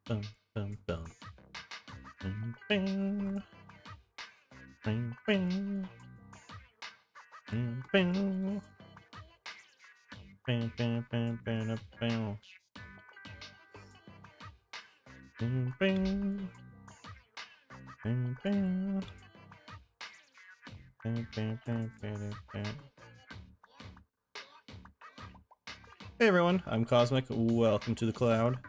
dum, dum, dum. Bing, bing. Bing, bing. Bing, bing. Bing, bing, bing, bing, bing. Bing, bing. Bing, bing. Bing, bing, bing, bing, bing. Hey everyone, I'm Cosmic. Welcome to the cloud.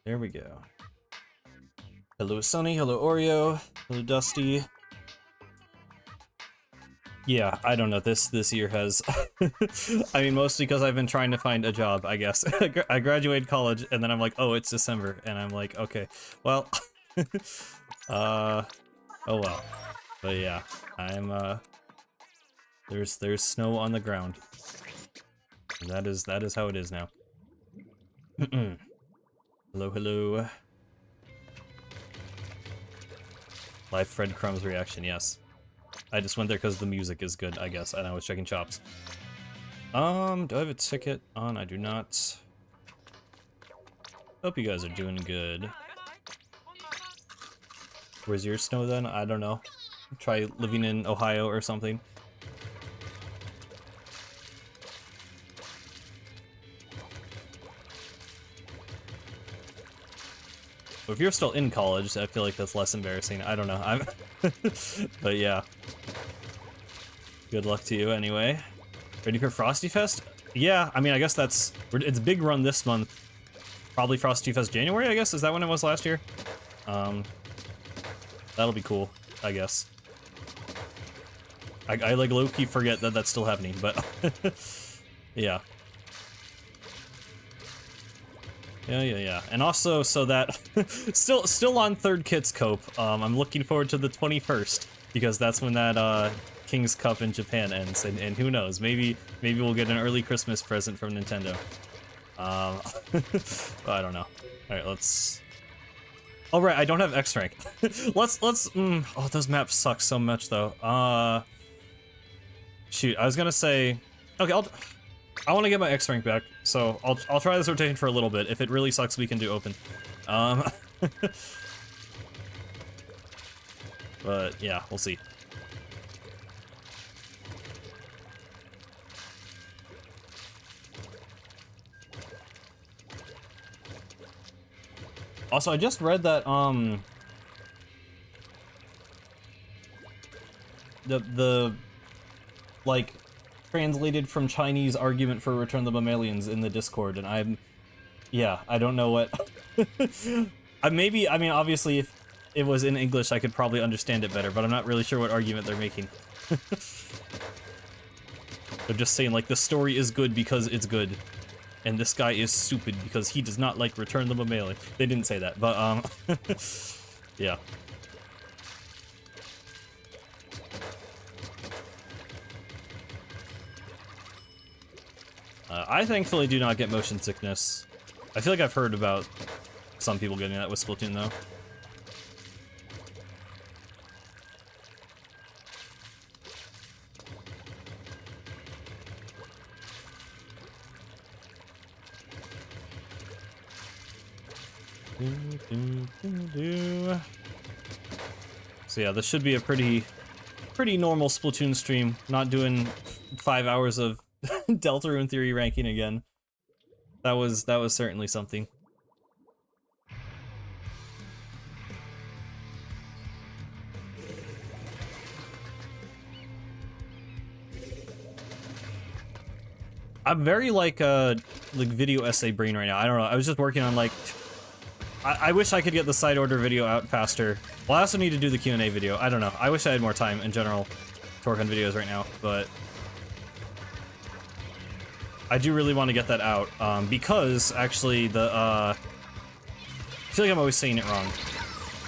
There we go. Hello Sunny, hello Oreo, hello Dusty. Yeah, I don't know, this year has... I mean, mostly because I've been trying to find a job, I guess. I graduated college, and then I'm like, oh, it's December, and I'm like, okay, well... oh well. But yeah, I'm, There's snow on the ground. And that is how it is now. Hello, hello. Live Fred Crumb's reaction, yes. I just went there because the music is good, I guess, and I was checking chops. Do I have a ticket on? I do not. Hope you guys are doing good. Where's your snow then? I don't know. Try living in Ohio or something. But if you're still in college, I feel like that's less embarrassing. I don't know. I'm but yeah. Good luck to you anyway. Ready for Frosty Fest? Yeah, I mean, I guess it's a big run this month. Probably Frosty Fest January, I guess? Is that when it was last year? That'll be cool, I guess. I like low-key forget that that's still happening, but yeah. Yeah. And also, so that still on Third Kits Cope. I'm looking forward to the 21st because that's when that King's Cup in Japan ends, and who knows, maybe we'll get an early Christmas present from Nintendo. I don't know. All right, let's. Oh right, I don't have X rank. let's. Oh, those maps suck so much though. Shoot, I was gonna say. Okay, I want to get my X rank back, so I'll try this rotation for a little bit. If it really sucks, we can do open. But yeah, we'll see. Also, I just read that the like translated from Chinese argument for Return of the Mammalians in the Discord, and I don't know what. I mean, obviously, if it was in English, I could probably understand it better, but I'm not really sure what argument they're making. They're just saying, like, the story is good because it's good, and this guy is stupid because he does not like Return of the Mammalian. They didn't say that, but, yeah. I thankfully do not get motion sickness. I feel like I've heard about some people getting that with Splatoon, though. So yeah, this should be a pretty normal Splatoon stream. Not doing 5 hours of Deltarune Theory ranking again. That was certainly something. I'm very like video essay brain right now. I don't know. I was just working on like I wish I could get the side order video out faster. Well, I also need to do the Q&A video. I don't know. I wish I had more time in general to work on videos right now, but I do really want to get that out, because actually the, I feel like I'm always saying it wrong.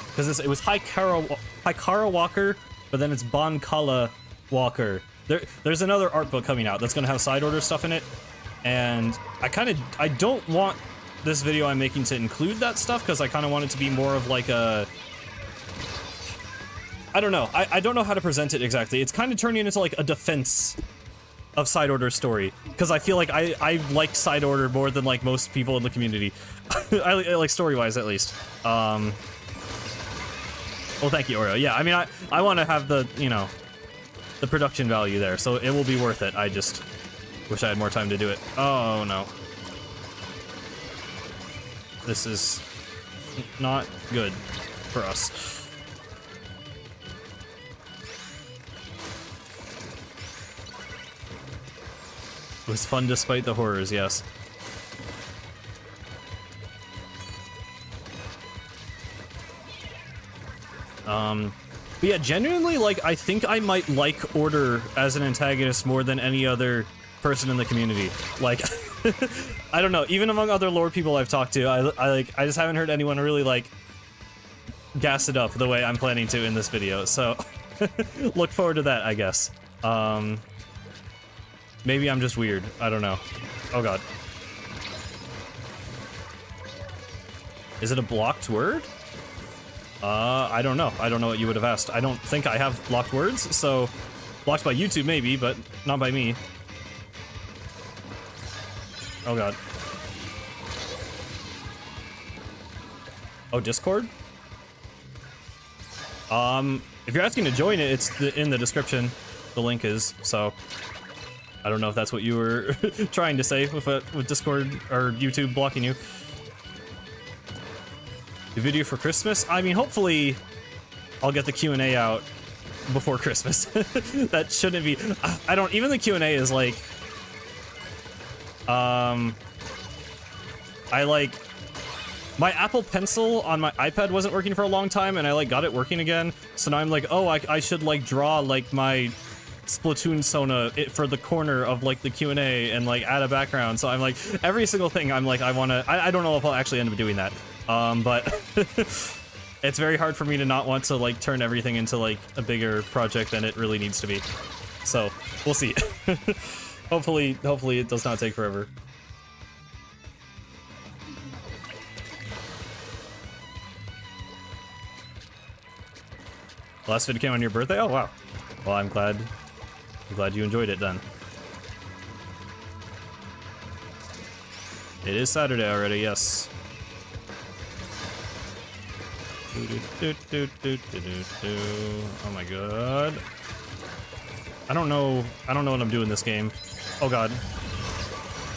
Because it was Hikara Walker, but then it's Bonkala Walker. There's another art book coming out that's gonna have side order stuff in it, and I don't want this video I'm making to include that stuff, because I kind of want it to be more of like a... I don't know. I don't know how to present it exactly. It's kind of turning into like a defense of Side Order's story, because I feel like I like Side Order more than like most people in the community. I like story-wise at least. Well, thank you, Oreo. Yeah, I mean, I want to have the, you know, the production value there, so it will be worth it. I just wish I had more time to do it. Oh no. This is not good for us. It was fun despite the horrors, yes. But yeah, genuinely, like, I think I might like Order as an antagonist more than any other person in the community. Like, I don't know, even among other lore people I've talked to, I just haven't heard anyone really, like, gas it up the way I'm planning to in this video, so look forward to that, I guess. Maybe I'm just weird, I don't know. Oh god. Is it a blocked word? I don't know. I don't know what you would have asked. I don't think I have blocked words, so blocked by YouTube maybe, but not by me. Oh god. Oh, Discord? If you're asking to join it, it's in the description. The link is, so I don't know if that's what you were trying to say with Discord or YouTube blocking you. The video for Christmas? I mean, hopefully I'll get the Q&A out before Christmas. That shouldn't be... I don't... Even the Q&A is like... I like... My Apple Pencil on my iPad wasn't working for a long time, and I like got it working again. So now I'm like, oh, I should like draw like my Splatoon Sona for the corner of like the Q&A and like add a background. So I'm like, every single thing I'm like, I want to... I don't know if I'll actually end up doing that. But it's very hard for me to not want to like turn everything into like a bigger project than it really needs to be. So we'll see. Hopefully it does not take forever. Last video came on your birthday? Oh wow. Well, I'm glad you enjoyed it then. It is Saturday already, yes. Oh my god. I don't know what I'm doing this game. Oh god.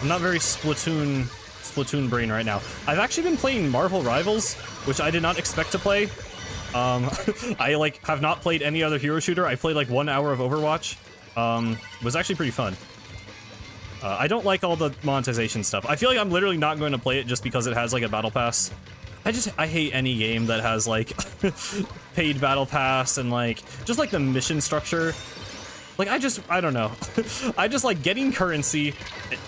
I'm not very Splatoon brain right now. I've actually been playing Marvel Rivals, which I did not expect to play. I like have not played any other hero shooter. I played like 1 hour of Overwatch. It was actually pretty fun. I don't like all the monetization stuff. I feel like I'm literally not going to play it just because it has like a battle pass. I hate any game that has like paid battle pass and like just like the mission structure. Like I don't know. I just like getting currency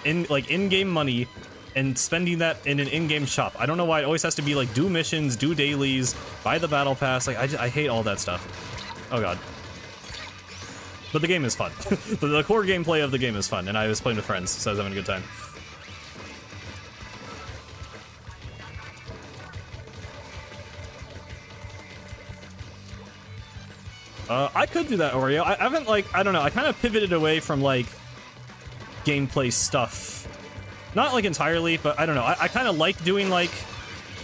in like in-game money and spending that in an in-game shop. I don't know why it always has to be like do missions, do dailies, buy the battle pass. Like I hate all that stuff. Oh god. But the game is fun. The core gameplay of the game is fun, and I was playing with friends, so I was having a good time. I could do that, Oreo. I haven't, like, I don't know, I kind of pivoted away from, like, gameplay stuff. Not, like, entirely, but I don't know. I kind of like doing, like,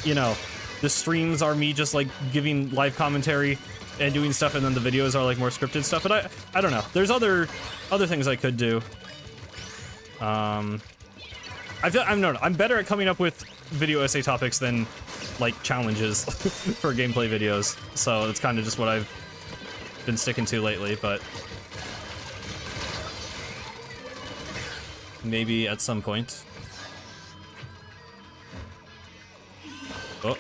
you know, the streams are me just, like, giving live commentary and doing stuff, and then the videos are, like, more scripted stuff. But I don't know. There's other things I could do. I feel, I'm better at coming up with video essay topics than, like, challenges for gameplay videos. So it's kind of just what I've been sticking to lately, but maybe at some point. Oh.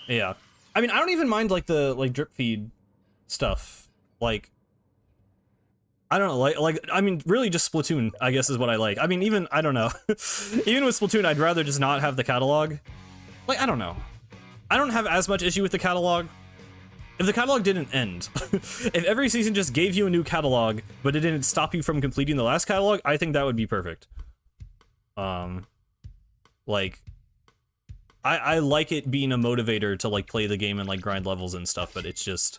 Yeah. I mean, I don't even mind like the drip feed stuff. Like I don't know, like I mean, really just Splatoon, I guess is what I like. I mean, even I don't know. Even with Splatoon, I'd rather just not have the catalog. Like I don't know. I don't have as much issue with the catalog. If the catalog didn't end, if every season just gave you a new catalog, but it didn't stop you from completing the last catalog, I think that would be perfect. Like, I like it being a motivator to like play the game and like grind levels and stuff, but it's just,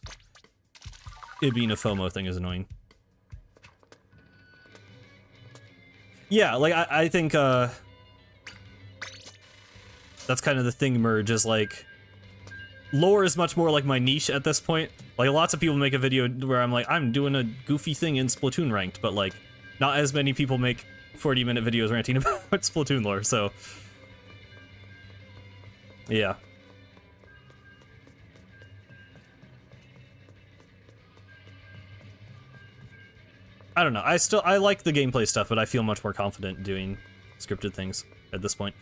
it being a FOMO thing is annoying. Yeah, like, I think, that's kind of the thing, Merge, is, like, lore is much more like my niche at this point. Like, lots of people make a video where I'm like, I'm doing a goofy thing in Splatoon ranked, but, like, not as many people make 40-minute videos ranting about Splatoon lore, so... yeah. I don't know. I like the gameplay stuff, but I feel much more confident doing scripted things at this point.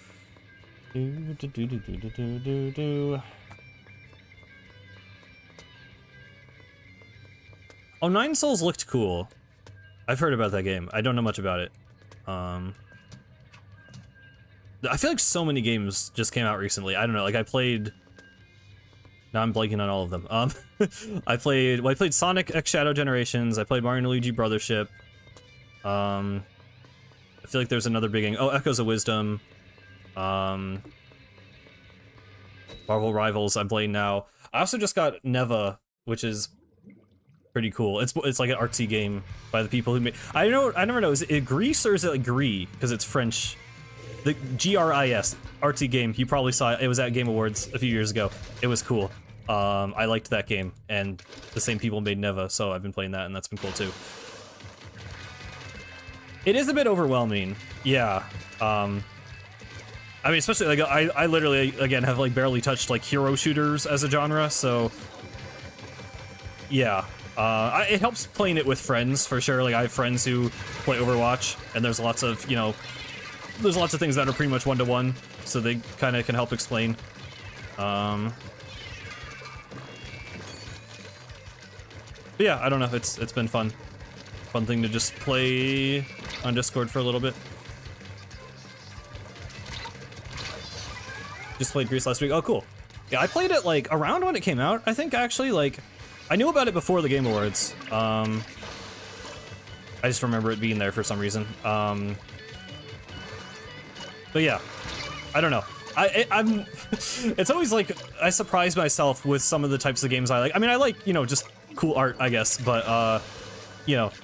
Oh, Nine Souls looked cool. I've heard about that game. I don't know much about it. I feel like so many games just came out recently. I don't know. Like, I played... Now I'm blanking on all of them. I played Sonic X Shadow Generations. I played Mario and Luigi Brothership. I feel like there's another big game. Oh, Echoes of Wisdom. Marvel Rivals. I'm playing now. I also just got Neva, which is pretty cool. It's like an artsy game by the people who made. I never know. Is it Greece or is it like Gris? Because it's French. The GRIS artsy game. You probably saw it. It was at Game Awards a few years ago. It was cool. I liked that game, and the same people made Neva, so I've been playing that, and that's been cool too. It is a bit overwhelming, yeah. I mean, especially like I literally again have like barely touched like hero shooters as a genre, so yeah. It helps playing it with friends for sure. Like I have friends who play Overwatch, and there's lots of there's lots of things that are pretty much one-to-one, so they kind of can help explain. But yeah, I don't know. It's been fun. Fun thing to just play on Discord for a little bit. Just played Grease last week. Oh, cool. Yeah, I played it like around when it came out. I think actually like I knew about it before the Game Awards. I just remember it being there for some reason. But yeah, I don't know. I'm. It's always like I surprise myself with some of the types of games I like. I mean, I like just cool art, I guess, but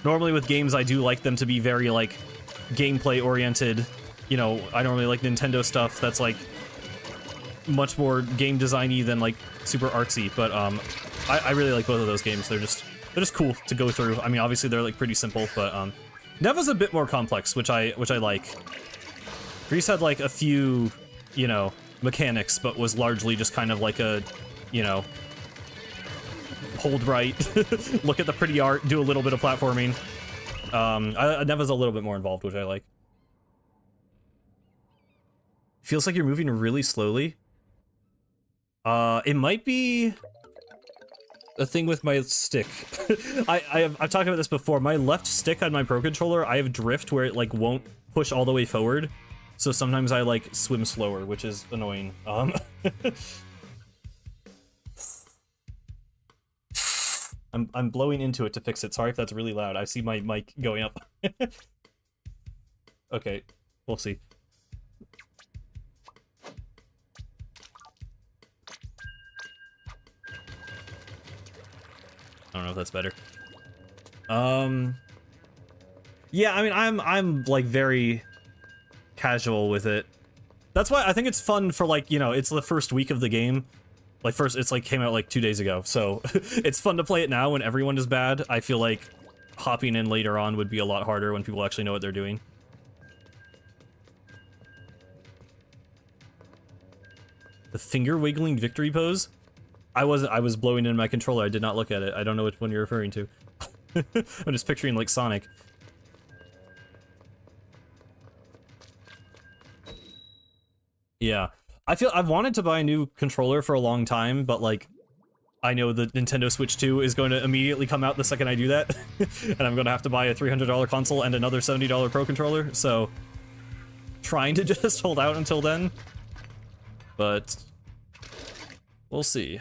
normally with games I do like them to be very like gameplay oriented. I normally like Nintendo stuff that's like much more game designy than like super artsy. But I really like both of those games. They're just cool to go through. I mean, obviously they're like pretty simple, but Neva's a bit more complex, which I like. Grease had like a few mechanics, but was largely just kind of like a hold right, look at the pretty art, do a little bit of platforming. Neva's a little bit more involved, which I like. Feels like you're moving really slowly. It might be a thing with my stick. I've talked about this before. My left stick on my Pro Controller, I have drift where it like won't push all the way forward. So sometimes I like swim slower, which is annoying. I'm blowing into it to fix it. Sorry if that's really loud. I see my mic going up. Okay, we'll see. I don't know if that's better. Yeah, I mean, I'm like very casual with it. That's why I think it's fun for like, it's the first week of the game. Like it's like came out like 2 days ago, so it's fun to play it now when everyone is bad. I feel like hopping in later on would be a lot harder when people actually know what they're doing. The finger wiggling victory pose? I was blowing in my controller. I did not look at it. I don't know which one you're referring to. I'm just picturing like Sonic. Yeah. I've wanted to buy a new controller for a long time, but like I know the Nintendo Switch 2 is going to immediately come out the second I do that. And I'm going to have to buy a $300 console and another $70 Pro controller, so trying to just hold out until then. But we'll see.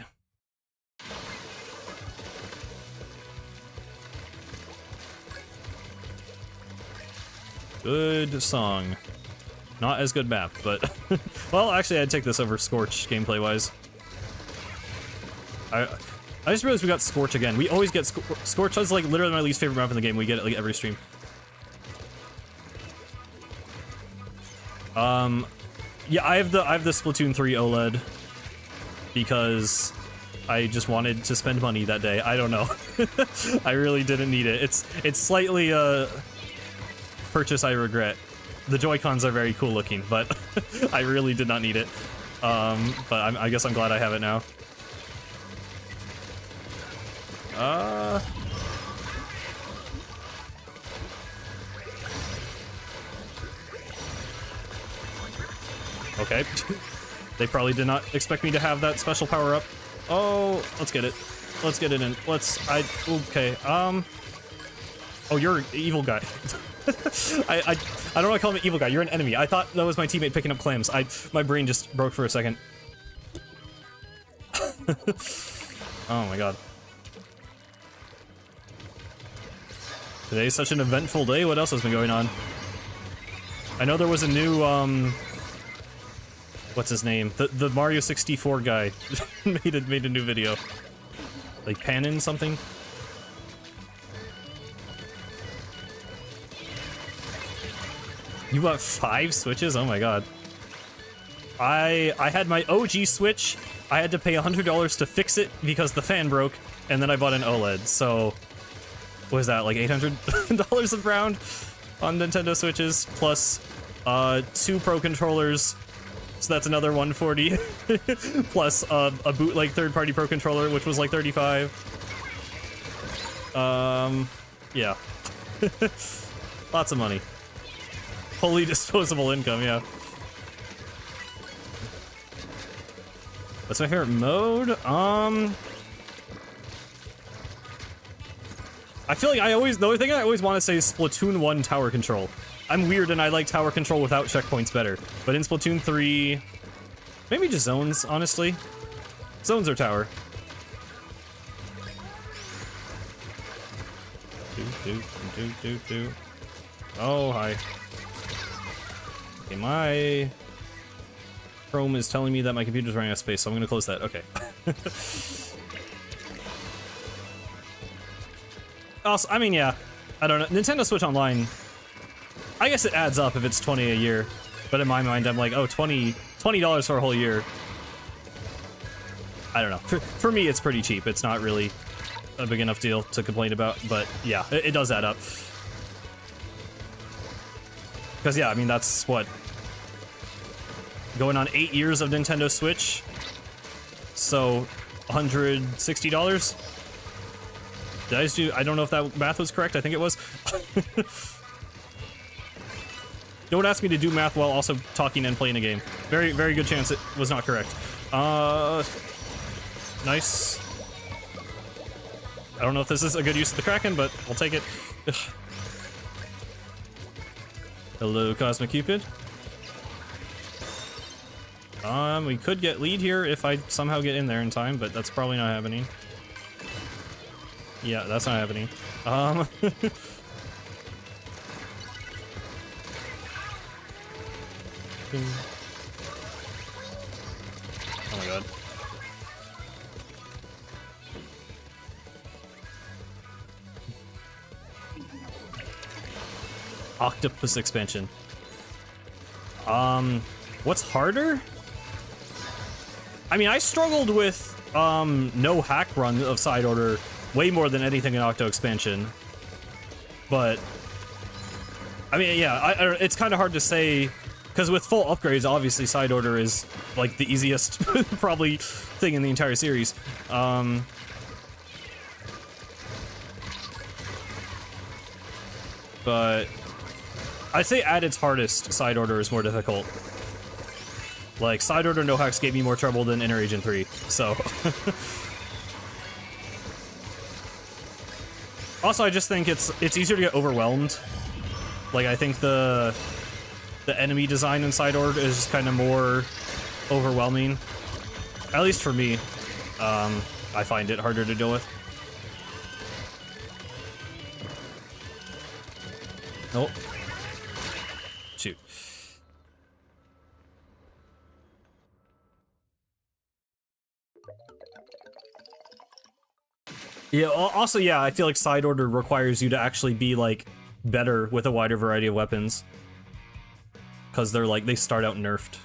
Good song. Not as good map, but... well, actually, I'd take this over Scorch, gameplay-wise. I just realized we got Scorch again. We always get Scorch is like literally my least favorite map in the game. We get it like every stream. Yeah, I have the Splatoon 3 OLED because I just wanted to spend money that day. I don't know. I really didn't need it. It's slightly purchase I regret. The Joy-Cons are very cool looking, but I really did not need it. But I guess I'm glad I have it now. Okay. They probably did not expect me to have that special power-up. Oh, let's get it. Let's get it in. Okay, oh, you're an evil guy. I don't want to call him an evil guy. You're an enemy. I thought that was my teammate picking up clams. My brain just broke for a second. Oh my god. Today's such an eventful day. What else has been going on? I know there was a new, what's his name? The Mario 64 guy made a new video. Like Panin something? You bought 5 Switches? Oh my god. I had my OG Switch. I had to pay $100 to fix it because the fan broke, and then I bought an OLED. So, what was that, like $800 a round on Nintendo Switches, plus 2 Pro controllers. So that's another 140, plus a bootleg third-party Pro controller, which was like 35. Yeah. Lots of money. Wholly disposable income, yeah. What's my favorite mode? I feel like the only thing I always want to say is Splatoon 1 tower control. I'm weird and I like tower control without checkpoints better. But in Splatoon 3, maybe just zones, honestly. Zones or tower. Oh, hi. Okay, my Chrome is telling me that my computer's running out of space, so I'm gonna close that. Okay. Also, I mean, yeah, I don't know. Nintendo Switch Online, I guess it adds up if it's 20 a year, but in my mind, I'm like, oh, $20 for a whole year. I don't know. For me, it's pretty cheap. It's not really a big enough deal to complain about, but yeah, it does add up. Because, yeah, I mean, that's what, going on 8 years of Nintendo Switch, so $160? Did I just do, I don't know if that math was correct, I think it was. Don't ask me to do math while also talking and playing a game. Very, very good chance it was not correct. Nice. I don't know if this is a good use of the Kraken, but I'll take it. Ugh. Hello, Cosmic Cupid. We could get lead here if I somehow get in there in time, but that's probably not happening. Yeah, that's not happening. Oh my god. Octopus expansion. What's harder? I mean, I struggled with no hack run of side order way more than anything in Octo expansion. But I mean, yeah, it's kind of hard to say because with full upgrades, obviously side order is like the easiest probably thing in the entire series. But I'd say at its hardest, side order is more difficult. Like, side order no hacks gave me more trouble than Inner Agent 3, so. Also, I just think it's easier to get overwhelmed. Like, I think the enemy design in side order is just kind of more overwhelming. At least for me. I find it harder to deal with. Nope. Shoot. Yeah, also, yeah, I feel like side order requires you to actually be, like, better with a wider variety of weapons. Because they're, like, they start out nerfed.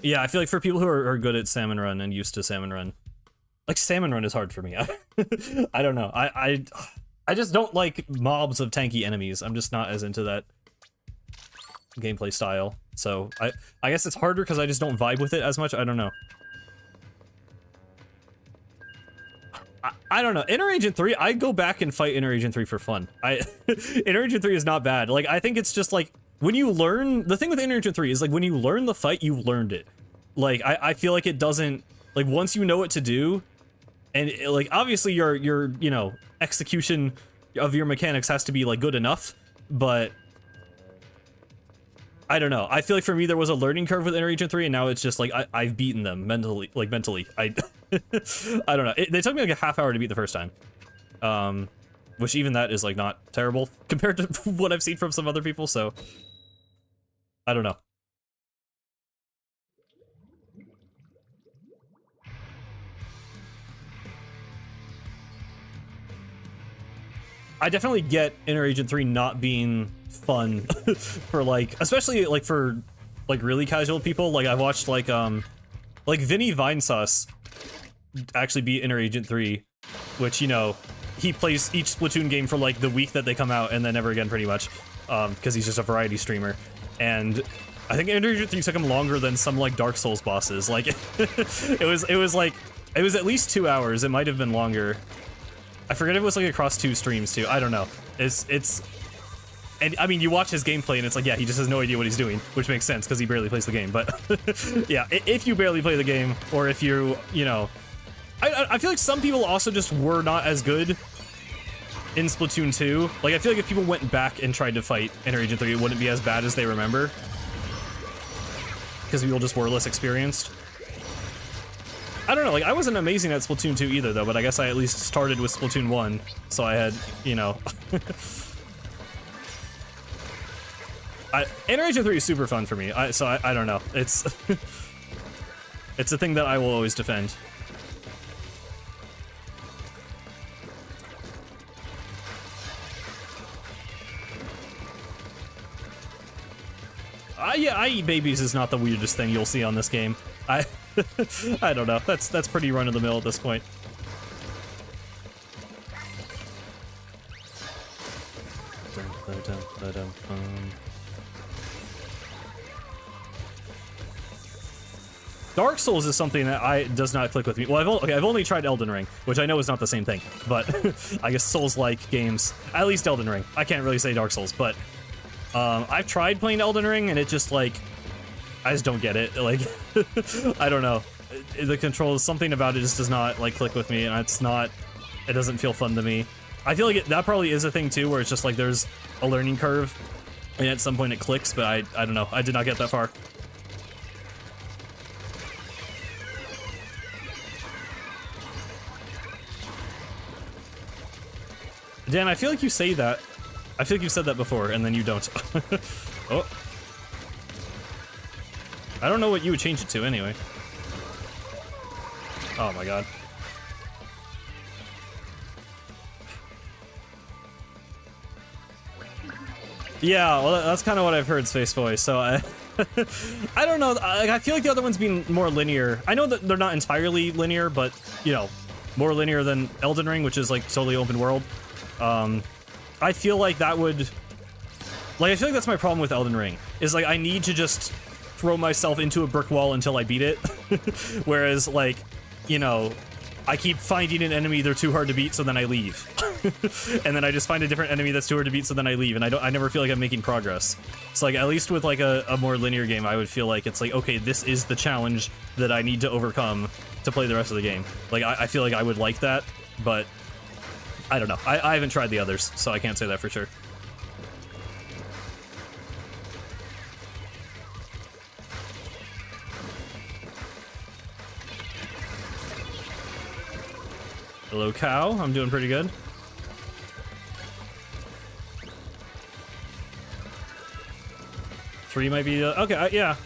Yeah, I feel like for people who are good at Salmon Run and used to Salmon Run, like, Salmon Run is hard for me. I don't know. I just don't like mobs of tanky enemies. I'm just not as into that gameplay style. So, I guess it's harder because I just don't vibe with it as much. I don't know. I don't know. Inner Agent 3, I go back and fight Inner Agent 3 for fun. Inner Agent 3 is not bad. Like, I think it's just like, when you learn, the thing with Inner Agent 3 is like, when you learn the fight, you learned it. Like, I feel like it doesn't, like, once you know what to do, and like, obviously your, you know, execution of your mechanics has to be like good enough, but I don't know. I feel like for me there was a learning curve with Inner Agent 3, and now it's just like I've beaten them mentally. I I don't know. They took me like a half hour to beat the first time, which even that is like not terrible compared to what I've seen from some other people. So I don't know. I definitely get Inner Agent 3 not being fun for like, especially like for like really casual people. Like I've watched like Vinny Vinesauce actually beat Inner Agent 3, which, you know, he plays each Splatoon game for like the week that they come out and then never again pretty much, because he's just a variety streamer. And I think Inner Agent 3 took him longer than some like Dark Souls bosses. Like it was at least 2 hours. It might have been longer. I forget if it was like across 2 streams too. I don't know. And I mean, you watch his gameplay and it's like, yeah, he just has no idea what he's doing, which makes sense because he barely plays the game. But yeah, if you barely play the game, or if you know, I feel like some people also just were not as good in Splatoon 2. Like, I feel like if people went back and tried to fight Inner Agent 3, it wouldn't be as bad as they remember, because people just were less experienced. I don't know, like, I wasn't amazing at Splatoon 2 either, though, but I guess I at least started with Splatoon 1, so I had, you know... Inner Agent 3 is super fun for me, so I don't know. It's... it's a thing that I will always defend. Yeah, I Eat Babies is not the weirdest thing you'll see on this game. I don't know. That's pretty run-of-the-mill at this point. Dark Souls is something that does not click with me. Well, I've only tried Elden Ring, which I know is not the same thing, but I guess Souls-like games, at least Elden Ring. I can't really say Dark Souls, but I've tried playing Elden Ring, and it just like, I just don't get it. Like, I don't know. The controls, something about it just does not like click with me, and it doesn't feel fun to me. I feel like that probably is a thing too, where it's just like there's a learning curve, and at some point it clicks, but I don't know. I did not get that far. Dan, I feel like you say that. I feel like you've said that before, and then you don't. Oh. I don't know what you would change it to, anyway. Oh my god. Yeah, well, that's kind of what I've heard, Space Boy, so I don't know. I feel like the other one's being more linear. I know that they're not entirely linear, but, you know, more linear than Elden Ring, which is, like, totally open world. I feel like that would... Like, I feel like that's my problem with Elden Ring, is, like, I need to just throw myself into a brick wall until I beat it. Whereas, like, you know, I keep finding an enemy they're too hard to beat, so then I leave. And then I just find a different enemy that's too hard to beat, so then I leave, and I never feel like I'm making progress. So, like, at least with, like, a more linear game, I would feel like it's like, okay, this is the challenge that I need to overcome to play the rest of the game. Like, I feel like I would like that, but I don't know. I haven't tried the others, so I can't say that for sure. Hello, cow. I'm doing pretty good. Three might be... okay, yeah.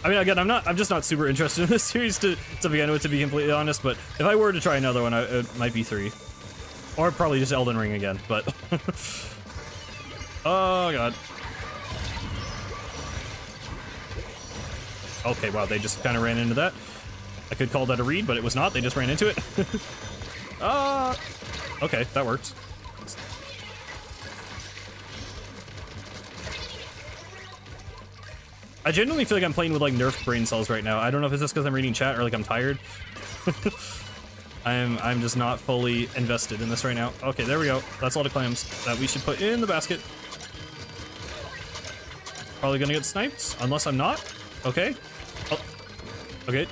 I mean, again, I'm just not super interested in this series to begin with, to be completely honest, but if I were to try another one, it might be 3. Or probably just Elden Ring again, but... Oh, God. Okay, wow, they just kind of ran into that. I could call that a read, but it was not. They just ran into it. Okay, that worked. I genuinely feel like I'm playing with, like, nerfed brain cells right now. I don't know if it's just because I'm reading chat or, like, I'm tired. I'm just not fully invested in this right now. Okay, there we go. That's all the clams that we should put in the basket. Probably gonna get sniped, unless I'm not. Okay. Oh. Okay.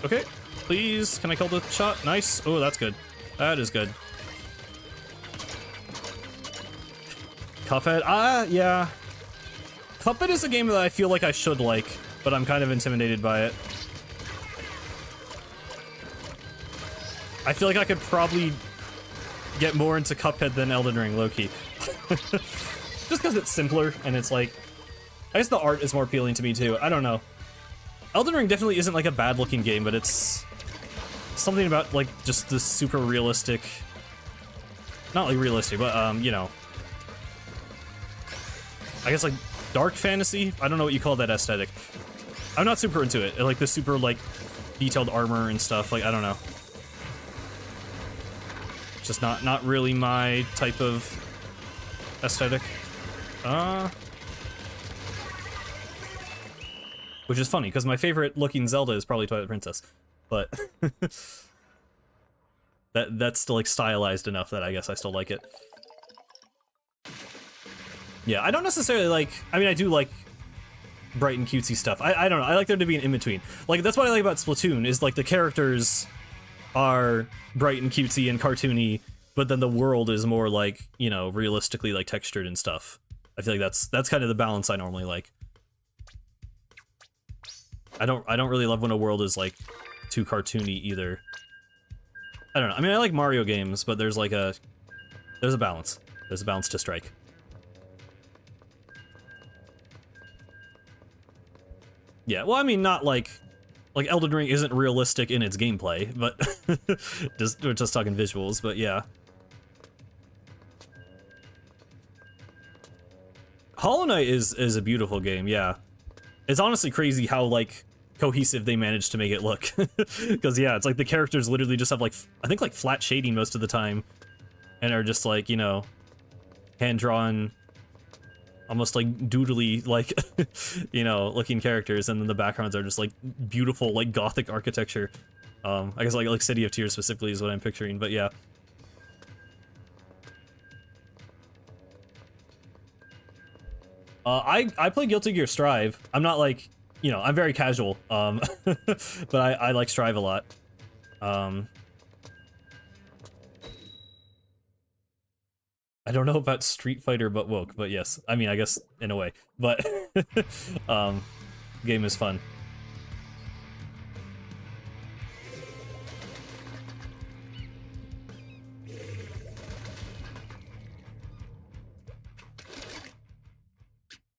Okay. Please, can I kill the shot? Nice. Oh, that's good. That is good. Cuphead? Yeah. Cuphead is a game that I feel like I should like, but I'm kind of intimidated by it. I feel like I could probably get more into Cuphead than Elden Ring, low-key. Just because it's simpler, and it's like... I guess the art is more appealing to me, too. I don't know. Elden Ring definitely isn't, like, a bad-looking game, but it's... something about, like, just the super realistic... Not, like, realistic, but, you know... I guess, like, dark fantasy? I don't know what you call that aesthetic. I'm not super into it. Like, the super, like, detailed armor and stuff. Like, I don't know. Just not really my type of aesthetic. Which is funny, because my favorite looking Zelda is probably Twilight Princess. But that's still, like, stylized enough that I guess I still like it. Yeah, I don't necessarily like... I mean, I do like bright and cutesy stuff. I don't know. I like there to be an in-between. Like, that's what I like about Splatoon, is, like, the characters are bright and cutesy and cartoony, but then the world is more, like, you know, realistically, like, textured and stuff. I feel like that's kind of the balance I normally like. I don't really love when a world is, like, too cartoony either. I don't know. I mean, I like Mario games, but there's, like, there's a balance. There's a balance to strike. Yeah, well, I mean, not like Elden Ring isn't realistic in its gameplay, but we're just talking visuals, but yeah. Hollow Knight is a beautiful game, yeah. It's honestly crazy how, like, cohesive they managed to make it look. Because, yeah, it's like the characters literally just have, like, I think, like, flat shading most of the time, and are just, like, you know, hand-drawn, almost like doodly, like, you know, looking characters, and then the backgrounds are just like beautiful, like gothic architecture. I guess like City of Tears specifically is what I'm picturing, but yeah. I play Guilty Gear Strive. I'm not like, you know, I'm very casual, but I like Strive a lot. I don't know about Street Fighter but woke, but yes. I mean, I guess in a way. But game is fun.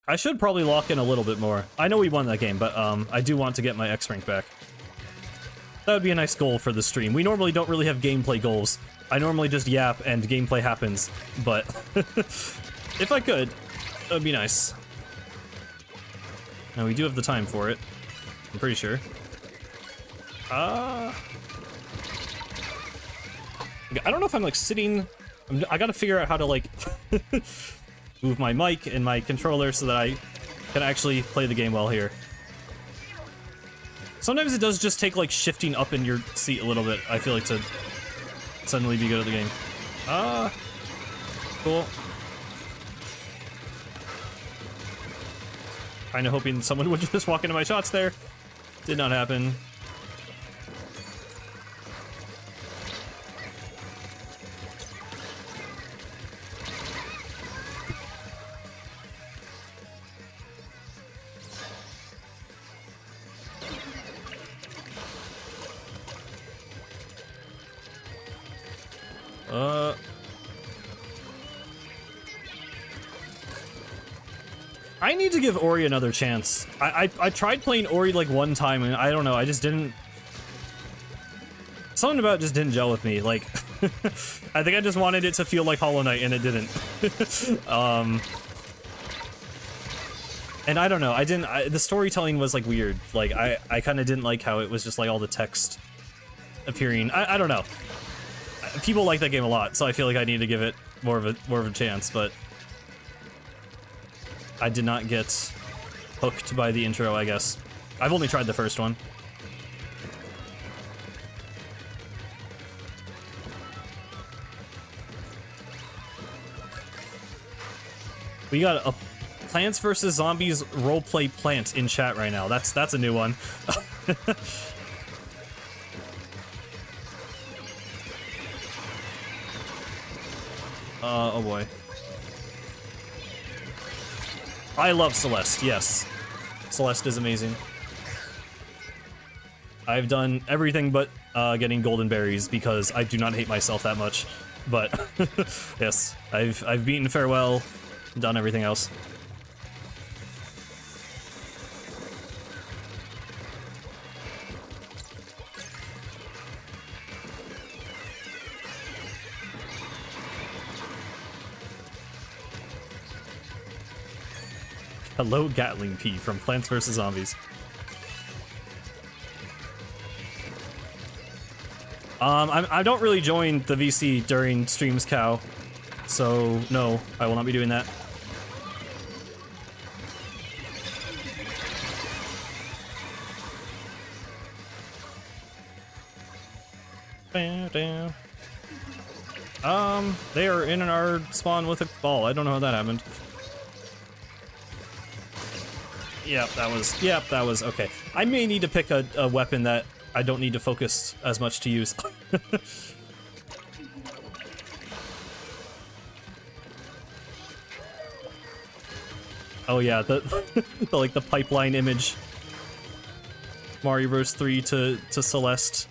I should probably lock in a little bit more. I know we won that game, but I do want to get my X rank back. That would be a nice goal for the stream. We normally don't really have gameplay goals. I normally just yap and gameplay happens, but if I could, that would be nice. Now we do have the time for it, I'm pretty sure. I don't know if I'm like sitting, I gotta figure out how to like move my mic and my controller so that I can actually play the game well here. Sometimes it does just take like shifting up in your seat a little bit, I feel like, to suddenly be good at the game. Cool. Kinda hoping someone would just walk into my shots there. Did not happen. I need to give Ori another chance. I tried playing Ori like one time and I don't know, I just didn't... Something about it just didn't gel with me, like... I think I just wanted it to feel like Hollow Knight and it didn't. And I don't know, the storytelling was like weird. Like I kind of didn't like how it was just like all the text appearing. I don't know. People like that game a lot, so I feel like I need to give it more of a chance, but I did not get hooked by the intro, I guess. I've only tried the first one. We got a Plants vs. Zombies roleplay plant in chat right now. That's a new one. Oh boy. I love Celeste, yes. Celeste is amazing. I've done everything but getting golden berries because I do not hate myself that much. But yes, I've beaten Farewell, done everything else. Hello, Gatling P from Plants vs. Zombies. I don't really join the VC during streams, Cow. So, no, I will not be doing that. They are in our spawn with a ball. I don't know how that happened. Yep, that was okay. I may need to pick a weapon that I don't need to focus as much to use. Oh yeah, the like the pipeline image. Mario Bros 3 to Celeste.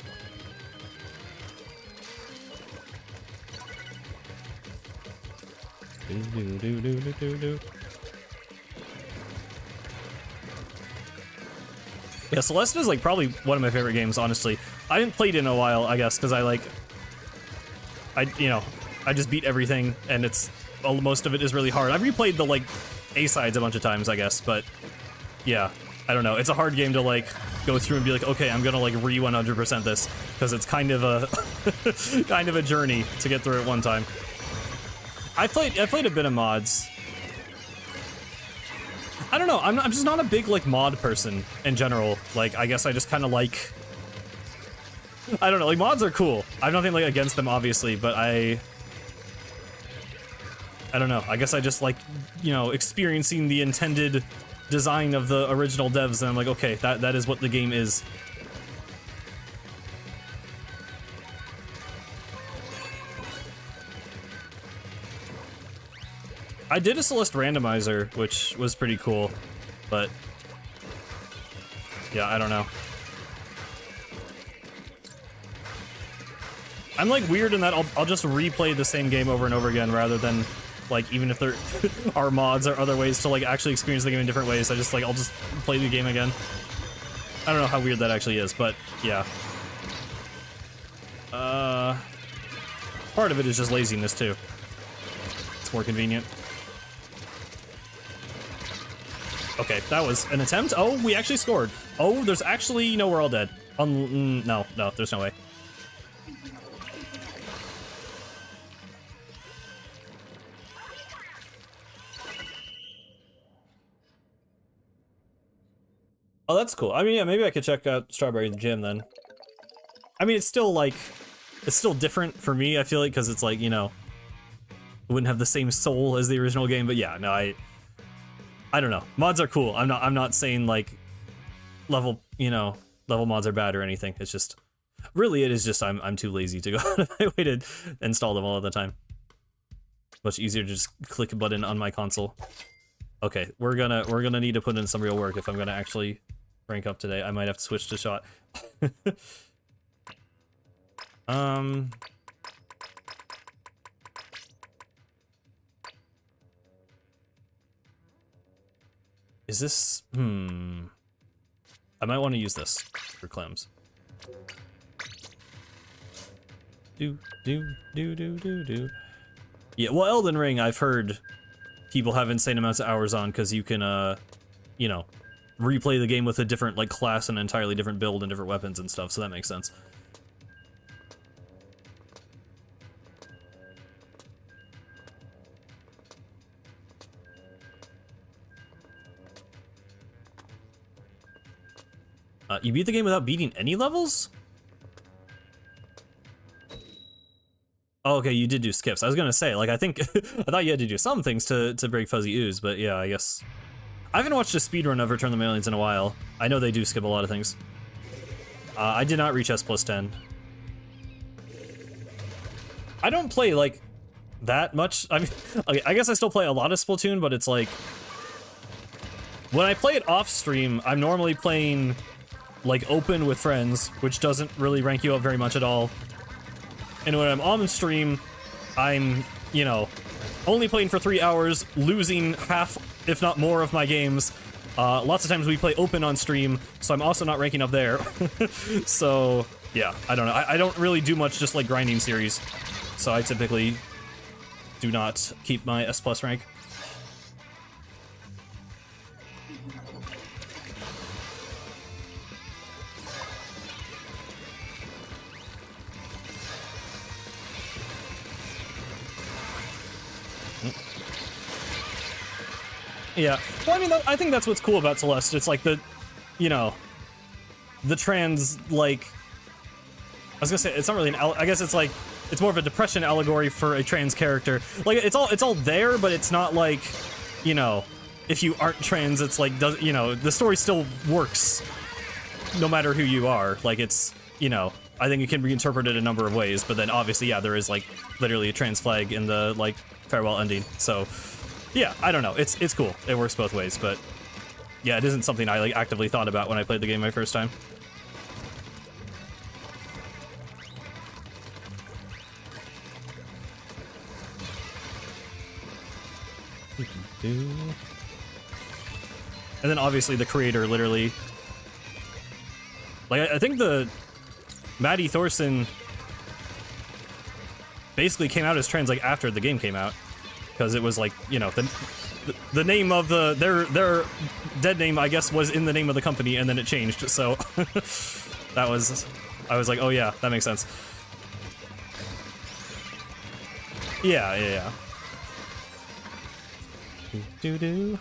Yeah, Celeste is like probably one of my favorite games, honestly. I didn't play it in a while, I guess, because I just beat everything, and most of it is really hard. I've replayed the like A-sides a bunch of times, I guess, but yeah, I don't know. It's a hard game to like go through and be like, okay, I'm gonna like 100% this, because it's kind of a kind of a journey to get through it one time. I played a bit of mods. I don't know, I'm just not a big, like, mod person in general. Like, I guess I just kind of like... I don't know, like, mods are cool. I have nothing, like, against them, obviously, but I don't know, I guess I just like, you know, experiencing the intended design of the original devs, and I'm like, okay, that is what the game is. I did a Celeste randomizer, which was pretty cool, but yeah, I don't know. I'm like weird in that I'll just replay the same game over and over again rather than like even if there are mods or other ways to like actually experience the game in different ways. I'll just play the game again. I don't know how weird that actually is, but yeah. Part of it is just laziness too. It's more convenient. Okay, that was an attempt. Oh, we actually scored. Oh, there's actually... No, we're all dead. No, there's no way. Oh, that's cool. I mean, yeah, maybe I could check out Strawberry in the Gym then. I mean, it's still, like... It's still different for me, I feel like, because it's like, you know... It wouldn't have the same soul as the original game, but yeah, no, I don't know. Mods are cool. I'm not saying like level mods are bad or anything. It's just really it is just I'm too lazy to go out of my way to install them all of the time. Much easier to just click a button on my console. Okay, we're gonna need to put in some real work if I'm gonna actually rank up today. I might have to switch to shot. Is this... I might want to use this for Clems. Do. Yeah, well, Elden Ring, I've heard people have insane amounts of hours on, because you can, you know, replay the game with a different, like, class and an entirely different build and different weapons and stuff, so that makes sense. You beat the game without beating any levels? Oh, okay, you did do skips. I was gonna say, like, I think, I thought you had to do some things to break Fuzzy Ooze, but yeah, I guess. I haven't watched a speedrun of Return of the Aliens in a while. I know they do skip a lot of things. I did not reach S plus 10. I don't play, like, that much. I mean, okay, I guess I still play a lot of Splatoon, but it's like, when I play it off stream, I'm normally playing like open with friends, which doesn't really rank you up very much at all. And when I'm on stream, I'm, you know, only playing for 3 hours, losing half, if not more, of my games. Lots of times we play open on stream, so I'm also not ranking up there. So, yeah, I don't know. I don't really do much just like grinding series, so I typically do not keep my S plus rank. Yeah, well, I mean, I think that's what's cool about Celeste. It's like the, you know, the trans, like, I was gonna say, it's not really I guess it's like, it's more of a depression allegory for a trans character. Like, it's all there, but it's not like, you know, if you aren't trans, it's like, you know, the story still works no matter who you are. Like, it's, you know, I think it can be interpreted a number of ways, but then obviously, yeah, there is, like, literally a trans flag in the, like, farewell ending, so... Yeah, I don't know. It's cool. It works both ways, but yeah, it isn't something I like actively thought about when I played the game my first time. And then obviously the creator literally, like, I think the Maddie Thorson basically came out as trans like after the game came out. Because it was like, you know, the name of their dead name, I guess, was in the name of the company, and then it changed. So that was, I was like, oh yeah, that makes sense. Yeah. Do.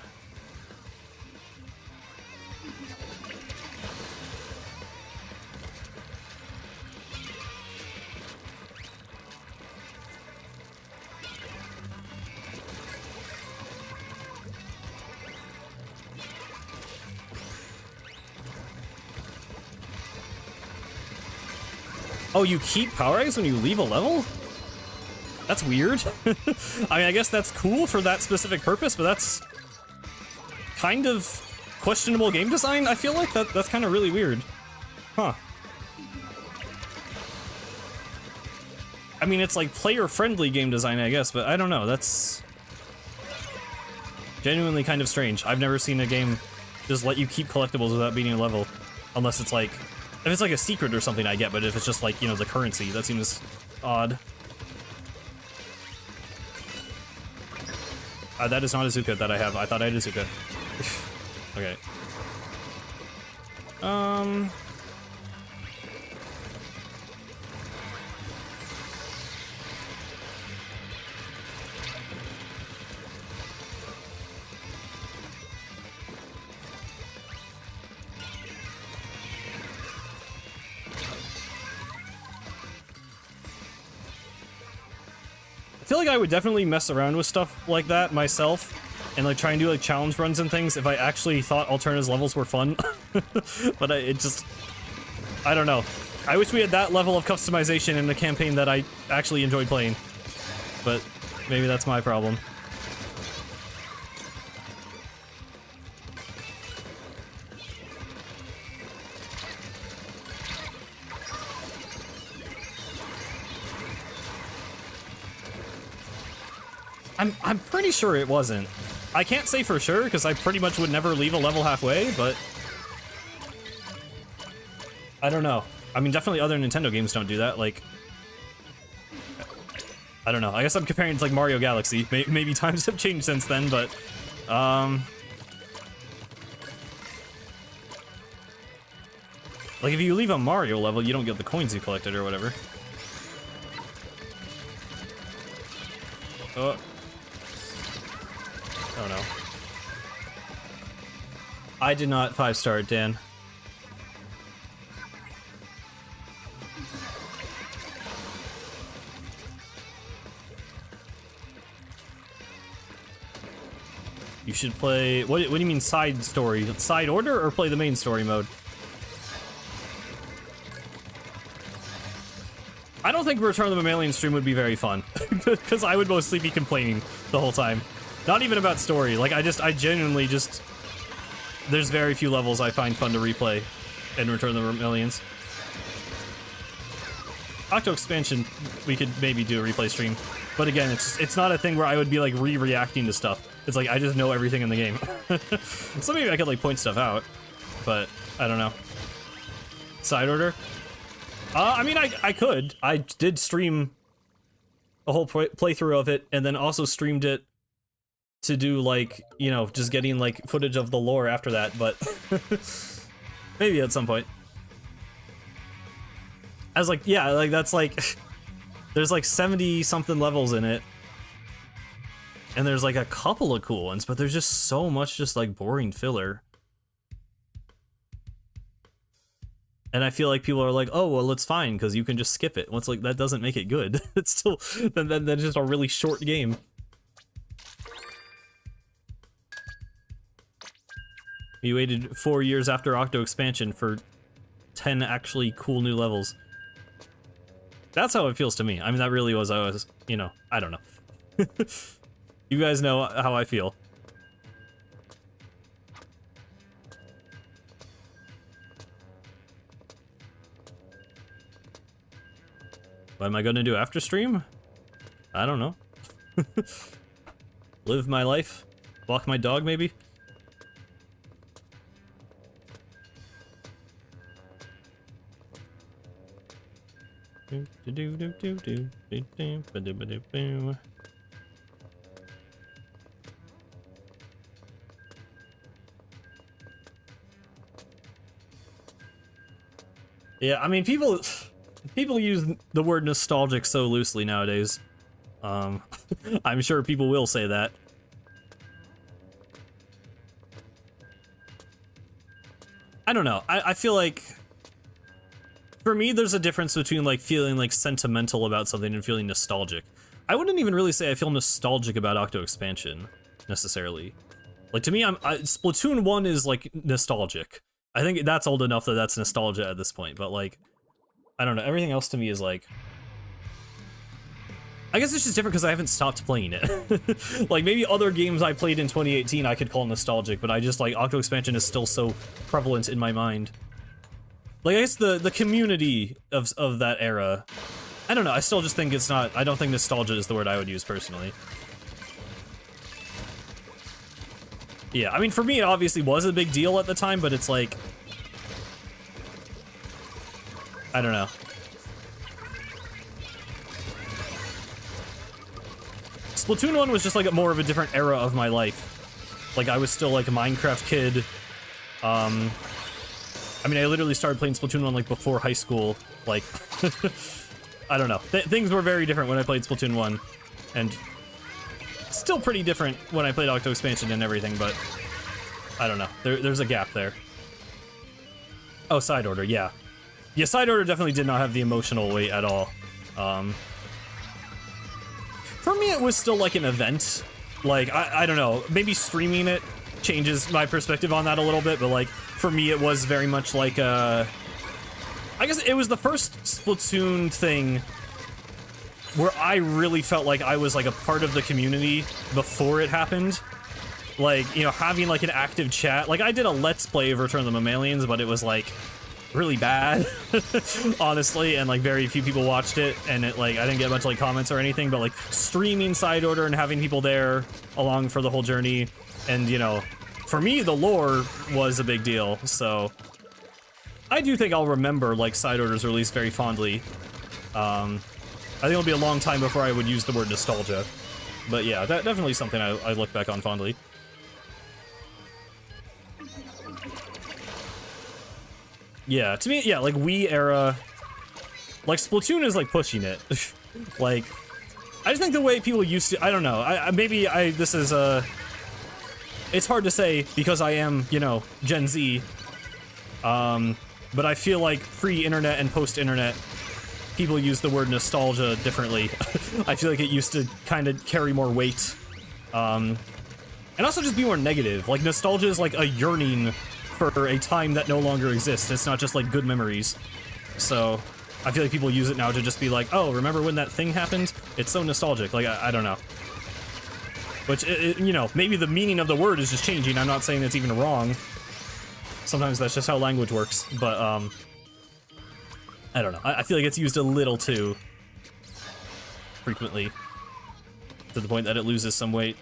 Oh, you keep power eggs when you leave a level? That's weird. I mean, I guess that's cool for that specific purpose, but that's kind of questionable game design, I feel like. That's kind of really weird. Huh. I mean, it's like player-friendly game design, I guess, but I don't know. That's genuinely kind of strange. I've never seen a game just let you keep collectibles without beating a level. Unless it's like... If it's like a secret or something, I get, but if it's just like, you know, the currency, that seems odd. That is not a Zuka that I have. I thought I had a Zuka. Okay. I feel like I would definitely mess around with stuff like that myself and like try and do like challenge runs and things if I actually thought Alternatives levels were fun. But I don't know. I wish we had that level of customization in the campaign that I actually enjoyed playing. But maybe that's my problem. I'm pretty sure it wasn't. I can't say for sure, because I pretty much would never leave a level halfway, but... I don't know. I mean, definitely other Nintendo games don't do that, like... I don't know. I guess I'm comparing it to, like, Mario Galaxy. Maybe times have changed since then, but... Like, if you leave a Mario level, you don't get the coins you collected or whatever. Oh. Oh no. I did not 5-star it, Dan. You should play... What do you mean side story? Side order or play the main story mode? I don't think Return of the Mammalian stream would be very fun. Because I would mostly be complaining the whole time. Not even about story. Like, I genuinely just... There's very few levels I find fun to replay in Return of the Mammalians. Octo Expansion, we could maybe do a replay stream. But again, it's not a thing where I would be, like, re-reacting to stuff. It's like, I just know everything in the game. So maybe I could, like, point stuff out. But, I don't know. Side order? I mean, I could. I did stream a whole playthrough of it, and then also streamed it to do, like, you know, just getting, like, footage of the lore after that, but maybe at some point. I was like, yeah, like, that's, like, there's, like, 70-something levels in it, and there's, like, a couple of cool ones, but there's just so much just, like, boring filler. And I feel like people are like, oh, well, it's fine, because you can just skip it. Well, it's like, that doesn't make it good. It's still, then just a really short game. You waited 4 years after Octo Expansion for 10 actually cool new levels. That's how it feels to me. I mean, that really was, you know, I don't know. You guys know how I feel. What am I gonna do after stream? I don't know. Live my life? Walk my dog, maybe? Yeah, I mean, people use the word nostalgic so loosely nowadays. I'm sure people will say that. I don't know. I feel like, for me, there's a difference between, like, feeling, like, sentimental about something and feeling nostalgic. I wouldn't even really say I feel nostalgic about Octo Expansion, necessarily. Like, to me, Splatoon 1 is, like, nostalgic. I think that's old enough that that's nostalgia at this point, but, like, I don't know, everything else to me is, like... I guess it's just different because I haven't stopped playing it. Like, maybe other games I played in 2018 I could call nostalgic, but I just, like, Octo Expansion is still so prevalent in my mind. Like, I guess the community of that era, I don't know, I still just think it's not, I don't think nostalgia is the word I would use personally. Yeah, I mean, for me, it obviously was a big deal at the time, but it's like, I don't know. Splatoon 1 was just like more of a different era of my life. Like, I was still like a Minecraft kid. I mean, I literally started playing Splatoon 1 like before high school. Like, I don't know. Things were very different when I played Splatoon 1. And still pretty different when I played Octo Expansion and everything, but I don't know. There's a gap there. Oh, Side Order, yeah. Yeah, Side Order definitely did not have the emotional weight at all. For me, it was still like an event. Like, I don't know, maybe streaming it changes my perspective on that a little bit, but like, for me, it was very much like I guess it was the first Splatoon thing where I really felt like I was like a part of the community before it happened. Like, you know, having like an active chat. Like, I did a Let's Play of Return of the Mammalians, but it was like, really bad, honestly, and like very few people watched it, and it like I didn't get much like comments or anything, but like streaming Side Order and having people there along for the whole journey, and you know, for me the lore was a big deal, so I do think I'll remember like Side Order's release very fondly. I think it'll be a long time before I would use the word nostalgia, but yeah, that definitely something I look back on fondly. Yeah, to me, yeah, like Wii era, like Splatoon is like pushing it. Like, I just think the way people used to, I don't know, this is, it's hard to say because I am, you know, Gen Z, but I feel like pre-internet and post-internet, people use the word nostalgia differently. I feel like it used to kind of carry more weight, and also just be more negative. Like, nostalgia is like a yearning for a time that no longer exists. It's not just like good memories. So I feel like people use it now to just be like, oh, remember when that thing happened? It's so nostalgic. Like, I don't know. Which, you know, maybe the meaning of the word is just changing. I'm not saying it's even wrong. Sometimes that's just how language works. But, I don't know. I feel like it's used a little too frequently to the point that it loses some weight.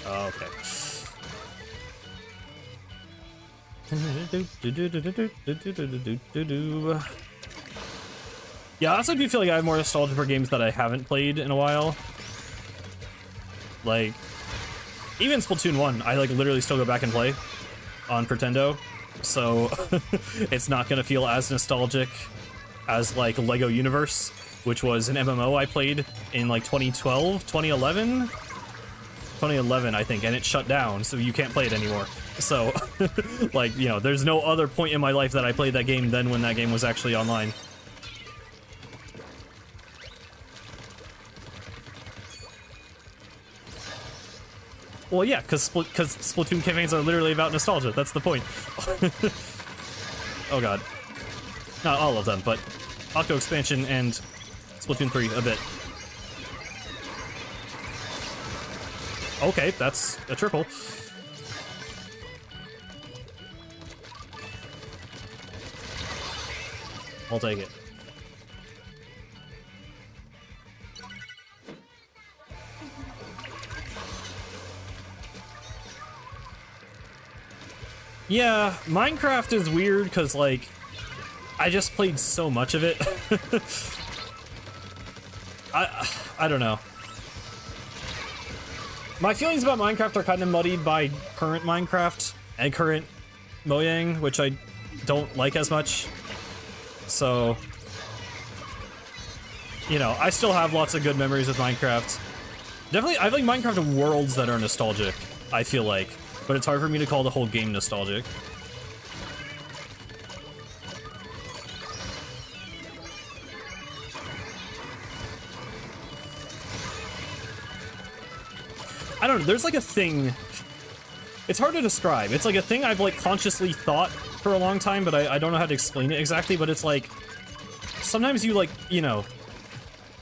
Okay. Yeah, I also do feel like I have more nostalgia for games that I haven't played in a while. Like, even Splatoon 1, I like literally still go back and play on Nintendo, so it's not gonna feel as nostalgic as like Lego Universe, which was an MMO I played in like 2012, 2011? 2011, I think, and it shut down, so you can't play it anymore. So, like, you know, there's no other point in my life that I played that game than when that game was actually online. Well, yeah, because Splatoon campaigns are literally about nostalgia. That's the point. Oh god. Not all of them, but Octo Expansion and Splatoon 3 a bit. Okay, that's a triple. I'll take it. Yeah, Minecraft is weird because, like, I just played so much of it. I don't know. My feelings about Minecraft are kind of muddied by current Minecraft and current Mojang, which I don't like as much. So, you know, I still have lots of good memories with Minecraft. Definitely, I like Minecraft worlds that are nostalgic, I feel like. But it's hard for me to call the whole game nostalgic. I don't know, there's like a thing, it's hard to describe. It's like a thing I've like consciously thought for a long time, but I don't know how to explain it exactly, but it's like, sometimes you like, you know,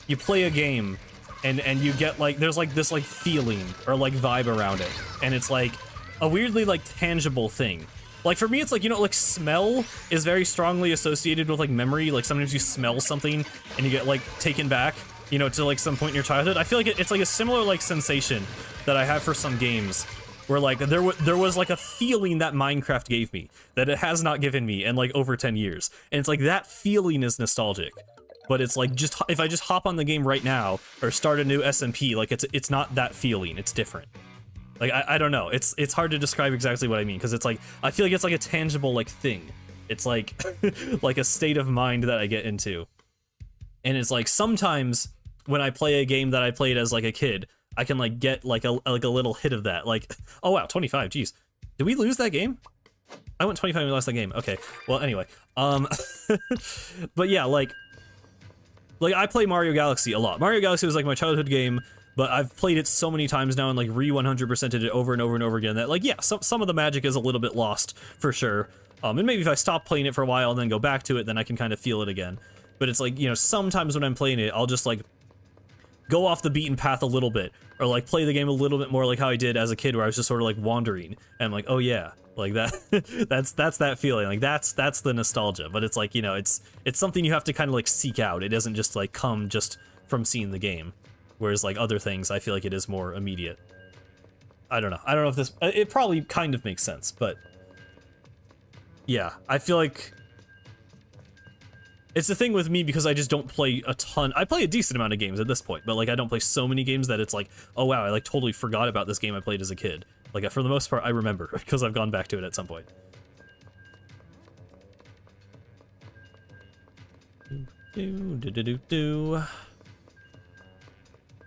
you play a game and you get like, there's like this like feeling or like vibe around it. And it's like a weirdly like tangible thing. Like for me, it's like, you know, like smell is very strongly associated with like memory. Like sometimes you smell something and you get like taken back, you know, to like some point in your childhood. I feel like it's like a similar like sensation that I have for some games where like there was like a feeling that Minecraft gave me that it has not given me in like over 10 years. And it's like that feeling is nostalgic. But it's like, just if I just hop on the game right now or start a new SMP, like it's not that feeling, it's different. Like I don't know, it's hard to describe exactly what I mean, because it's like, I feel like it's like a tangible like thing. It's like like a state of mind that I get into. And it's like sometimes when I play a game that I played as like a kid, I can like get like a little hit of that. Like, oh wow, 25, geez. Did we lose that game? I went 25 and we lost that game. Okay, well anyway. But yeah, like I play Mario Galaxy a lot. Mario Galaxy was like my childhood game, but I've played it so many times now and like re-100%ed it over and over and over again that like, yeah, some of the magic is a little bit lost for sure. And maybe if I stop playing it for a while and then go back to it, then I can kind of feel it again. but it's like, you know, sometimes when I'm playing it, I'll just like go off the beaten path a little bit, or like play the game a little bit more like how I did as a kid, where I was just sort of like wandering, and I'm like, oh yeah, like that. that's that feeling. Like that's the nostalgia. But it's like, you know, it's something you have to kind of like seek out. It doesn't just like come just from seeing the game. Whereas like other things, I feel like it is more immediate. I don't know. I don't know if this. It probably kind of makes sense, but yeah, I feel like it's the thing with me because I just don't play a ton. I play a decent amount of games at this point, but like I don't play so many games that it's like, oh wow, I like totally forgot about this game I played as a kid. Like for the most part, I remember because I've gone back to it at some point.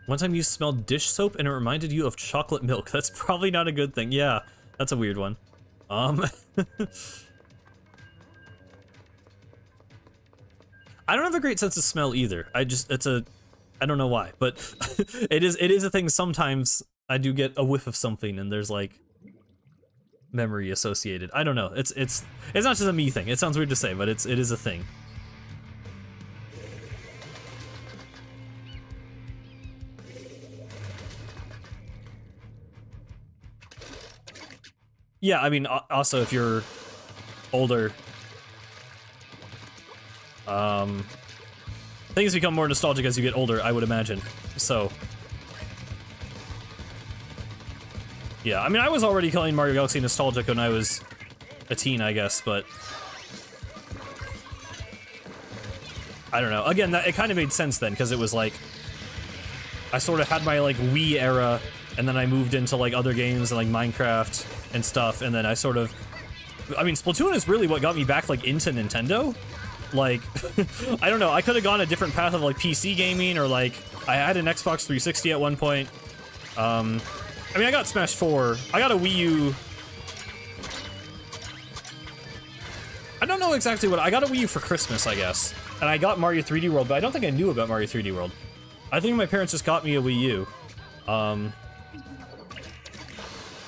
One time you smelled dish soap and it reminded you of chocolate milk. That's probably not a good thing. Yeah, that's a weird one. I don't have a great sense of smell either. I don't know why, but it is a thing. Sometimes I do get a whiff of something and there's like memory associated. I don't know. It's not just a me thing. It sounds weird to say, but it is a thing. Yeah, I mean, also if you're older, things become more nostalgic as you get older, I would imagine. So, yeah, I mean, I was already calling Mario Galaxy nostalgic when I was a teen, I guess, but I don't know. Again, it kind of made sense then, because it was like, I sort of had my, like, Wii era, and then I moved into, like, other games, and, like, Minecraft and stuff, and then I sort of... I mean, Splatoon is really what got me back, like, into Nintendo. Like, I don't know, I could have gone a different path of, like, PC gaming, or, like, I had an Xbox 360 at one point. I mean, I got Smash 4. I got a Wii U. I don't know exactly what... I got a Wii U for Christmas, I guess. And I got Mario 3D World, but I don't think I knew about Mario 3D World. I think my parents just got me a Wii U.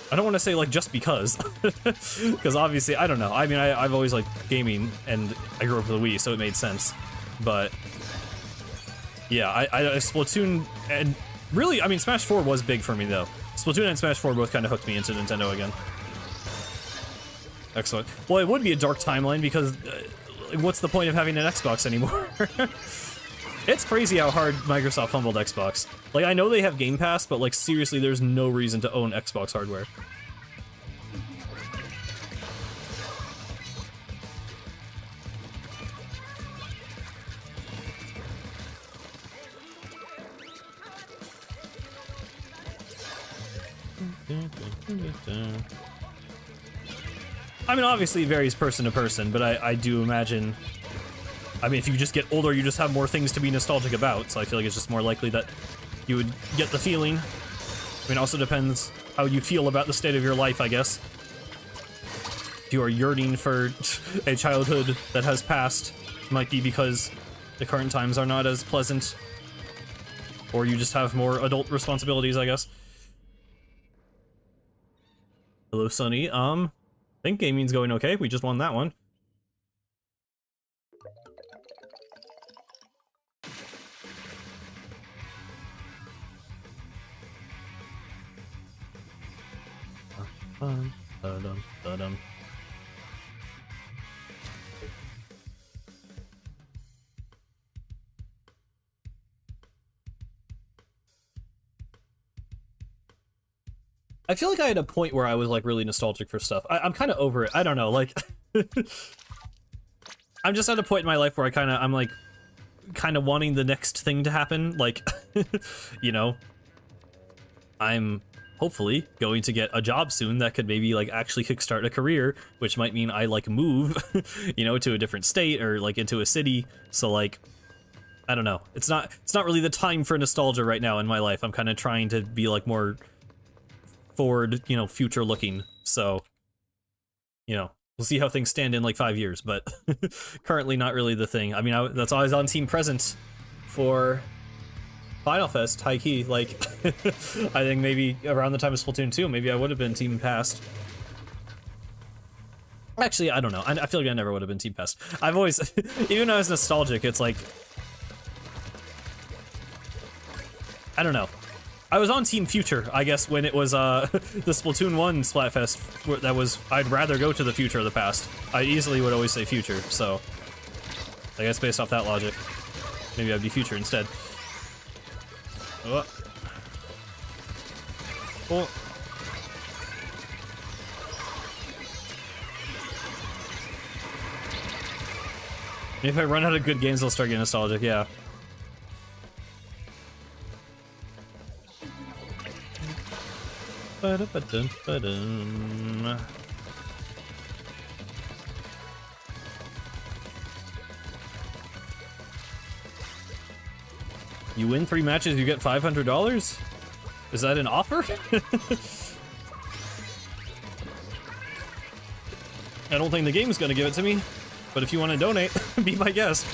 I don't want to say, like, just because. Because obviously, I don't know. I mean, I've always liked gaming, and I grew up with a Wii, so it made sense. But, yeah, Splatoon, and really, I mean, Smash 4 was big for me, though. Splatoon and Smash 4 both kind of hooked me into Nintendo again. Excellent. Well, it would be a dark timeline, because what's the point of having an Xbox anymore? It's crazy how hard Microsoft humbled Xbox. Like, I know they have Game Pass, but, like, seriously, there's no reason to own Xbox hardware. I mean, obviously it varies person to person, but I do imagine... I mean, if you just get older, you just have more things to be nostalgic about, so I feel like it's just more likely that you would get the feeling. I mean, it also depends how you feel about the state of your life, I guess. If you are yearning for a childhood that has passed, it might be because the current times are not as pleasant, or you just have more adult responsibilities, I guess. Hello, Sunny. I think gaming's going okay. We just won that one. I feel like I had a point where I was like really nostalgic for stuff. I'm kind of over it. I don't know, like I'm just at a point in my life where I'm like kind of wanting the next thing to happen. Like, you know, I'm hopefully going to get a job soon that could maybe like actually kickstart a career, which might mean I like move, you know, to a different state or like into a city. So like, I don't know. It's not really the time for nostalgia right now in my life. I'm kind of trying to be like more forward, you know, future looking. So, you know, we'll see how things stand in like 5 years, but currently not really the thing. I mean, that's always on Team Present for Final Fest, high key. Like, I think maybe around the time of Splatoon 2, maybe I would have been Team Past. Actually, I don't know. I feel like I never would have been Team Pest. I've always, even though I was nostalgic, it's like, I don't know. I was on Team Future, I guess, when it was the Splatoon 1 Splatfest. That was, I'd rather go to the future of the past. I easily would always say future, so I guess based off that logic, maybe I'd be future instead. Oh. Oh. If I run out of good games, I'll start getting nostalgic, yeah. Ba-da-ba-dum-ba-dum. You win 3 matches, you get $500? Is that an offer? I don't think the game's gonna give it to me, but if you want to donate, be my guest.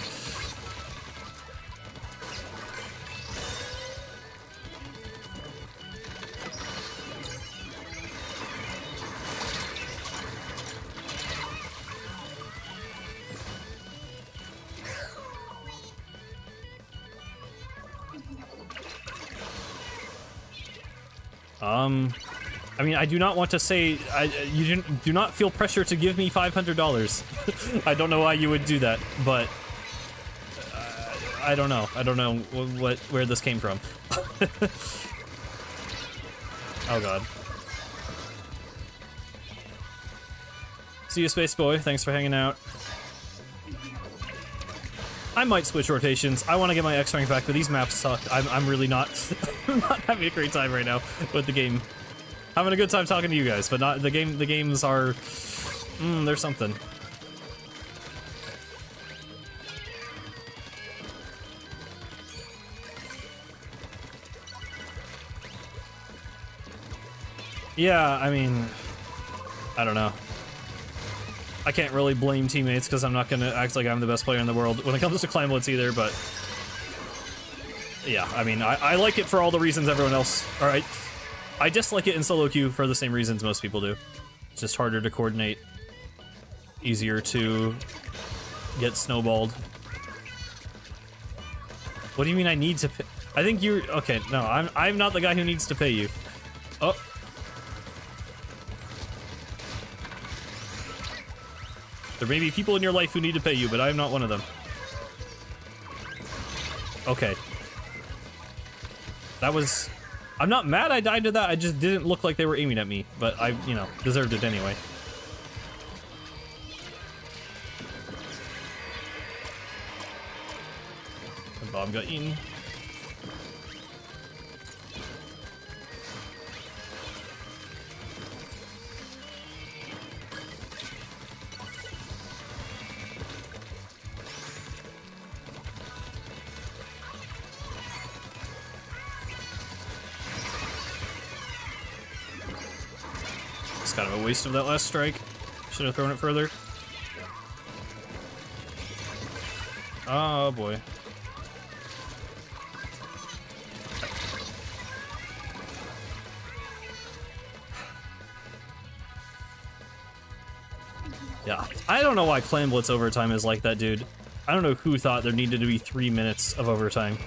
I mean, I do not want to say, you do not feel pressure to give me $500. I don't know why you would do that, but I don't know. I don't know where this came from. Oh god. See you, Space Boy. Thanks for hanging out. I might switch rotations. I want to get my X rank back, but these maps suck. I'm really not not having a great time right now with the game. Having a good time talking to you guys, but not the game. The games are, there's something. Yeah, I mean, I don't know. I can't really blame teammates because I'm not gonna act like I'm the best player in the world when it comes to Climeblitz either, but yeah, I mean, I like it for all the reasons everyone else, alright? I dislike it in solo queue for the same reasons most people do. It's just harder to coordinate, easier to get snowballed. What do you mean I need to pay? I think you're, okay, no, I'm not the guy who needs to pay you. Oh. There may be people in your life who need to pay you, but I am not one of them. Okay. That was... I'm not mad I died to that, I just didn't look like they were aiming at me, but I, you know, deserved it anyway. And Bob got eaten. Kind of a waste of that last strike. Should have thrown it further. Oh boy. Yeah, I don't know why Climeblitz overtime is like that, dude. I don't know who thought there needed to be 3 minutes of overtime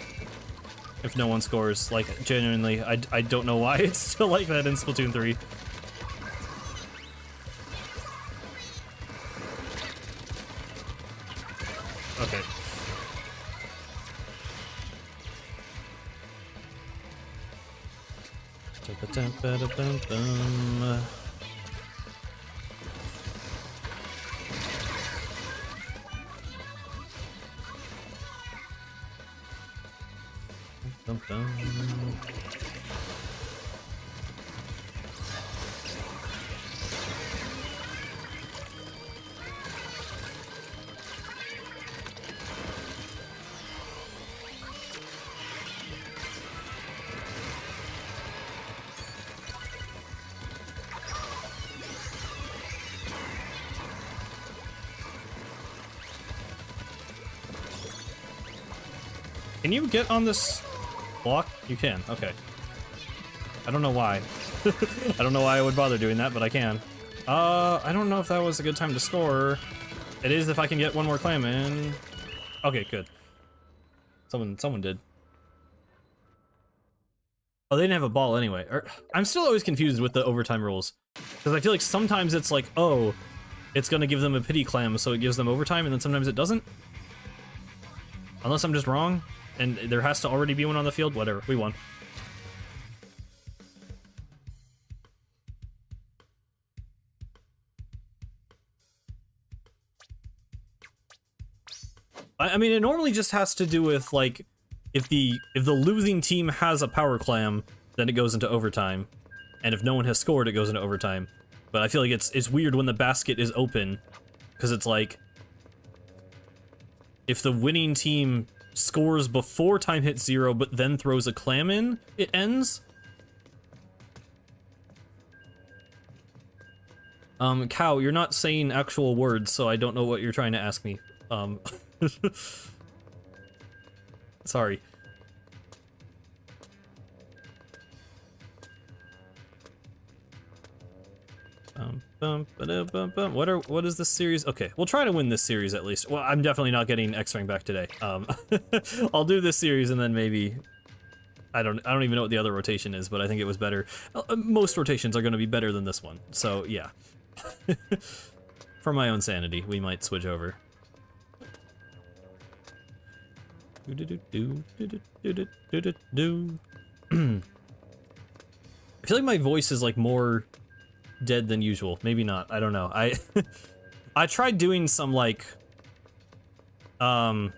if no one scores. Like, genuinely, I don't know why it's still like that in Splatoon 3. Okay. Can you get on this block? You can, okay. I don't know why. I don't know why I would bother doing that, but I can. I don't know if that was a good time to score. It is if I can get one more clam in. Okay, good. Someone did. Oh, they didn't have a ball anyway. I'm still always confused with the overtime rules. Because I feel like sometimes it's like, oh, it's gonna give them a pity clam, so it gives them overtime, and then sometimes it doesn't. Unless I'm just wrong, and there has to already be one on the field. Whatever, we won. I mean, it normally just has to do with, like, if the losing team has a power clam, then it goes into overtime. And if no one has scored, it goes into overtime. But I feel like it's weird when the basket is open, because it's like, if the winning team scores before time hits 0, but then throws a clam in, it ends. Cow, you're not saying actual words, so I don't know what you're trying to ask me. Sorry. What is this series? Okay, we'll try to win this series at least. Well, I'm definitely not getting X-Ring back today. I'll do this series and then maybe I don't even know what the other rotation is, but I think it was better. Most rotations are going to be better than this one. So, yeah. For my own sanity, we might switch over. I feel like my voice is like more dead than usual. Maybe not. I don't know. I tried doing some like not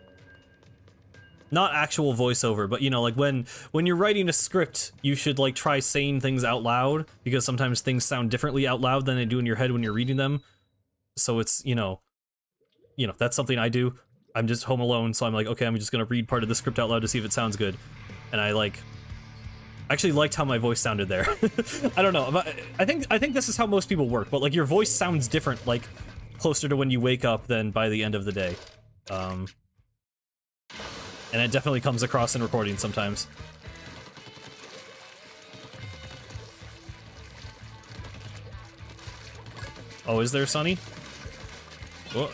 actual voiceover, but you know, like when you're writing a script, you should like try saying things out loud, because sometimes things sound differently out loud than they do in your head when you're reading them. So it's, you know, that's something I do. I'm just home alone, so I'm like, okay, I'm just gonna read part of the script out loud to see if it sounds good. And I actually liked how my voice sounded there. I don't know. I think this is how most people work, but like your voice sounds different, like closer to when you wake up than by the end of the day. And it definitely comes across in recording sometimes. Oh, is there, Sonny? Whoa.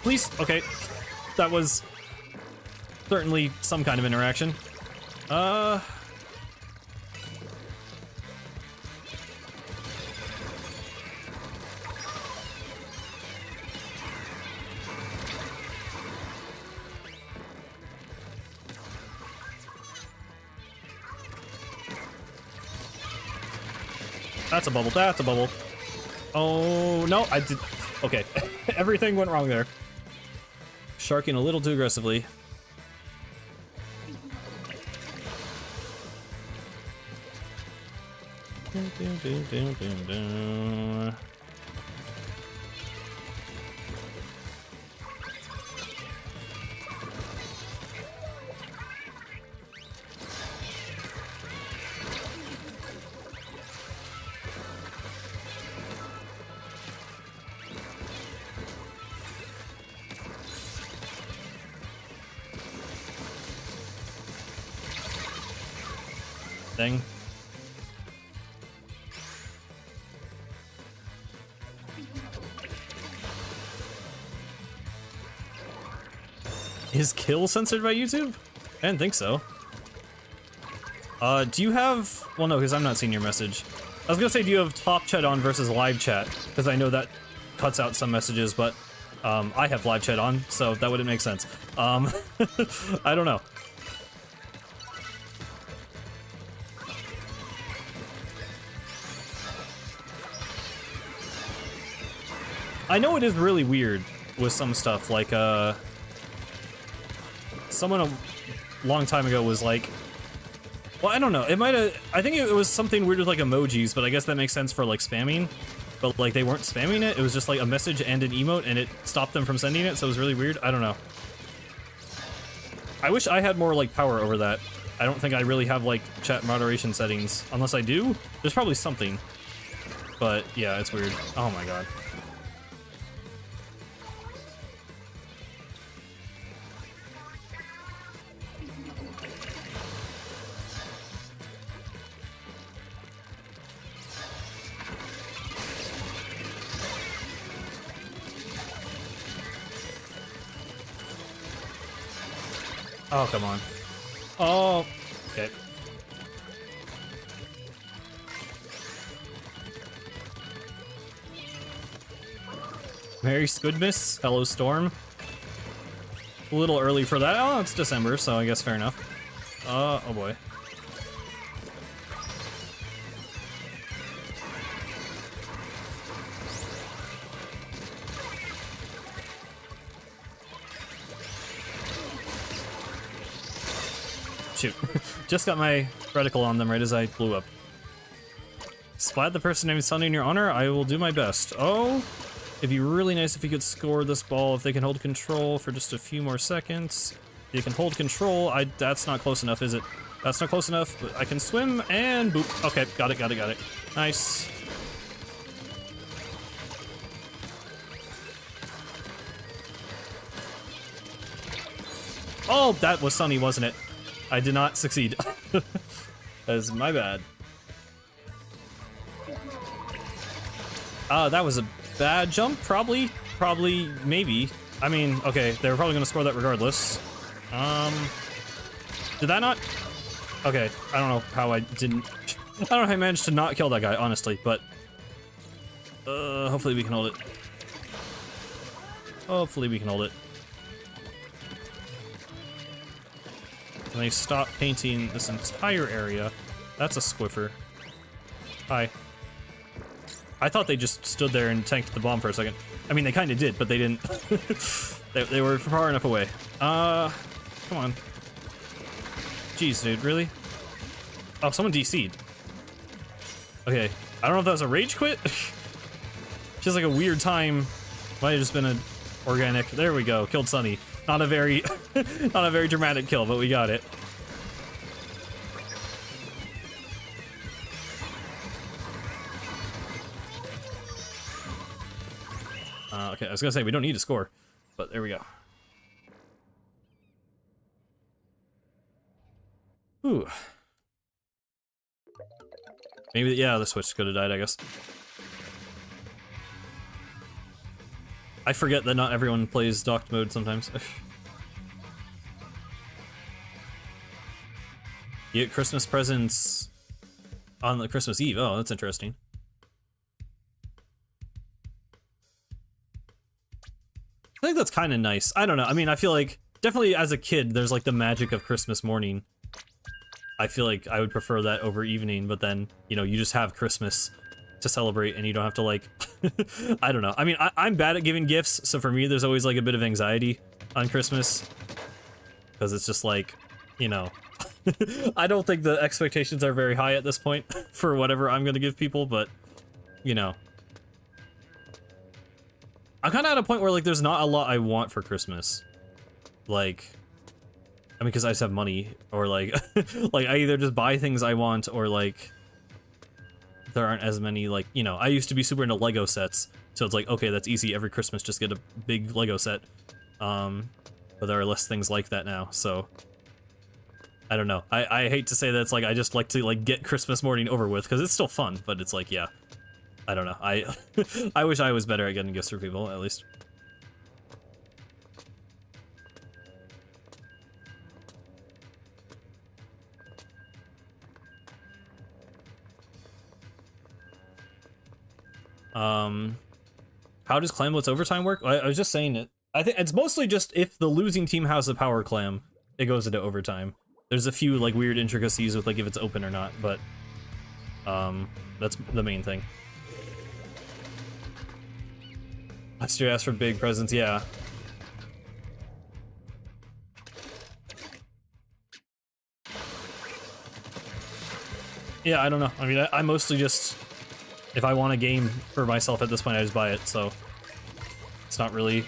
Please? Okay. That was certainly some kind of interaction. That's a bubble. That's a bubble. Oh, no, I did. Okay. Everything went wrong there. Sharking a little too aggressively. Thing. Is kill censored by YouTube? I didn't think so. Do you have... Well, no, because I'm not seeing your message. I was gonna say, do you have top chat on versus live chat? Because I know that cuts out some messages, but I have live chat on, so that wouldn't make sense. I don't know. I know it is really weird with some stuff, like, someone a long time ago was like, well, I don't know, it might have, I think it was something weird with, like, emojis, but I guess that makes sense for, like, spamming, but, like, they weren't spamming it, it was just, like, a message and an emote, and it stopped them from sending it, so it was really weird. I don't know. I wish I had more, like, power over that. I don't think I really have, like, chat moderation settings. Unless I do, there's probably something. But, yeah, it's weird. Oh my god. Oh, come on. Oh, okay. Merry Squidmas. Hello, Storm. A little early for that. Oh, it's December, so I guess fair enough. Oh boy. Shoot. Just got my reticle on them right as I blew up. Splat the person named Sunny in your honor. I will do my best. Oh, it'd be really nice if you could score this ball if they can hold control for just a few more seconds. If you can hold control. That's not close enough, is it? That's not close enough. But I can swim and boop. Okay, got it. Nice. Oh, that was Sunny, wasn't it? I did not succeed. That is my bad. That was a bad jump, probably, maybe. I mean, okay, they were probably gonna score that regardless. Did that not? Okay, I don't know how I didn't. I don't know how I managed to not kill that guy, honestly, but hopefully we can hold it. Hopefully we can hold it. And they stop painting this entire area. That's a Squiffer. Hi. I thought they just stood there and tanked the bomb for a second. I mean, they kind of did, but they didn't. they were far enough away. Come on. Jeez, dude, really? Oh, someone DC'd. Okay, I don't know if that was a rage quit. Just like a weird time. Might have just been an organic. There we go, killed Sunny. Not a very, not a very dramatic kill, but we got it. Okay, I was gonna say we don't need to score, but there we go. Ooh. Maybe, yeah, the switch could have died, I guess. I forget that not everyone plays docked mode sometimes. You get Christmas presents on the Christmas Eve. Oh, that's interesting. I think that's kind of nice. I don't know. I mean, I feel like definitely as a kid, there's like the magic of Christmas morning. I feel like I would prefer that over evening, but then, you know, you just have Christmas to celebrate and you don't have to like, I don't know. I mean, I'm bad at giving gifts, so for me, there's always like a bit of anxiety on Christmas. Because it's just like, you know, I don't think the expectations are very high at this point for whatever I'm going to give people, but, you know. I'm kind of at a point where like there's not a lot I want for Christmas. Like, I mean, because I just have money, or like, like I either just buy things I want, or like, there aren't as many, like, you know, I used to be super into Lego sets, so it's like, okay, that's easy, every Christmas just get a big Lego set. But there are less things like that now, so I don't know. I hate to say that it's like, I just like to like get Christmas morning over with, because it's still fun, but it's like, yeah, I don't know. I wish I was better at getting gifts for people, at least. How does Clam Blitz overtime work? I was just saying it. I think it's mostly just if the losing team has a power clam, it goes into overtime. There's a few like weird intricacies with like if it's open or not, but that's the main thing. Last year asked for big presents, yeah. Yeah, I don't know. I mean, I mostly just, if I want a game for myself at this point, I just buy it, so it's not really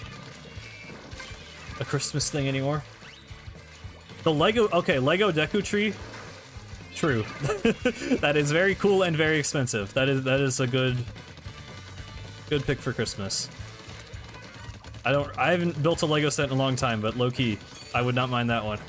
a Christmas thing anymore. The Lego, okay, Lego Deku Tree, true. That is very cool and very expensive. That is a good pick for Christmas. I haven't built a Lego set in a long time, but low-key, I would not mind that one.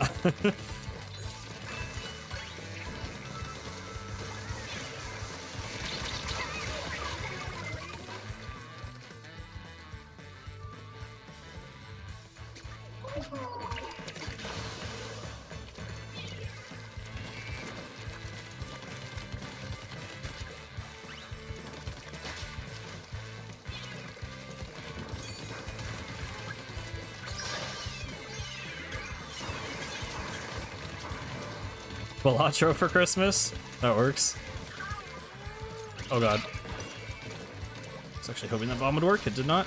Balatro for Christmas? That works. Oh god. I was actually hoping that bomb would work. It did not.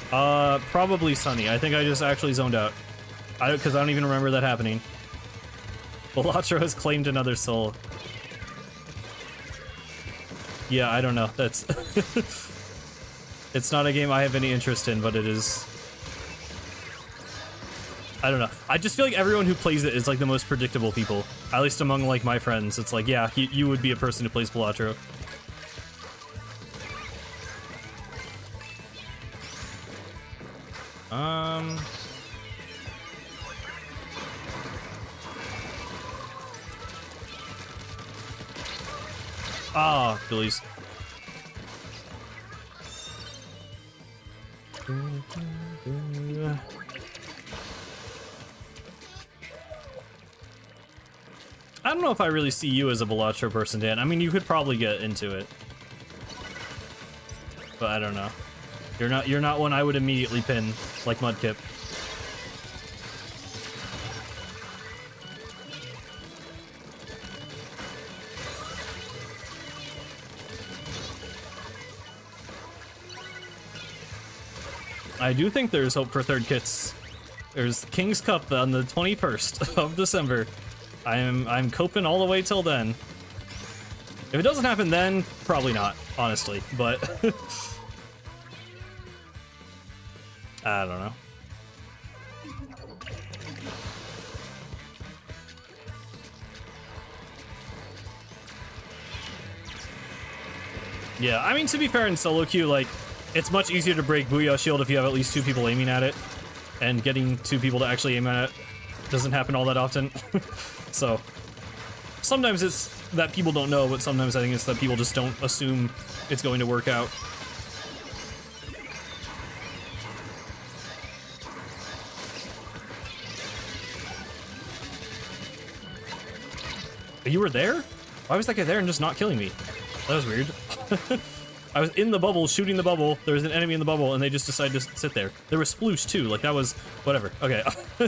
Probably Sunny. I think I just actually zoned out. Because I don't even remember that happening. Balatro has claimed another soul. Yeah, I don't know. That's... It's not a game I have any interest in, but it is... I don't know. I just feel like everyone who plays it is like the most predictable people. At least among like my friends. It's like, yeah, you would be a person who plays Balatro. Ah, Billy's. I don't know if I really see you as a Balatro person, Dan. I mean, you could probably get into it. But I don't know. You're not one I would immediately pin, like Mudkip. I do think there's hope for third kits. There's King's Cup on the 21st of December. I'm coping all the way till then. If it doesn't happen then, probably not, honestly, but I don't know. Yeah, I mean, to be fair, in solo queue, like, it's much easier to break Booyah Shield if you have at least 2 people aiming at it, and getting 2 people to actually aim at it doesn't happen all that often. So, sometimes it's that people don't know, but sometimes I think it's that people just don't assume it's going to work out. You were there? Why was that guy there and just not killing me? That was weird. I was in the bubble, shooting the bubble, there was an enemy in the bubble, and they just decided to sit there. There was Sploosh, too, like that was... whatever. Okay. I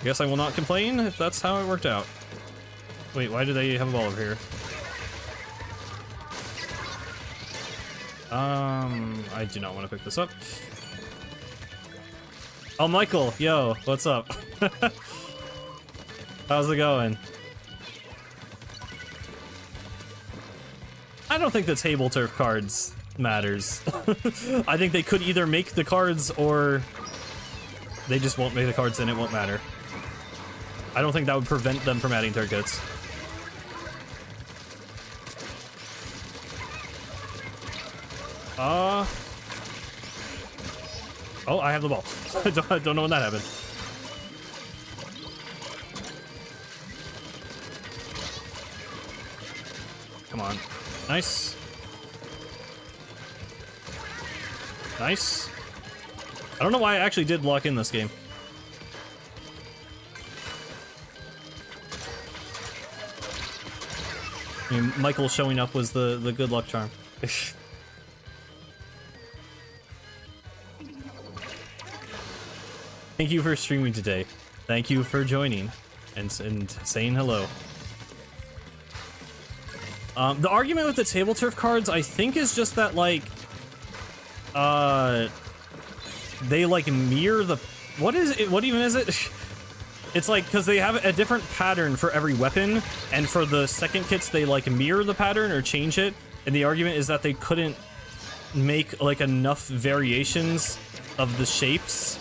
guess I will not complain if that's how it worked out. Wait, why do they have a ball over here? I do not want to pick this up. Oh, Michael, yo, what's up? How's it going? I don't think the table turf cards matters. I think they could either make the cards or they just won't make the cards and it won't matter. I don't think that would prevent them from adding third kits. Oh, I have the ball. I don't know when that happened. Come on. Nice. Nice. I don't know why I actually did lock in this game. I mean, Michael showing up was the good luck charm. Thank you for streaming today. Thank you for joining and saying hello. The argument with the table turf cards, I think, is just that, like, they, like, mirror the... What is it? What even is it? It's like, because they have a different pattern for every weapon, and for the second kits, they, like, mirror the pattern or change it, and the argument is that they couldn't make, like, enough variations of the shapes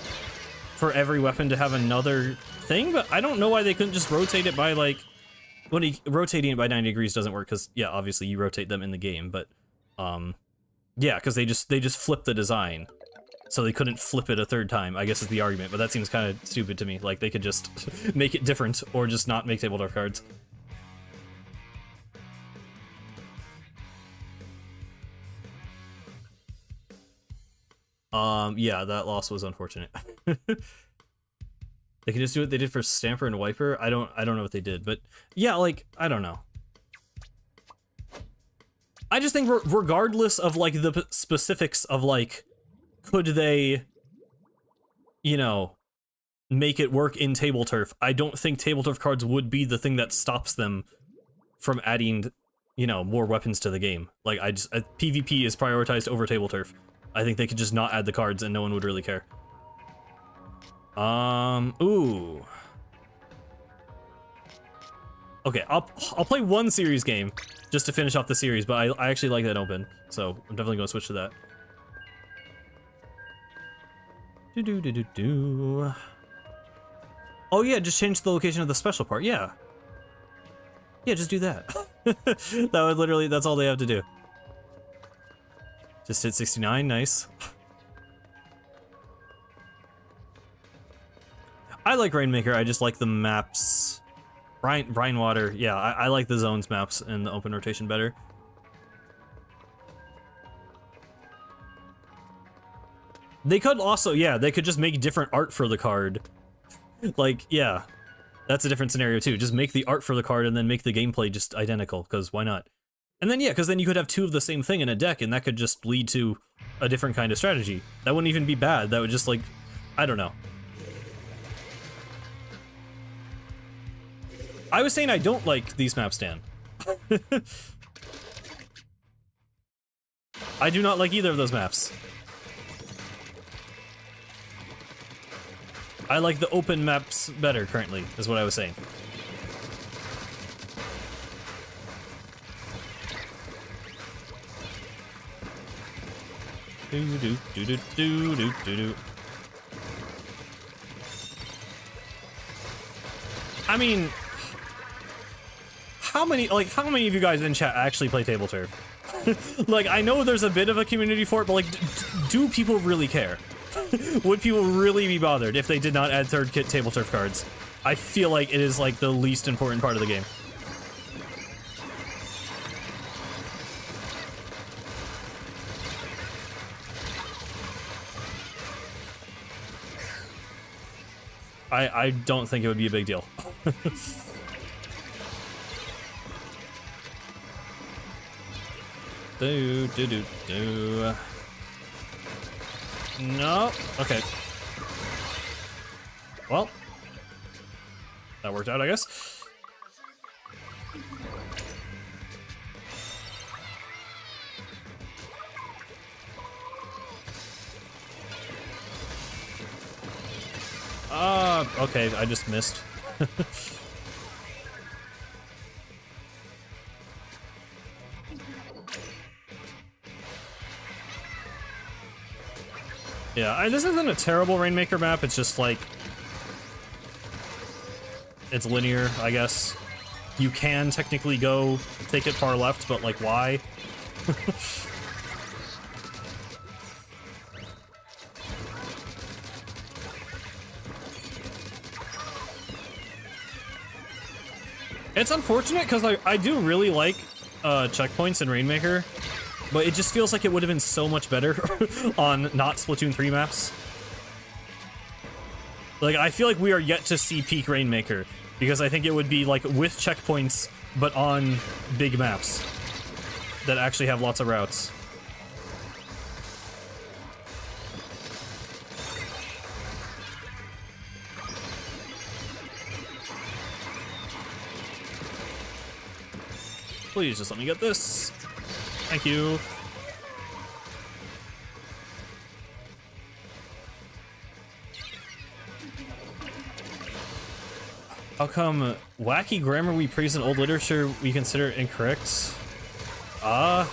for every weapon to have another thing, but I don't know why they couldn't just rotate it by, like... rotating it by 90 degrees doesn't work, because, yeah, obviously you rotate them in the game, but, yeah, because they just flip the design. So they couldn't flip it a third time, I guess is the argument, but that seems kind of stupid to me. Like, they could just make it different, or just not make table turf cards. Yeah, that loss was unfortunate. They can just do what they did for Stamper and Wiper. I don't know what they did, but yeah, like, I don't know. I just think regardless of, like, the specifics of, like, could they, you know, make it work in Table Turf, I don't think Table Turf cards would be the thing that stops them from adding, you know, more weapons to the game. Like, PvP is prioritized over Table Turf. I think they could just not add the cards and no one would really care. Ooh. Okay, I'll play one series game just to finish off the series, but I actually like that open, so I'm definitely gonna switch to that. Do. Oh yeah, just change the location of the special part. Yeah. Yeah, just do that. That would literally, that's all they have to do. Just hit 69, nice. I like Rainmaker, I just like the maps. Brine Water, yeah, I like the zones maps and the open rotation better. They could also, yeah, they could just make different art for the card. Like, yeah, that's a different scenario too. Just make the art for the card and then make the gameplay just identical, because why not? And then, yeah, because then you could have two of the same thing in a deck, and that could just lead to a different kind of strategy. That wouldn't even be bad. That would just, like, I don't know. I was saying I don't like these maps, Dan. I do not like either of those maps. I like the open maps better currently, is what I was saying. Do. I mean, how many of you guys in chat actually play Table Turf? Like, I know there's a bit of a community for it, but like, do people really care? Would people really be bothered if they did not add third kit Table Turf cards? I feel like it is like the least important part of the game. I don't think it would be a big deal. Do. No. Okay. Well, that worked out, I guess. Okay, I just missed. Yeah, this isn't a terrible Rainmaker map, it's just like... it's linear, I guess. You can technically go take it far left, but like, why? It's unfortunate, because I do really like checkpoints in Rainmaker, but it just feels like it would have been so much better on not Splatoon 3 maps. Like, I feel like we are yet to see peak Rainmaker, because I think it would be like with checkpoints, but on big maps that actually have lots of routes. Please just let me get this. Thank you. How come wacky grammar we praise in old literature we consider incorrect? Can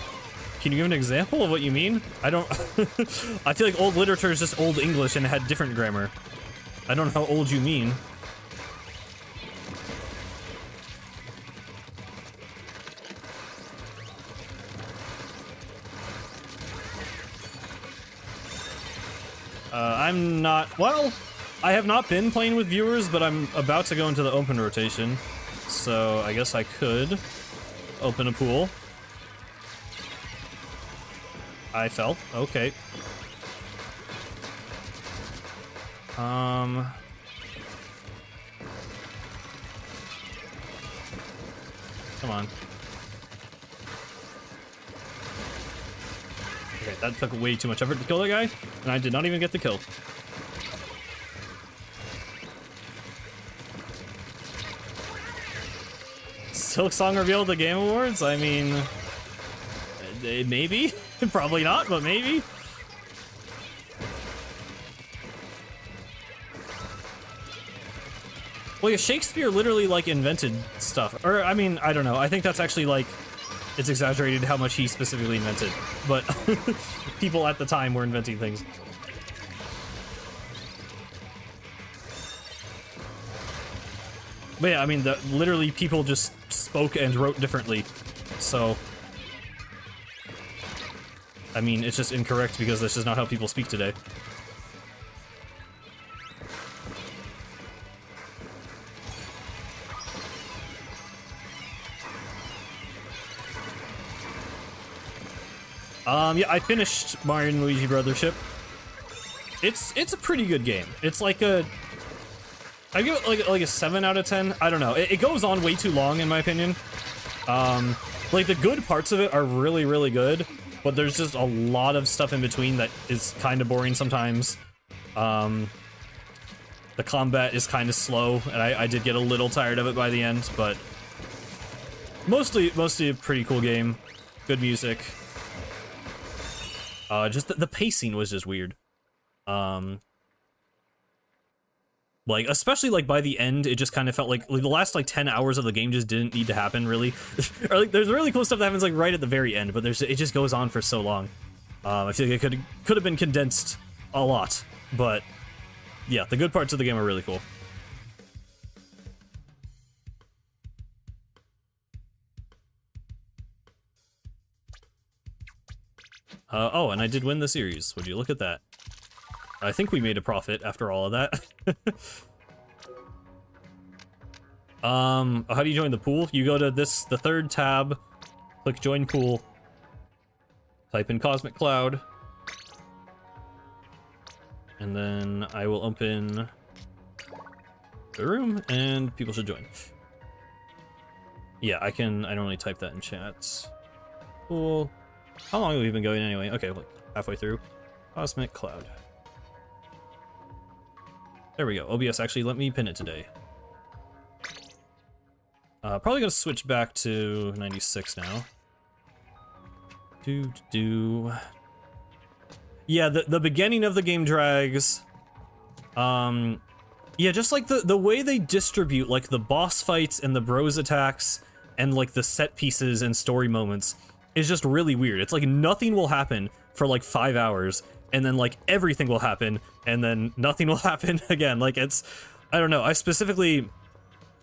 you give an example of what you mean? I don't... I feel like old literature is just old English and it had different grammar. I don't know how old you mean. I'm not... well, I have not been playing with viewers, but I'm about to go into the open rotation. So I guess I could open a pool. I fell. Okay. Come on. Okay, that took way too much effort to kill that guy, and I did not even get the kill. Silk Song revealed at the Game Awards? I mean, maybe. Probably not, but maybe. Well, yeah, Shakespeare literally, like, invented stuff. Or, I mean, I don't know. I think that's actually, like, it's exaggerated how much he specifically invented. But people at the time were inventing things. But yeah, I mean, literally people just spoke and wrote differently. So, I mean, it's just incorrect because this is not how people speak today. Yeah, I finished Mario and Luigi Brothership. It's a pretty good game. It's like a, I give it like a 7 out of 10. I don't know. It goes on way too long in my opinion. Like the good parts of it are really, really good, but there's just a lot of stuff in between that is kind of boring sometimes. The combat is kind of slow, and I did get a little tired of it by the end, but mostly a pretty cool game. Good music. Just the pacing was just weird. Like, especially, like, by the end, it just kind of felt like the last, like, 10 hours of the game just didn't need to happen, really. Or, like, there's really cool stuff that happens, like, right at the very end, but it just goes on for so long. I feel like it could have been condensed a lot, but, yeah, the good parts of the game are really cool. Oh, and I did win the series. Would you look at that? I think we made a profit after all of that. How do you join the pool? You go to the third tab, click join pool, type in Cosmic Cloud, and then I will open the room and people should join. Yeah, I don't really type that in chat. Cool. How long have we been going anyway? Okay, look, halfway through. Cosmic Cloud. There we go. OBS actually let me pin it today. Probably gonna switch back to 96 now. Yeah, the beginning of the game drags. Yeah, just like the way they distribute like the boss fights and the bros attacks and like the set pieces and story moments is just really weird. It's like nothing will happen for like 5 hours, and then like everything will happen, and then nothing will happen again. Like it's, I don't know. I don't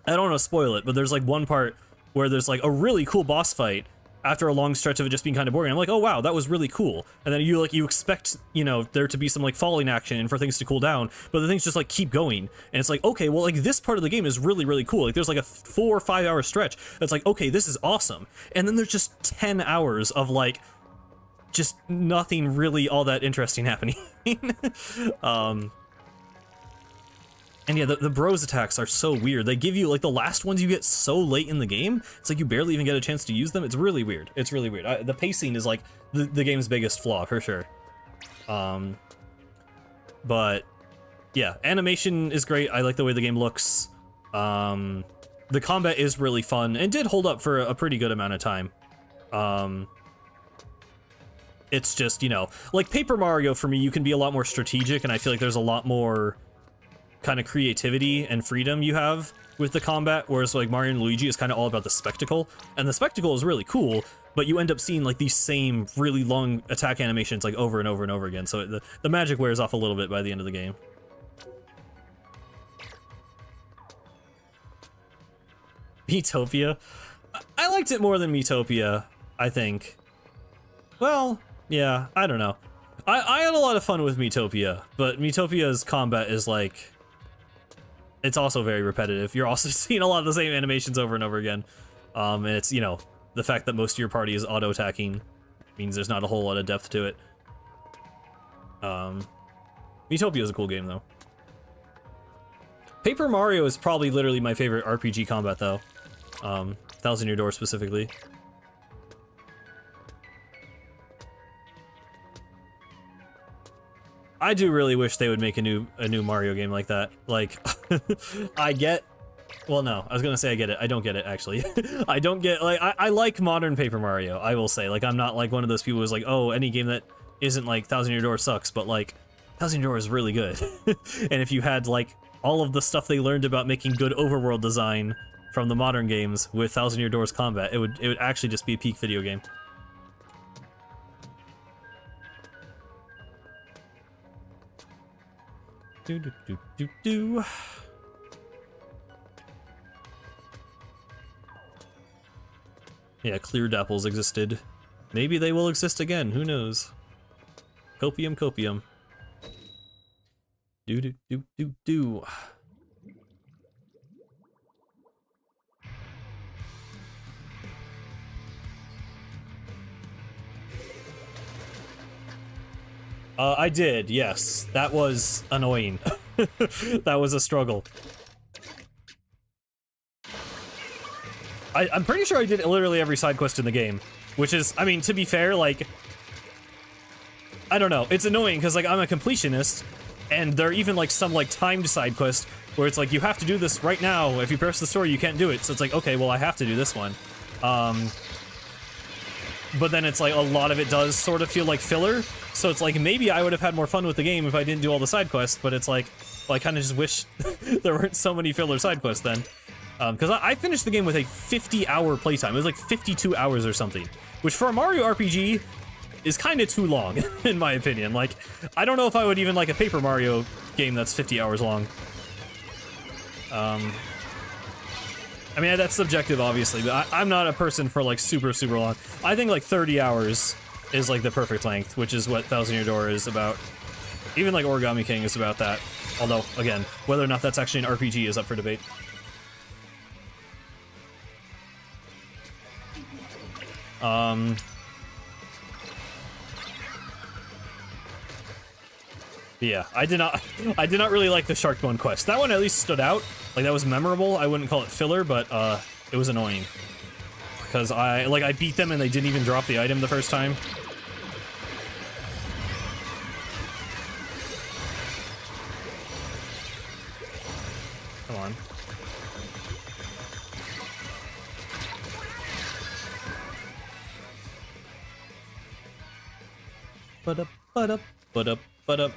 want to spoil it, but there's like one part where there's like a really cool boss fight after a long stretch of it just being kind of boring. I'm like, oh wow, that was really cool. And then you expect, you know, there to be some like falling action and for things to cool down, but the things just like keep going. And it's like, okay, well, like this part of the game is really, really cool. Like there's like a 4 or 5 hour stretch that's like, okay, this is awesome. And then there's just 10 hours of like just nothing really all that interesting happening. And yeah, the bros attacks are so weird. They give you, like, the last ones you get so late in the game, it's like you barely even get a chance to use them. It's really weird. It's really weird. The pacing is, like, the game's biggest flaw, for sure. But, yeah, animation is great. I like the way the game looks. The combat is really fun, and did hold up for a pretty good amount of time. It's just, you know, like Paper Mario, for me, you can be a lot more strategic, and I feel like there's a lot more kind of creativity and freedom you have with the combat, whereas like Mario and Luigi is kind of all about the spectacle, and the spectacle is really cool, but you end up seeing like these same really long attack animations like over and over and over again, so the magic wears off a little bit by the end of the game. Miitopia? I liked it more than Miitopia, I think. Well, yeah, I don't know. I had a lot of fun with Miitopia, but Miitopia's combat is like, it's also very repetitive. You're also seeing a lot of the same animations over and over again. And it's, you know, the fact that most of your party is auto-attacking means there's not a whole lot of depth to it. Miitopia is a cool game, though. Paper Mario is probably literally my favorite RPG combat, though. Thousand Year Door specifically. I do really wish they would make a new Mario game like that. Like, I get Well, no, I was gonna say I get it. I don't get it, actually. I don't get, like, I like modern Paper Mario, I will say. Like, I'm not like one of those people who's like, oh, any game that isn't like Thousand Year Door sucks, but like, Thousand Year Door is really good. And if you had like all of the stuff they learned about making good overworld design from the modern games with Thousand Year Door's combat, it would actually just be a peak video game. Do do do do do. Yeah, clear dapples existed. Maybe they will exist again, who knows? Copium, copium. Do do do do do. I did, yes. That was annoying. That was a struggle. I'm pretty sure I did literally every side quest in the game, which is, I mean, to be fair, like, I don't know, it's annoying because, like, I'm a completionist, and there are even, like, some, like, timed side quests where it's like, you have to do this right now. If you press the story, you can't do it. So it's like, okay, well, I have to do this one. But then it's like, a lot of it does sort of feel like filler, so it's like, maybe I would have had more fun with the game if I didn't do all the side quests, but it's like, well, I kind of just wish there weren't so many filler side quests then. Because I finished the game with a 50-hour playtime. It was like 52 hours or something, which for a Mario RPG is kind of too long, in my opinion. Like, I don't know if I would even like a Paper Mario game that's 50 hours long. I mean, that's subjective, obviously, but I'm not a person for, like, super, super long. I think, like, 30 hours is, like, the perfect length, which is what Thousand Year Door is about. Even, like, Origami King is about that. Although, again, whether or not that's actually an RPG is up for debate. Yeah, I did not really like the Sharkbone quest. That one at least stood out. Like, that was memorable. I wouldn't call it filler, but it was annoying. Because I beat them and they didn't even drop the item the first time. Come on. Ba-da, ba-da, ba-da, ba-da.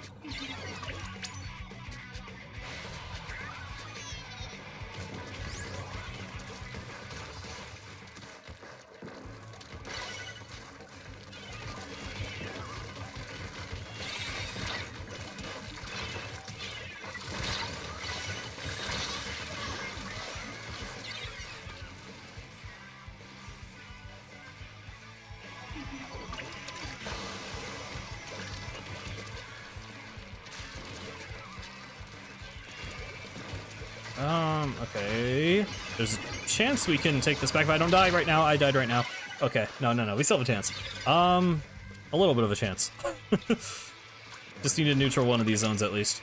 Okay. There's a chance we can take this back if I don't die right now. I died right now. Okay. No. We still have a chance. A little bit of a chance. Just need to neutral one of these zones at least.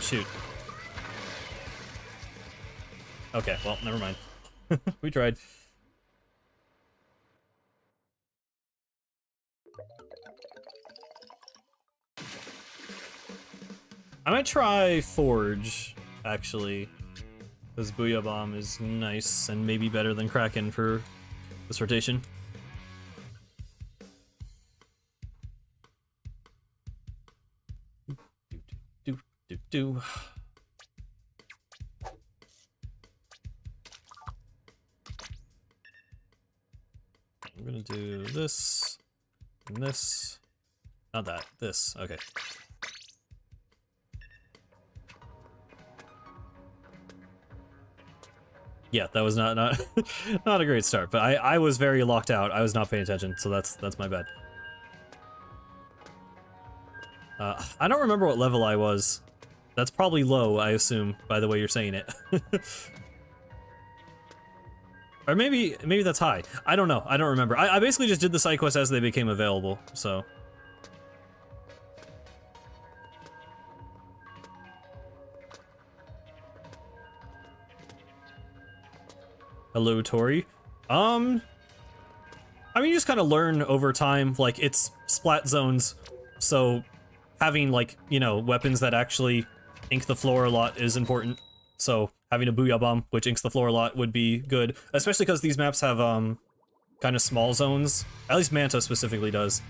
Shoot. Okay, well, never mind. We tried. I might try Forge, actually, because Booyah Bomb is nice and maybe better than Kraken for this rotation. Do. I'm gonna do this and this. Not that. This. Okay. Yeah, that was not not a great start, but I was very locked out. I was not paying attention, so that's my bad. I don't remember what level I was. That's probably low, I assume, by the way you're saying it. Or maybe that's high. I don't know. I don't remember. I basically just did the side quests as they became available, so. Hello, Tori. I mean, you just kind of learn over time, like, it's splat zones, so having, like, you know, weapons that actually ink the floor a lot is important. So having a Booyah Bomb, which inks the floor a lot, would be good. Especially because these maps have, kind of small zones. At least Manta specifically does.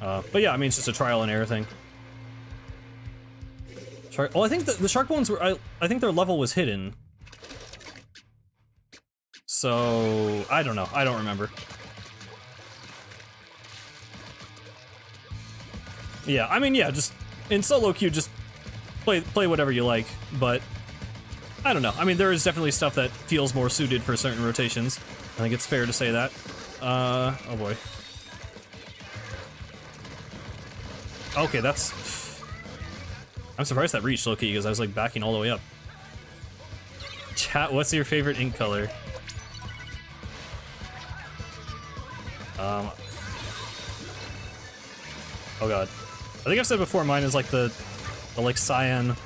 But yeah, I mean, it's just a trial and error thing. Oh, I think the Shark Bones were... I think their level was hidden. So... I don't know. I don't remember. Yeah, I mean, yeah, just... In solo queue, just play whatever you like, but... I don't know. I mean, there is definitely stuff that feels more suited for certain rotations. I think it's fair to say that. Oh boy. Okay, that's... I'm surprised that reached, low-key, because I was, like, backing all the way up. Chat, what's your favorite ink color? Oh god. I think I've said before, mine is, like, the like, cyan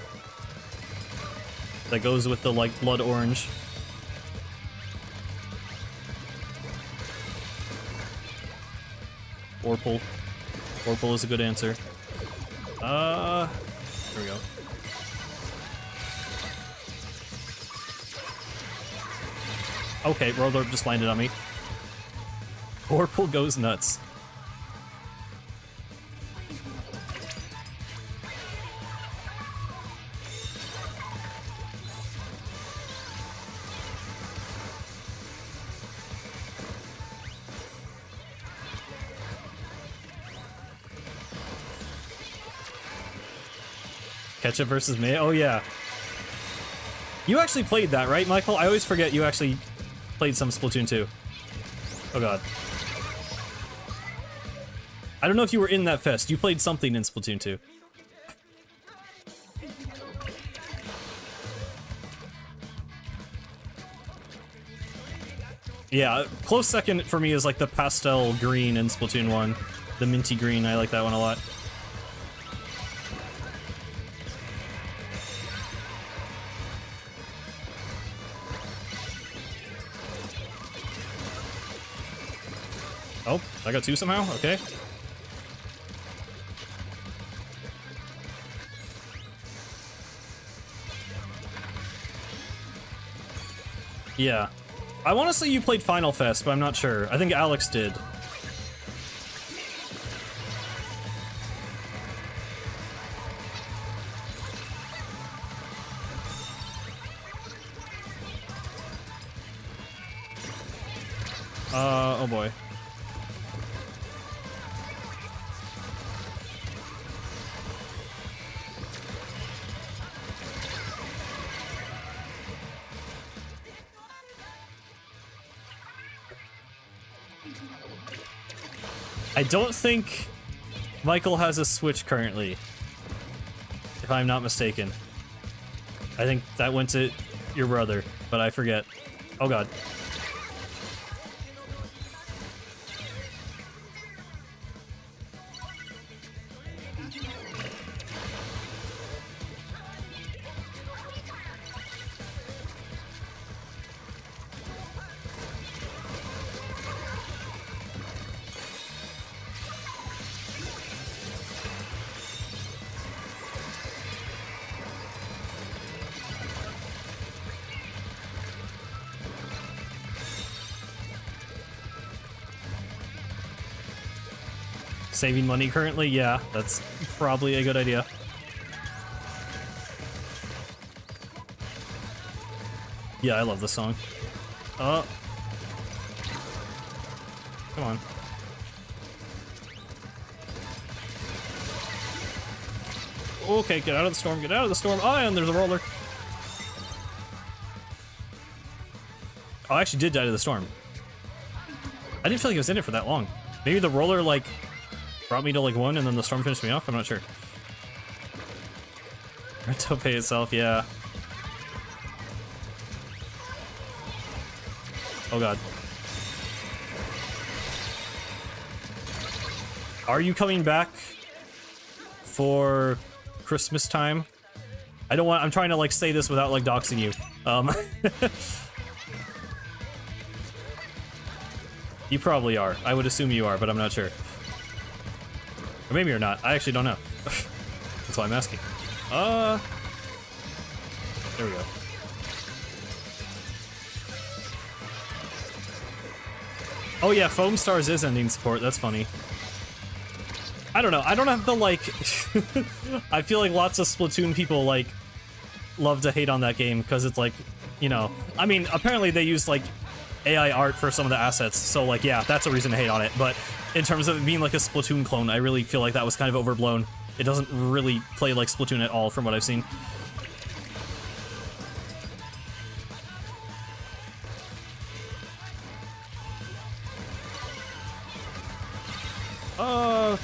that goes with the, like, blood orange. Orpal. Orpal is a good answer. There we go. Okay, Roller just landed on me. Orpal goes nuts. Ketchup versus Mayo? Oh yeah. You actually played that, right, Michael? I always forget you actually played some Splatoon 2. Oh god. I don't know if you were in that fest. You played something in Splatoon 2. Yeah, close second for me is like the pastel green in Splatoon 1. The minty green, I like that one a lot. Oh, I got two somehow? Okay. Yeah. I want to say you played Final Fest, but I'm not sure. I think Alex did. Oh boy. I don't think Michael has a Switch currently, if I'm not mistaken. I think that went to your brother, but I forget. Oh god. Saving money currently? Yeah, that's probably a good idea. Yeah, I love this song. Come on. Okay, get out of the storm, get out of the storm. Oh, and there's a roller. Oh, I actually did die to the storm. I didn't feel like I was in it for that long. Maybe the roller, like, brought me to, like, one, and then the storm finished me off? I'm not sure. Rento pay itself, yeah. Oh god. Are you coming back for Christmas time? I don't want- I'm trying to, like, say this without, like, doxing you. You probably are. I would assume you are, but I'm not sure. Or maybe you're not. I actually don't know. That's why I'm asking. There we go. Oh yeah, Foam Stars is ending support. That's funny. I don't know. I don't have the, like... I feel like lots of Splatoon people, like, love to hate on that game, because it's like, you know... I mean, apparently they use, like, AI art for some of the assets, so, like, yeah, that's a reason to hate on it, but in terms of it being, like, a Splatoon clone, I really feel like that was kind of overblown. It doesn't really play like Splatoon at all, from what I've seen.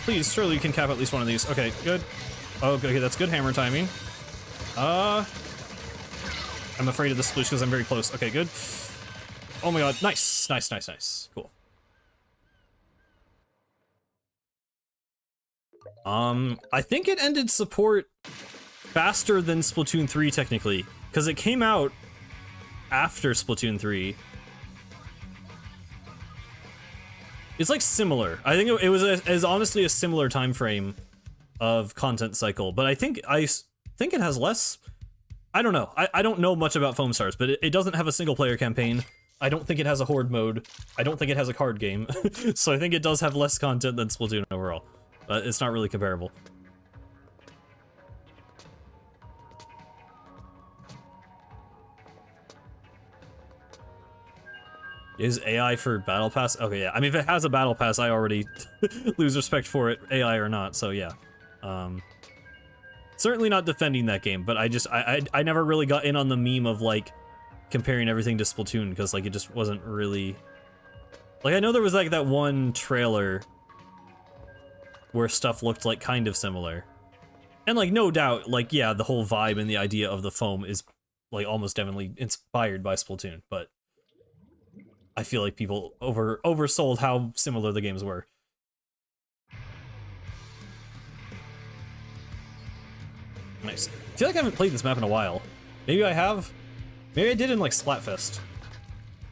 Please, surely you can cap at least one of these. Okay, good. Oh, okay, that's good hammer timing. I'm afraid of the sploosh because I'm very close. Okay, good. Oh my god, nice, nice, nice, nice. Cool. I think it ended support faster than Splatoon 3, technically, because it came out after Splatoon 3. It's like similar. I think it was honestly a similar time frame of content cycle, but I think it has less. I don't know. I don't know much about Foam Stars, but it doesn't have a single player campaign. I don't think it has a horde mode. I don't think it has a card game. So I think it does have less content than Splatoon overall. But it's not really comparable. Is AI for Battle Pass? Okay, yeah. I mean, if it has a Battle Pass, I already lose respect for it, AI or not, so yeah. Certainly not defending that game, but I never really got in on the meme of, like, comparing everything to Splatoon, because, like, it just wasn't really... Like, I know there was, like, that one trailer where stuff looked, like, kind of similar. And, like, no doubt, like, yeah, the whole vibe and the idea of the foam is, like, almost definitely inspired by Splatoon, but... I feel like people oversold how similar the games were. Nice. I feel like I haven't played this map in a while. Maybe I have? Maybe I did in, like, Splatfest.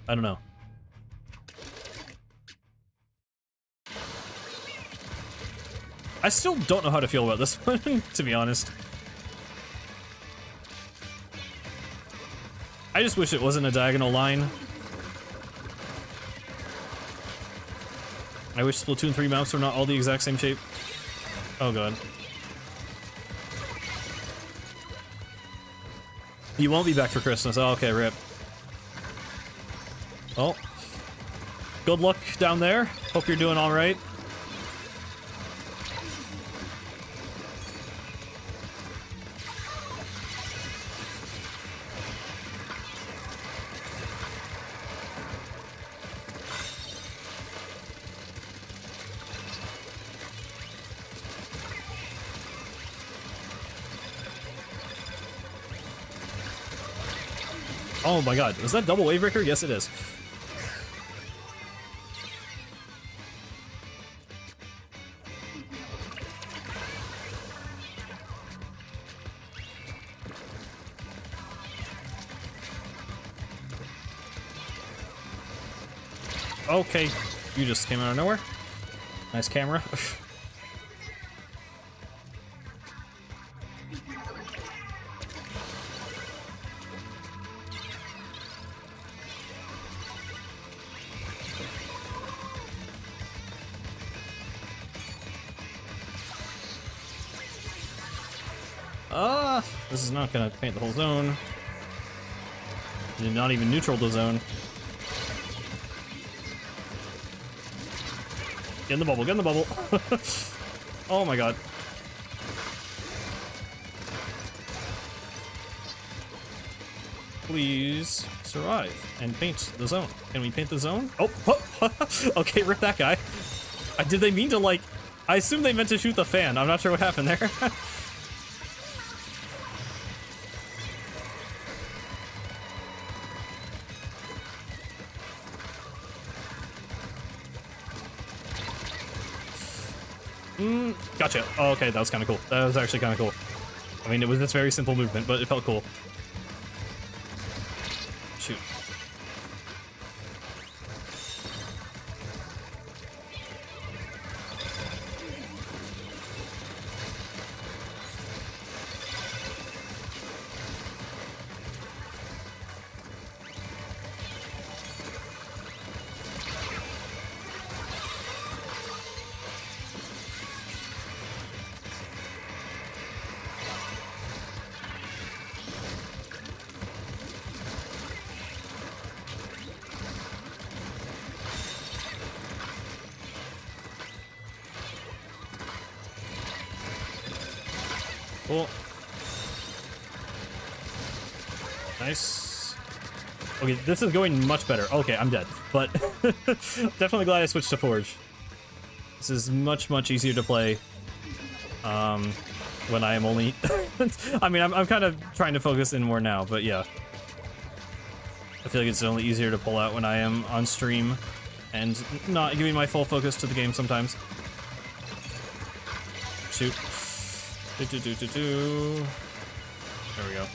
I don't know. I still don't know how to feel about this one, to be honest. I just wish it wasn't a diagonal line. I wish Splatoon 3 maps were not all the exact same shape. Oh god. You won't be back for Christmas. Oh, okay, rip. Well, good luck down there. Hope you're doing alright. Oh my god, is that double wave breaker? Yes, it is. Okay, you just came out of nowhere. Nice camera. This is not gonna paint the whole zone. Did not even neutral the zone. Get in the bubble, get in the bubble. Oh my god. Please survive and paint the zone. Can we paint the zone? Oh, okay, rip that guy. Did they mean to, like... I assume they meant to shoot the fan. I'm not sure what happened there. Gotcha. Oh, okay, that was kind of cool. That was actually kind of cool. I mean, it was this very simple movement, but it felt cool. Shoot. Cool. Nice. Okay, this is going much better. Okay, I'm dead. But definitely glad I switched to Forge. This is much, much easier to play when I am only... I mean, I'm kind of trying to focus in more now, but yeah. I feel like it's only easier to pull out when I am on stream and not giving my full focus to the game sometimes. Shoot. There we go.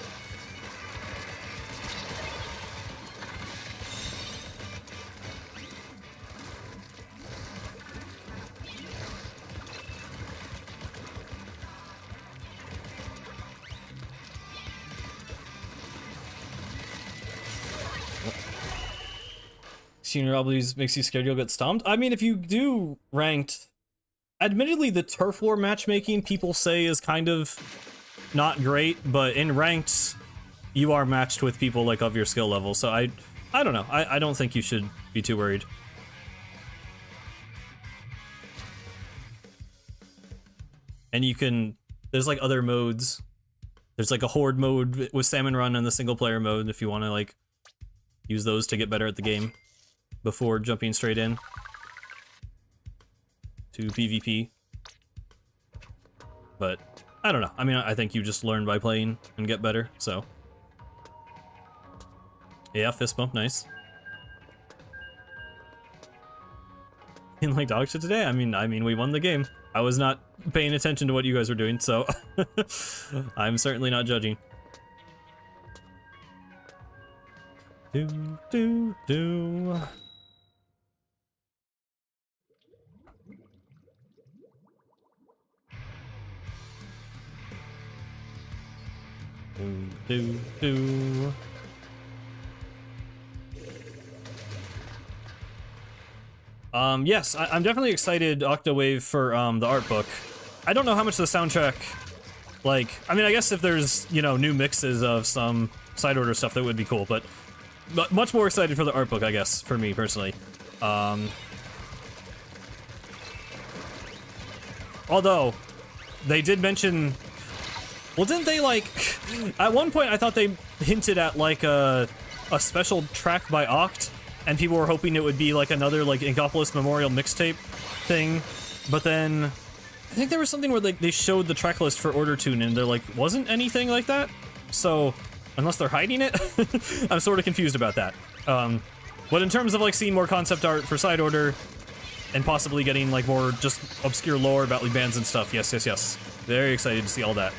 Senior always makes you scared you'll get stomped. I mean, if you do ranked, admittedly the turf war matchmaking people say is kind of not great, but in ranked you are matched with people like of your skill level, so I don't know. I don't think you should be too worried. And you can, there's like other modes. There's like a horde mode with Salmon Run and the single player mode if you want to like use those to get better at the game before jumping straight in to PvP. But I don't know. I mean, I think you just learn by playing and get better, so. Yeah, fist bump, nice. Feeling like dog shit today? I mean, we won the game. I was not paying attention to what you guys were doing, so I'm certainly not judging. Do. Yes, I'm definitely excited, Octawave, for the art book. I don't know how much the soundtrack, like, I mean, I guess if there's, you know, new mixes of some side order stuff, that would be cool, but much more excited for the art book, I guess, for me personally. Although they did mention, well, didn't they, like, at one point I thought they hinted at like a special track by Oct, and people were hoping it would be like another like Inkopolis Memorial mixtape thing, but then I think there was something where they showed the track list for Order Tune and there like wasn't anything like that. So unless they're hiding it, I'm sort of confused about that. But in terms of like seeing more concept art for Side Order and possibly getting like more just obscure lore about league bands and stuff, yes. Very excited to see all that.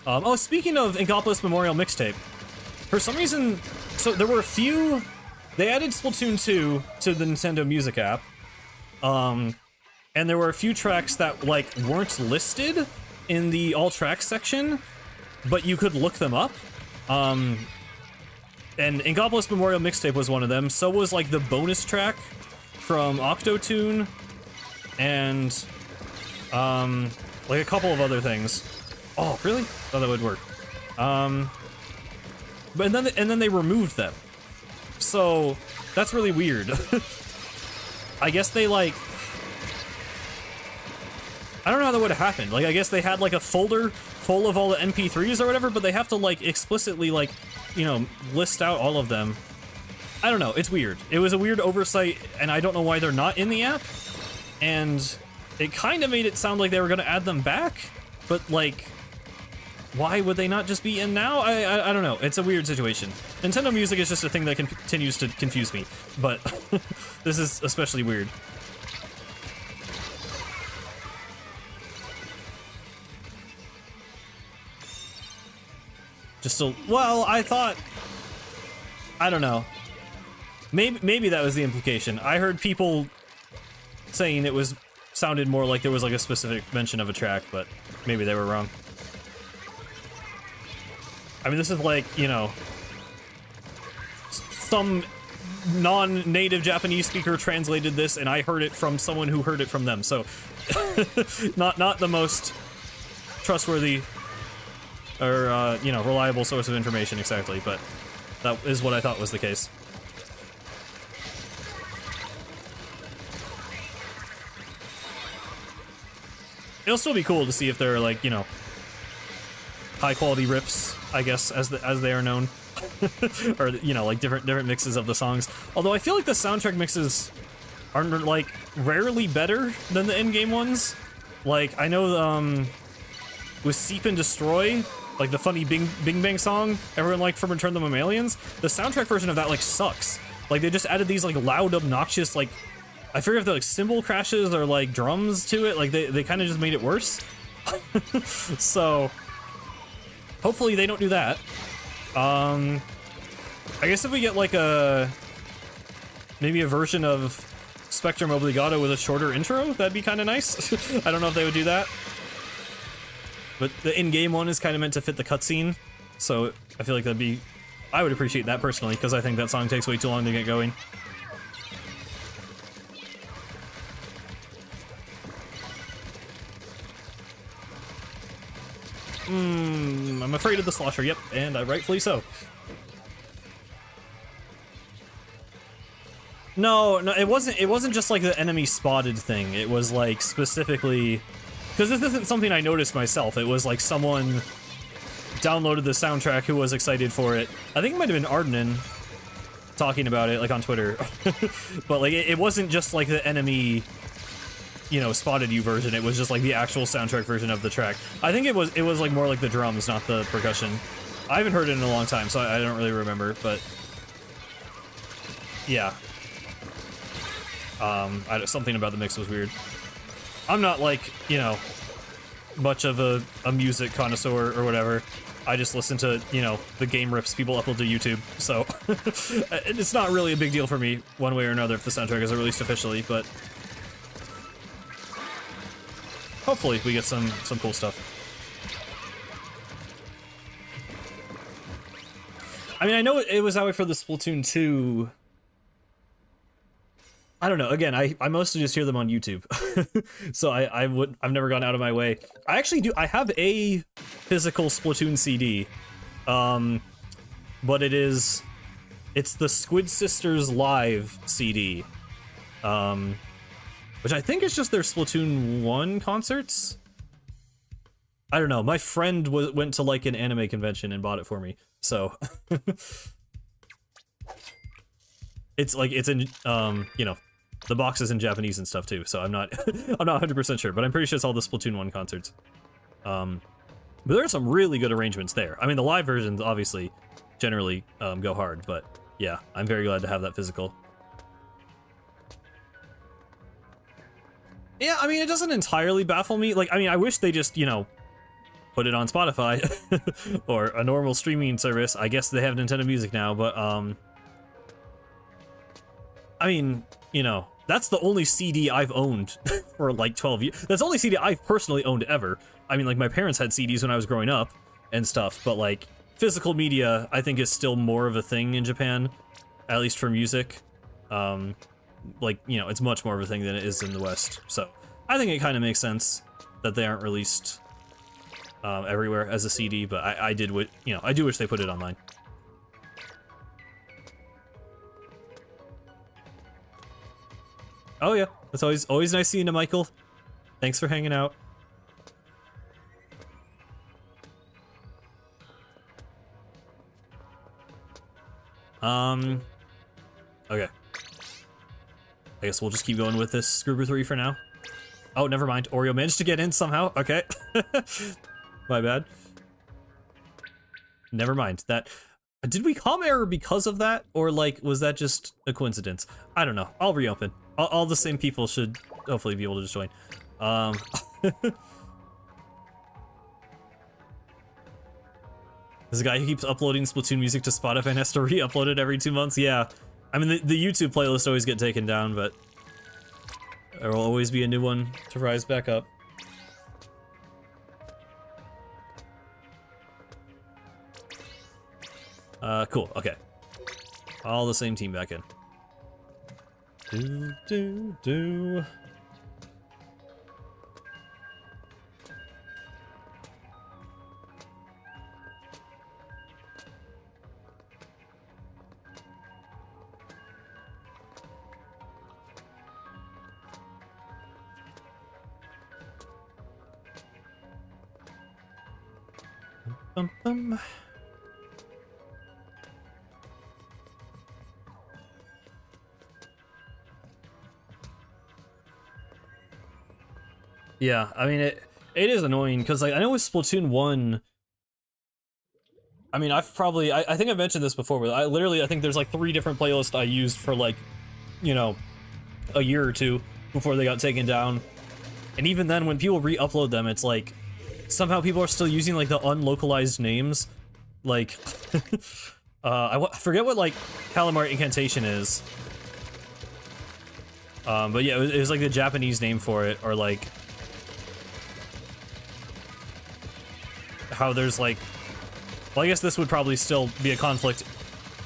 Oh, speaking of Inkopolis Memorial mixtape, for some reason, so there were a few, they added Splatoon 2 to the Nintendo Music app, and there were a few tracks that, like, weren't listed in the all tracks section, but you could look them up, and Inkopolis Memorial mixtape was one of them, so was, like, the bonus track from Octotune, and like a couple of other things. Oh, really? Thought that would work. But then they removed them. So that's really weird. I guess they like, I don't know how that would have happened. Like, I guess they had like a folder full of all the MP3s or whatever, but they have to like explicitly like, you know, list out all of them. I don't know. It's weird. It was a weird oversight, and I don't know why they're not in the app. And it kind of made it sound like they were going to add them back, but like, why would they not just be in now? I don't know. It's a weird situation. Nintendo Music is just a thing that continues to confuse me, but this is especially weird. Just a, well, I thought, I don't know. Maybe that was the implication. I heard people saying it was sounded more like there was like a specific mention of a track, but maybe they were wrong. I mean, this is like, you know, some non-native Japanese speaker translated this, and I heard it from someone who heard it from them, so not the most trustworthy or you know, reliable source of information exactly, but that is what I thought was the case. it'll still be cool to see if there are, like, you know, high quality rips, I guess, as they are known. Or, you know, like different mixes of the songs. Although I feel like the soundtrack mixes are, like, rarely better than the in-game ones. Like, I know with Seep and Destroy, like the funny Bing Bang song everyone liked from Return of the Mammalians, the soundtrack version of that, like, sucks. Like, they just added these, like, loud, obnoxious, like, I forget if they're, like, cymbal crashes or, like, drums to it. Like, they kind of just made it worse. So, hopefully they don't do that. I guess if we get, like, maybe a version of Spectrum Obligato with a shorter intro, that'd be kind of nice. I don't know if they would do that. But the in-game one is kind of meant to fit the cutscene, so I feel like that'd be... I would appreciate that personally, because I think that song takes way too long to get going. I'm afraid of the slosher, yep, and rightfully so. No, it wasn't just like the enemy spotted thing. It was like specifically, because this isn't something I noticed myself. It was like someone downloaded the soundtrack who was excited for it. I think it might have been Ardenin talking about it, like on Twitter. But like it wasn't just like the enemy, you know, spotted you version. It was just like the actual soundtrack version of the track. I think it was like more like the drums, not the percussion. I haven't heard it in a long time, so I don't really remember, but yeah. Something about the mix was weird. I'm not like, you know, much of a music connoisseur or whatever. I just listen to, you know, the game rips people upload to YouTube, so it's not really a big deal for me one way or another if the soundtrack is released officially, but hopefully we get some cool stuff. I mean, I know it was out for the Splatoon 2. I don't know. Again, I mostly just hear them on YouTube, so I've never gone out of my way. I actually do. I have a physical Splatoon CD, but it's the Squid Sisters Live CD, which I think is just their Splatoon 1 concerts. I don't know. My friend went to like an anime convention and bought it for me, so it's in you know. The box is in Japanese and stuff too, so I'm not 100% sure, but I'm pretty sure it's all the Splatoon 1 concerts. But there are some really good arrangements there. I mean, the live versions obviously generally go hard, but yeah, I'm very glad to have that physical. Yeah, I mean, it doesn't entirely baffle me. Like, I mean, I wish they just, you know, put it on Spotify or a normal streaming service. I guess they have Nintendo Music now, but I mean, you know, that's the only CD I've owned for like 12 years. That's the only CD I've personally owned ever. I mean, like, my parents had CDs when I was growing up and stuff, but like, physical media, I think, is still more of a thing in Japan, at least for music. Like, you know, it's much more of a thing than it is in the West. So I think it kind of makes sense that they aren't released everywhere as a CD, but I do wish they put it online. Oh yeah, it's always nice seeing you, Michael. Thanks for hanging out. Okay. I guess we'll just keep going with this Scroober 3 for now. Oh, never mind. Oreo managed to get in somehow. Okay. My bad. Never mind. Did we calm error because of that? Or, like, was that just a coincidence? I don't know. I'll reopen. All the same people should hopefully be able to just join. There's a guy who keeps uploading Splatoon music to Spotify and has to re-upload it every 2 months. Yeah. I mean, the YouTube playlists always get taken down, but there will always be a new one to rise back up. Cool. Okay. All the same team back in. Do. Bum, bum. Yeah, I mean it is annoying because like I know with Splatoon 1, I mean I've probably I think I've mentioned this before, but I think there's like 3 different playlists I used for like, you know, a year or two before they got taken down. And even then when people re-upload them, it's like somehow people are still using like the unlocalized names. Like I forget what like Calamari Incantation is. But yeah, it was like the Japanese name for it, or like how there's like, well, I guess this would probably still be a conflict,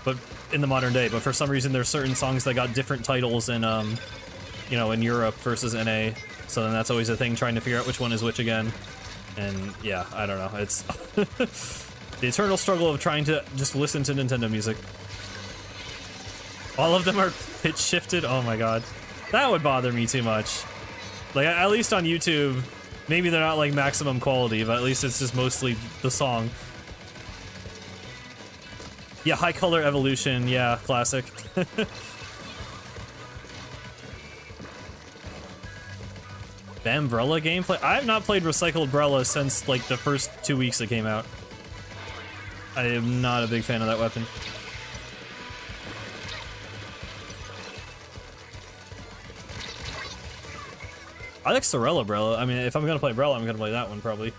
but in the modern day. But for some reason, there's certain songs that got different titles in, you know, in Europe versus NA. So then that's always a thing, trying to figure out which one is which again. And yeah, I don't know. It's the eternal struggle of trying to just listen to Nintendo music. All of them are pitch shifted. Oh my god, that would bother me too much. Like at least on YouTube. Maybe they're not like maximum quality, but at least it's just mostly the song. Yeah, High Color Evolution, yeah, classic. Bambrella gameplay? I have not played Recycled Brella since like the first 2 weeks it came out. I am not a big fan of that weapon. I like Sorella Brella. I mean, if I'm gonna play Brella, I'm gonna play that one probably.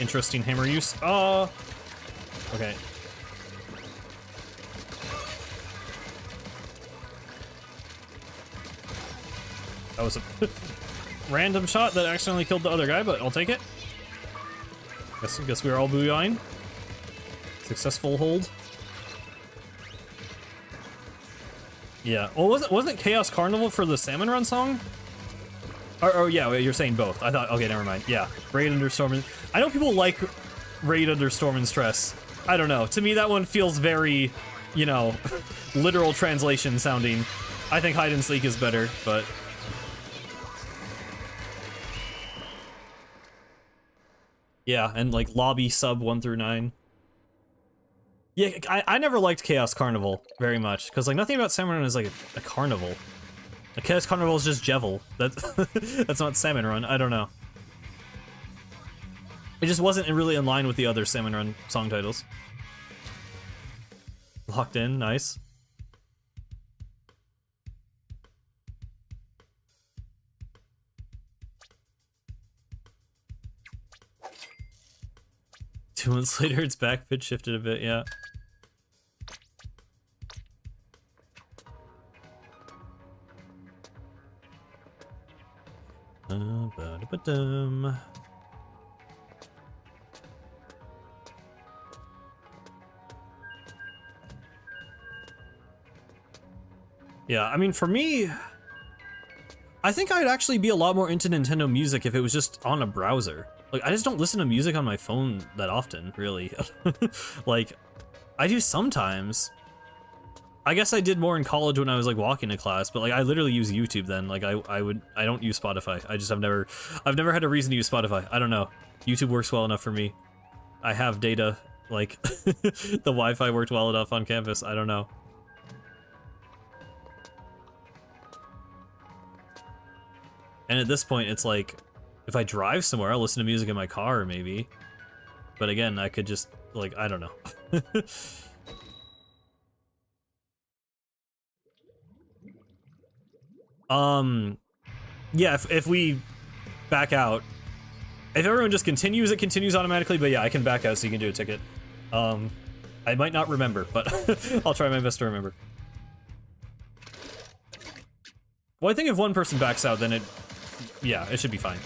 Interesting hammer use. Okay. That was a random shot that accidentally killed the other guy, but I'll take it. Guess we were all booyahing. Successful hold. Yeah. Well, wasn't it Chaos Carnival for the Salmon Run song? Or yeah, you're saying both. I thought, okay, never mind. Yeah, Raid Under Storm and... I know people like Raid Under Storm and Stress. I don't know. To me, that one feels very, you know, literal translation sounding. I think Hide and Seek is better, but... Yeah, and like Lobby sub 1 through 9. Yeah, I never liked Chaos Carnival very much, because like nothing about Salmon Run is like a carnival. Like, Chaos Carnival is just Jevil. That's not Salmon Run. I don't know. It just wasn't really in line with the other Salmon Run song titles. Locked in, nice. Two months later, it's back. Pitch shifted a bit, yeah. Yeah, I mean, for me, I think I'd actually be a lot more into Nintendo Music if it was just on a browser. Like, I just don't listen to music on my phone that often, really. Like, I do sometimes. I guess I did more in college when I was like walking to class, but like I literally use YouTube then. Like I don't use Spotify. I've never had a reason to use Spotify. I don't know. YouTube works well enough for me. I have data, like the Wi-Fi worked well enough on campus. I don't know. And at this point, it's like, if I drive somewhere, I'll listen to music in my car, maybe. But again, I could just, like, I don't know. Yeah, if we back out, if everyone just continues, it continues automatically, but yeah, I can back out so you can do a ticket. I might not remember, but I'll try my best to remember. Well, I think if one person backs out, then yeah, it should be fine.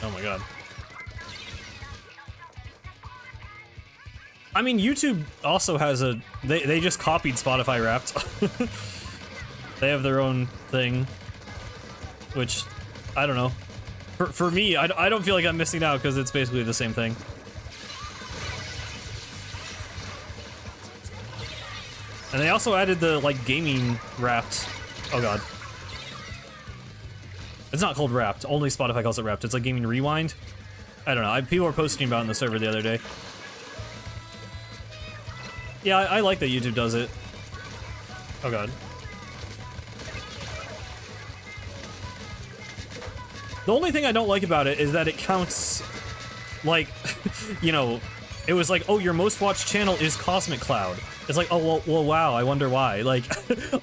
Oh my god. I mean, YouTube also has a... They just copied Spotify Wrapped. They have their own thing. Which, I don't know. For me, I don't feel like I'm missing out because it's basically the same thing. And they also added the, like, gaming Wrapped. Oh god. It's not called Wrapped. Only Spotify calls it Wrapped. It's like Gaming Rewind. I don't know. People were posting about it on the server the other day. Yeah, I like that YouTube does it. Oh god. The only thing I don't like about it is that it counts, like, you know, it was like, oh, your most watched channel is Cosmic Cloud. It's like, oh, well, wow, I wonder why. Like,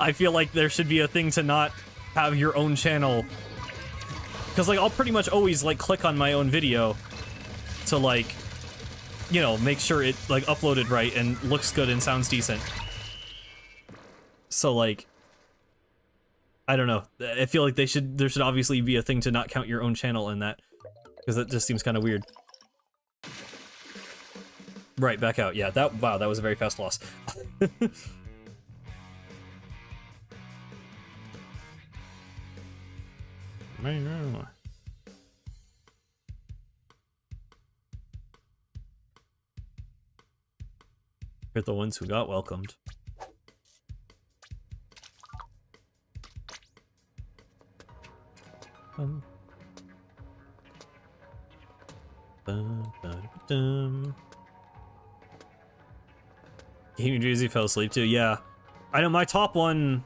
I feel like there should be a thing to not have your own channel. Because, like, I'll pretty much always, like, click on my own video to, like, you know, make sure it, like, uploaded right and looks good and sounds decent. So, like, I don't know. I feel like there should obviously be a thing to not count your own channel in that. Because that just seems kind of weird. Right, back out. Yeah, wow, that was a very fast loss. I know. We're the ones who got welcomed. Gaming Jeezy fell asleep too. Yeah, I know my top one.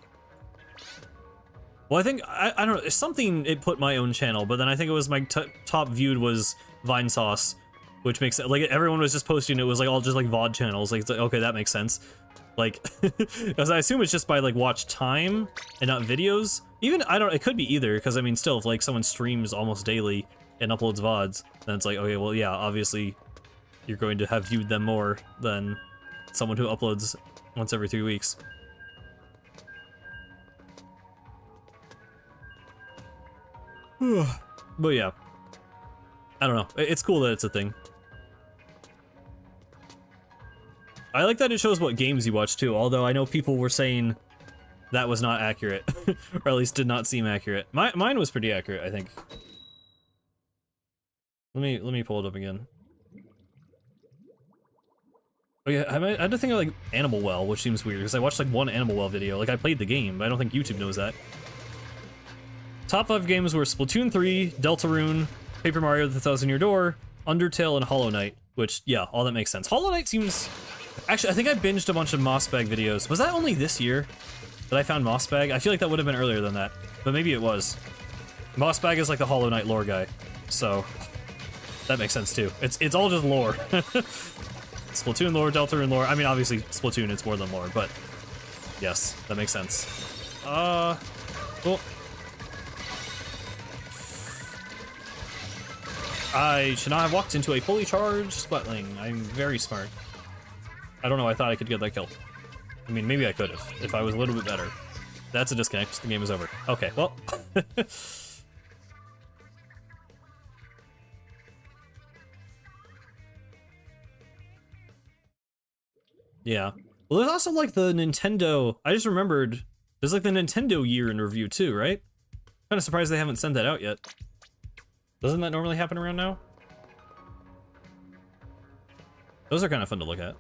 Well, I think I don't know. It's something it put my own channel, but then I think it was my top viewed was Vinesauce, which makes it like everyone was just posting. It was like all just like VOD channels. Like, it's like okay, that makes sense. Like, because I assume it's just by like watch time and not videos. Even I don't. It could be either. Because I mean, still, if like someone streams almost daily and uploads VODs, then it's like okay, well, yeah, obviously, you're going to have viewed them more than someone who uploads once every 3 weeks. But yeah, I don't know. It's cool that it's a thing. I like that it shows what games you watch too, although I know people were saying that was not accurate, or at least did not seem accurate. Mine was pretty accurate, I think. Let me pull it up again. Oh yeah, I had to think of like Animal Well, which seems weird because I watched like one Animal Well video. Like I played the game, but I don't think YouTube knows that. Top 5 games were Splatoon 3, Deltarune, Paper Mario: The Thousand Year Door, Undertale, and Hollow Knight. Which, yeah, all that makes sense. Hollow Knight seems... Actually, I think I binged a bunch of Mossbag videos. Was that only this year that I found Mossbag? I feel like that would have been earlier than that, but maybe it was. Mossbag is like the Hollow Knight lore guy, so that makes sense too. It's all just lore. Splatoon lore, Deltarune lore. I mean, obviously Splatoon, it's more than lore, but yes, that makes sense. Cool. I should not have walked into a fully charged Splatling. I'm very smart. I don't know, I thought I could get that kill. I mean, maybe I could have, if I was a little bit better. That's a disconnect, the game is over. Okay, well. Yeah. Well, there's also like the Nintendo, I just remembered, there's like the Nintendo year in review too, right? Kind of surprised they haven't sent that out yet. Doesn't that normally happen around now? Those are kind of fun to look at.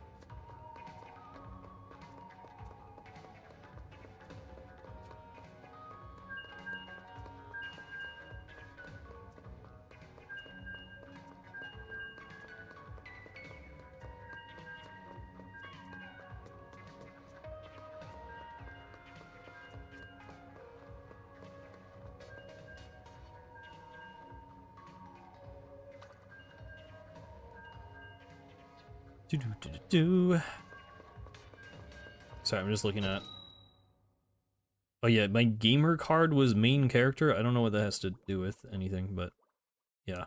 Sorry, I'm just looking at... Oh yeah, my gamer card was main character. I don't know what that has to do with anything, but yeah.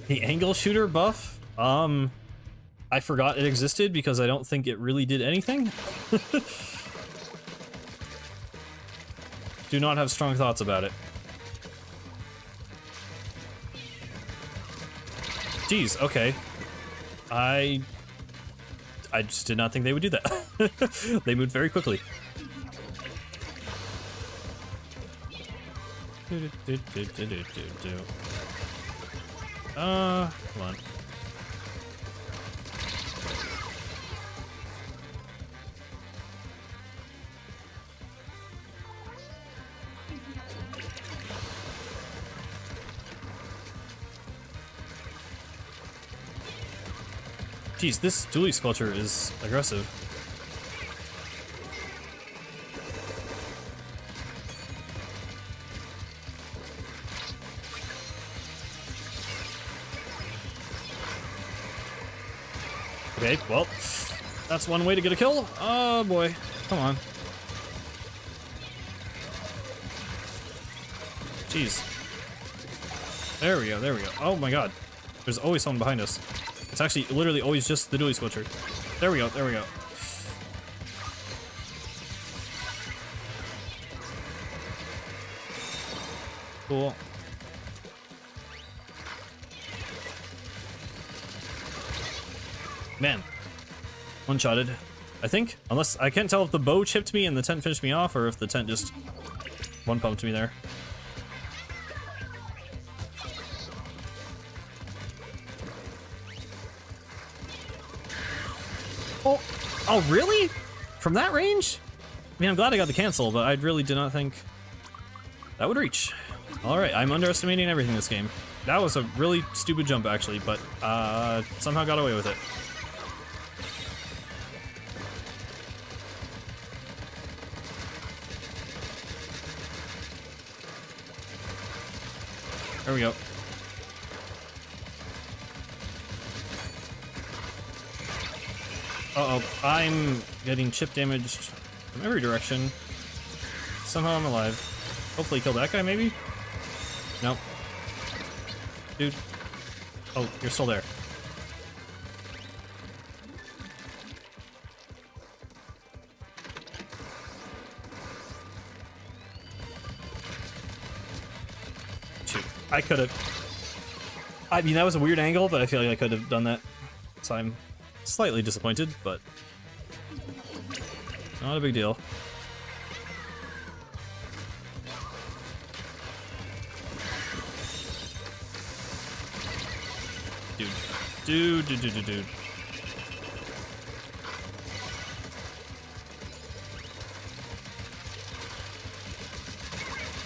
The angle shooter buff? I forgot it existed because I don't think it really did anything. Do not have strong thoughts about it. Geez, okay. I just did not think they would do that. They moved very quickly. Come on. Jeez, this dually sculpture is aggressive. Okay, well, that's one way to get a kill. Oh boy, come on. Jeez. There we go, there we go. Oh my god. There's always someone behind us. It's actually literally always just the dually sculpture. There we go, there we go. Cool. Man. One-shotted, I think. Unless, I can't tell if the bow chipped me and the tent finished me off, or if the tent just one-pumped me there. Oh, oh really? From that range? I mean, I'm glad I got the cancel, but I really did not think that would reach. Alright, I'm underestimating everything this game. That was a really stupid jump, actually, but somehow got away with it. There we go. Uh-oh, I'm getting chip damaged from every direction. Somehow I'm alive. Hopefully kill that guy, maybe? Nope. Dude. Oh, you're still there. Shoot. I could have. I mean, that was a weird angle, but I feel like I could have done that. So I'm slightly disappointed, but not a big deal. Dude.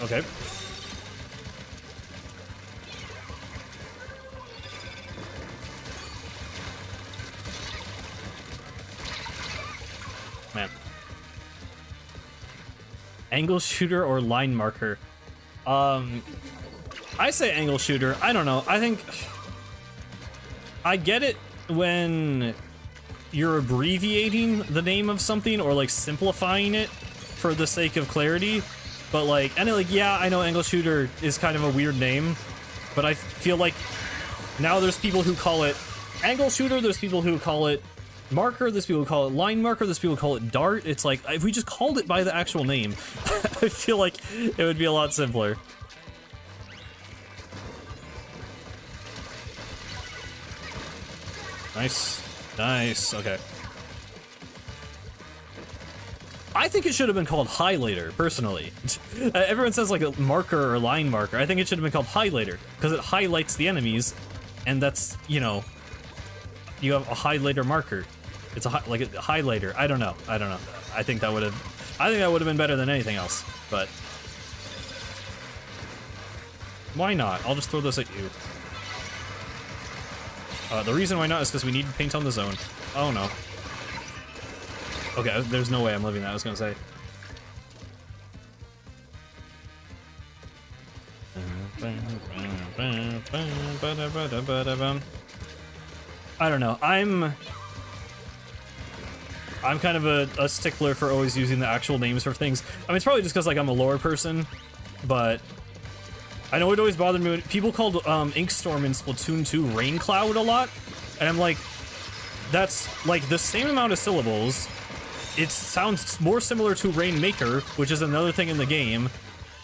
Okay. Man. Angle shooter or line marker? I say angle shooter. I don't know. I think I get it when you're abbreviating the name of something or like simplifying it for the sake of clarity, but like, and like, yeah, I know angle shooter is kind of a weird name, but I feel like now there's people who call it angle shooter, there's people who call it marker, there's people who call it line marker, there's people who call it dart. It's like, if we just called it by the actual name, I feel like it would be a lot simpler. Nice, okay. I think it should have been called highlighter, personally. Everyone says like a marker or line marker. I think it should have been called highlighter, because it highlights the enemies, and that's, you know, you have a highlighter marker. It's like a highlighter. I don't know. I think that would have been better than anything else, but why not? I'll just throw this at you. The reason why not is because we need paint on the zone. Oh no. Okay, there's no way I'm living that, I was gonna say. I don't know, I'm kind of a stickler for always using the actual names for things. I mean, it's probably just because like I'm a lore person, but I know it always bothered me when people called Inkstorm in Splatoon 2 Rain Cloud a lot, and I'm like, that's like the same amount of syllables. It sounds more similar to Rainmaker, which is another thing in the game.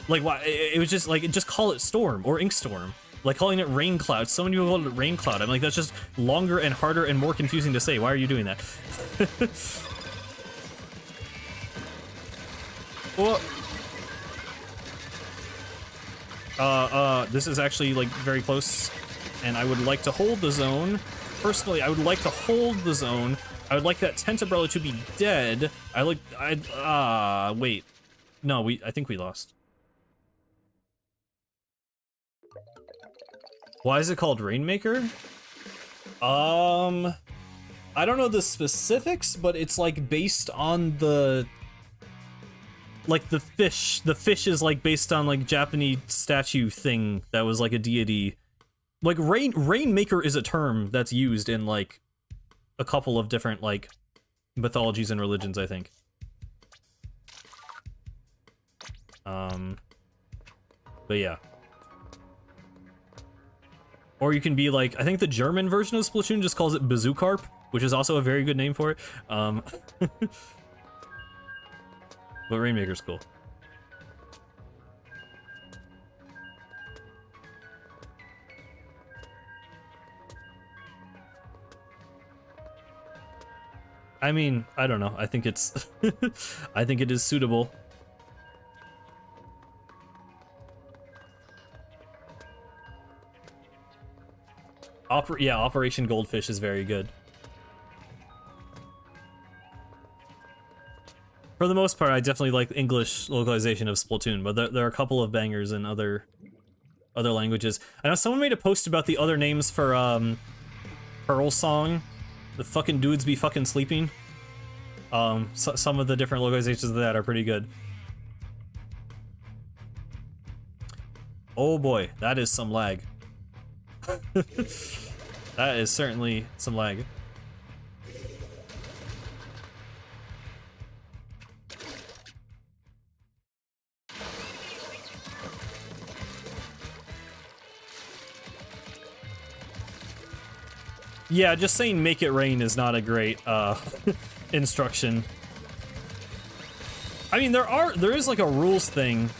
Like, why? It was just like, just call it Storm or Inkstorm. Like calling it Rain Cloud. So many people call it Rain Cloud. I'm like, that's just longer and harder and more confusing to say. Why are you doing that? Well, this is actually like very close, and I would like to hold the zone. Personally, I would like to hold the zone. I would like that tent umbrella to be dead. Wait. No, I think we lost. Why is it called Rainmaker? I don't know the specifics, but it's like based on the fish. The fish is like based on like Japanese statue thing that was like a deity. Like Rainmaker is a term that's used in like a couple of different like mythologies and religions, I think. But yeah. Or you can be like, I think the German version of Splatoon just calls it Bazookarp, which is also a very good name for it. But Rainmaker's cool. I mean, I don't know. I think it's I think it is suitable. Yeah, Operation Goldfish is very good. For the most part, I definitely like English localization of Splatoon, but there are a couple of bangers in other languages. I know someone made a post about the other names for Pearl Song. The fucking dudes be fucking sleeping. Some of the different localizations of that are pretty good. Oh boy, that is some lag. That is certainly some lag. Yeah, just saying make it rain is not a great instruction. I mean, there is like a rules thing.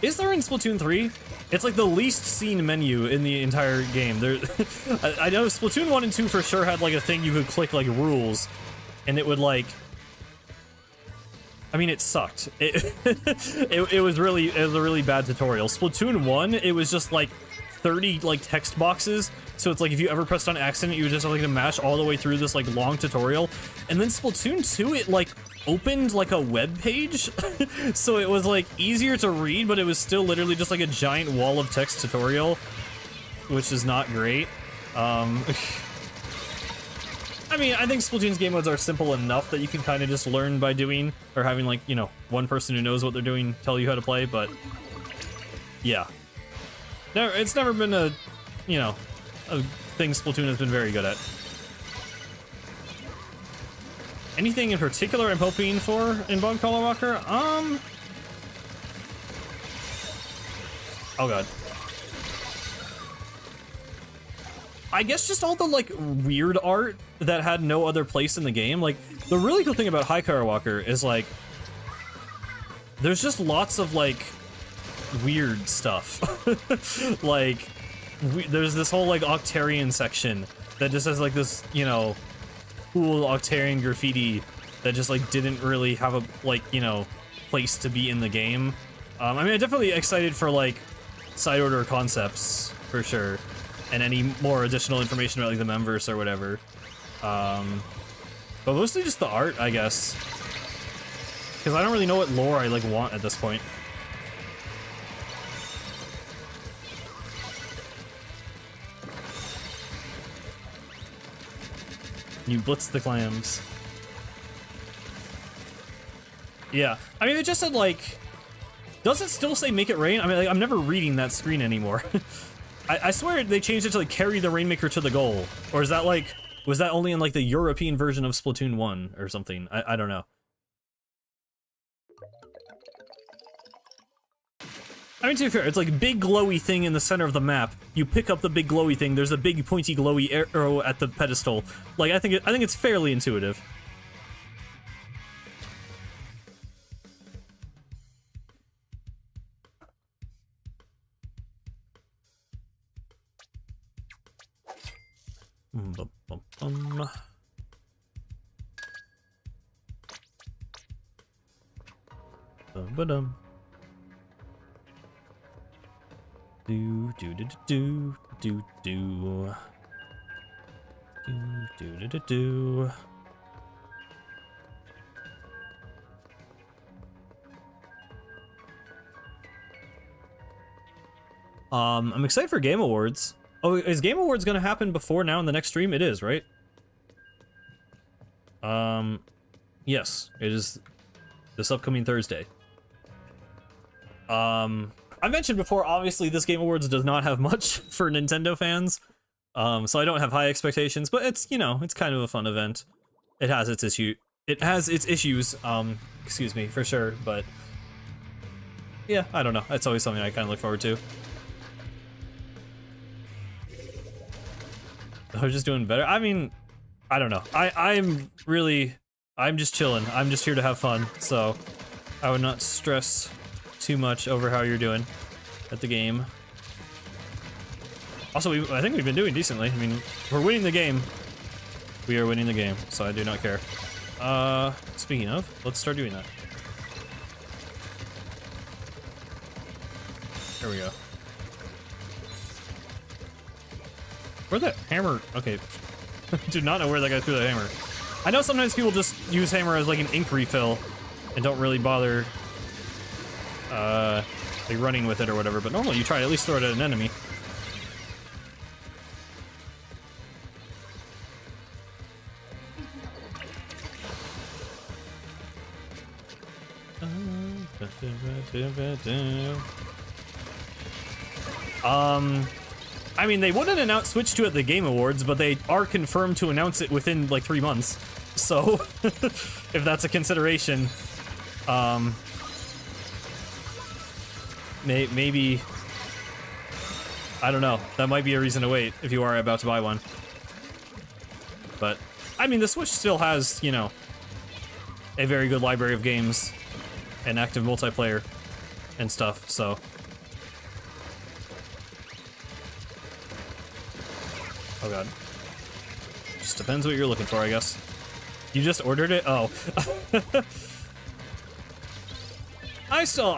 Is there in Splatoon 3? It's like the least seen menu in the entire game. There, I know Splatoon 1 and 2 for sure had like a thing you could click like rules, and it would like. I mean, it sucked. It was a really bad tutorial. Splatoon 1, it was just like 30 like text boxes. So it's like if you ever pressed on accident, you would just have like to mash all the way through this like long tutorial. And then Splatoon 2, it like opened like a web page. So it was like easier to read, but it was still literally just like a giant wall of text tutorial, which is not great. I mean, I think Splatoon's game modes are simple enough that you can kind of just learn by doing, or having like, you know, one person who knows what they're doing tell you how to play, but yeah. It's never been a, you know, a thing Splatoon has been very good at. Anything in particular I'm hoping for in Bon Color Walker? Oh god. I guess just all the like weird art that had no other place in the game. Like the really cool thing about High Color Walker is like there's just lots of like weird stuff. Like there's this whole like Octarian section that just has like this, you know, cool Octarian graffiti that just like didn't really have a like, you know, place to be in the game. I mean, I'm definitely excited for like side order concepts for sure, and any more additional information about like the Memverse or whatever. But mostly just the art, I guess, because I don't really know what lore I like want at this point. You blitz the clams. Yeah, I mean, it just said like, does it still say make it rain? I mean, like, I'm never reading that screen anymore. I swear they changed it to like carry the Rainmaker to the goal. Or is that like, was that only in like the European version of Splatoon 1 or something? I don't know. I mean, to be fair, it's like big glowy thing in the center of the map. You pick up the big glowy thing, there's a big pointy glowy arrow at the pedestal. Like, I think it's fairly intuitive. Bum, bum, bum. Ba-dum. Do do do do do do do do do do. I'm excited for Game Awards. Oh, is Game Awards gonna happen before now in the next stream? It is, right? Yes, it is this upcoming Thursday. I mentioned before, obviously this Game Awards does not have much for Nintendo fans. So I don't have high expectations, but it's, you know, it's kind of a fun event. It has its issues, excuse me, for sure, but yeah, I don't know. It's always something I kind of look forward to. I was just doing better. I mean, I don't know. I'm just chilling. I'm just here to have fun, so I would not stress too much over how you're doing at the game. Also, I think we've been doing decently. I mean, we're winning the game. We are winning the game, so I do not care. Speaking of, let's start doing that. There we go. Where'd that hammer? Okay. Do not know where that guy threw that hammer. I know sometimes people just use hammer as like an ink refill and don't really bother like running with it or whatever, but normally you try to at least throw it at an enemy. I mean, they wouldn't announce Switch 2 at the Game Awards, but they are confirmed to announce it within like 3 months. So, if that's a consideration, maybe, I don't know, that might be a reason to wait if you are about to buy one. But, I mean, the Switch still has, you know, a very good library of games and active multiplayer and stuff, so. Oh god. Just depends what you're looking for, I guess. You just ordered it? Oh. I still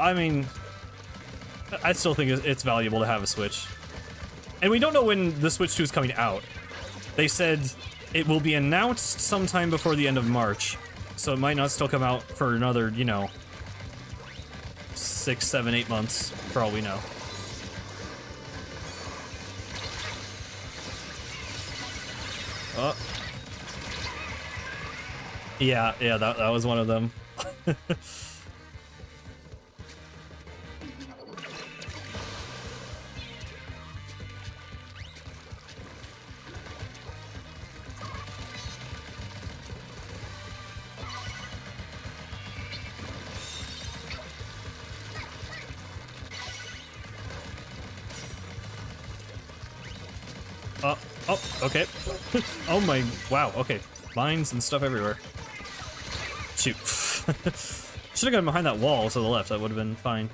think it's valuable to have a Switch. And we don't know when the Switch 2 is coming out. They said it will be announced sometime before the end of March. So it might not still come out for another, you know, 6, 7, 8 months, for all we know. Oh. Yeah, that was one of them. Oh, okay. Oh my, wow, okay. Mines and stuff everywhere. Shoot. Should've gotten behind that wall to the left, that would've been fine.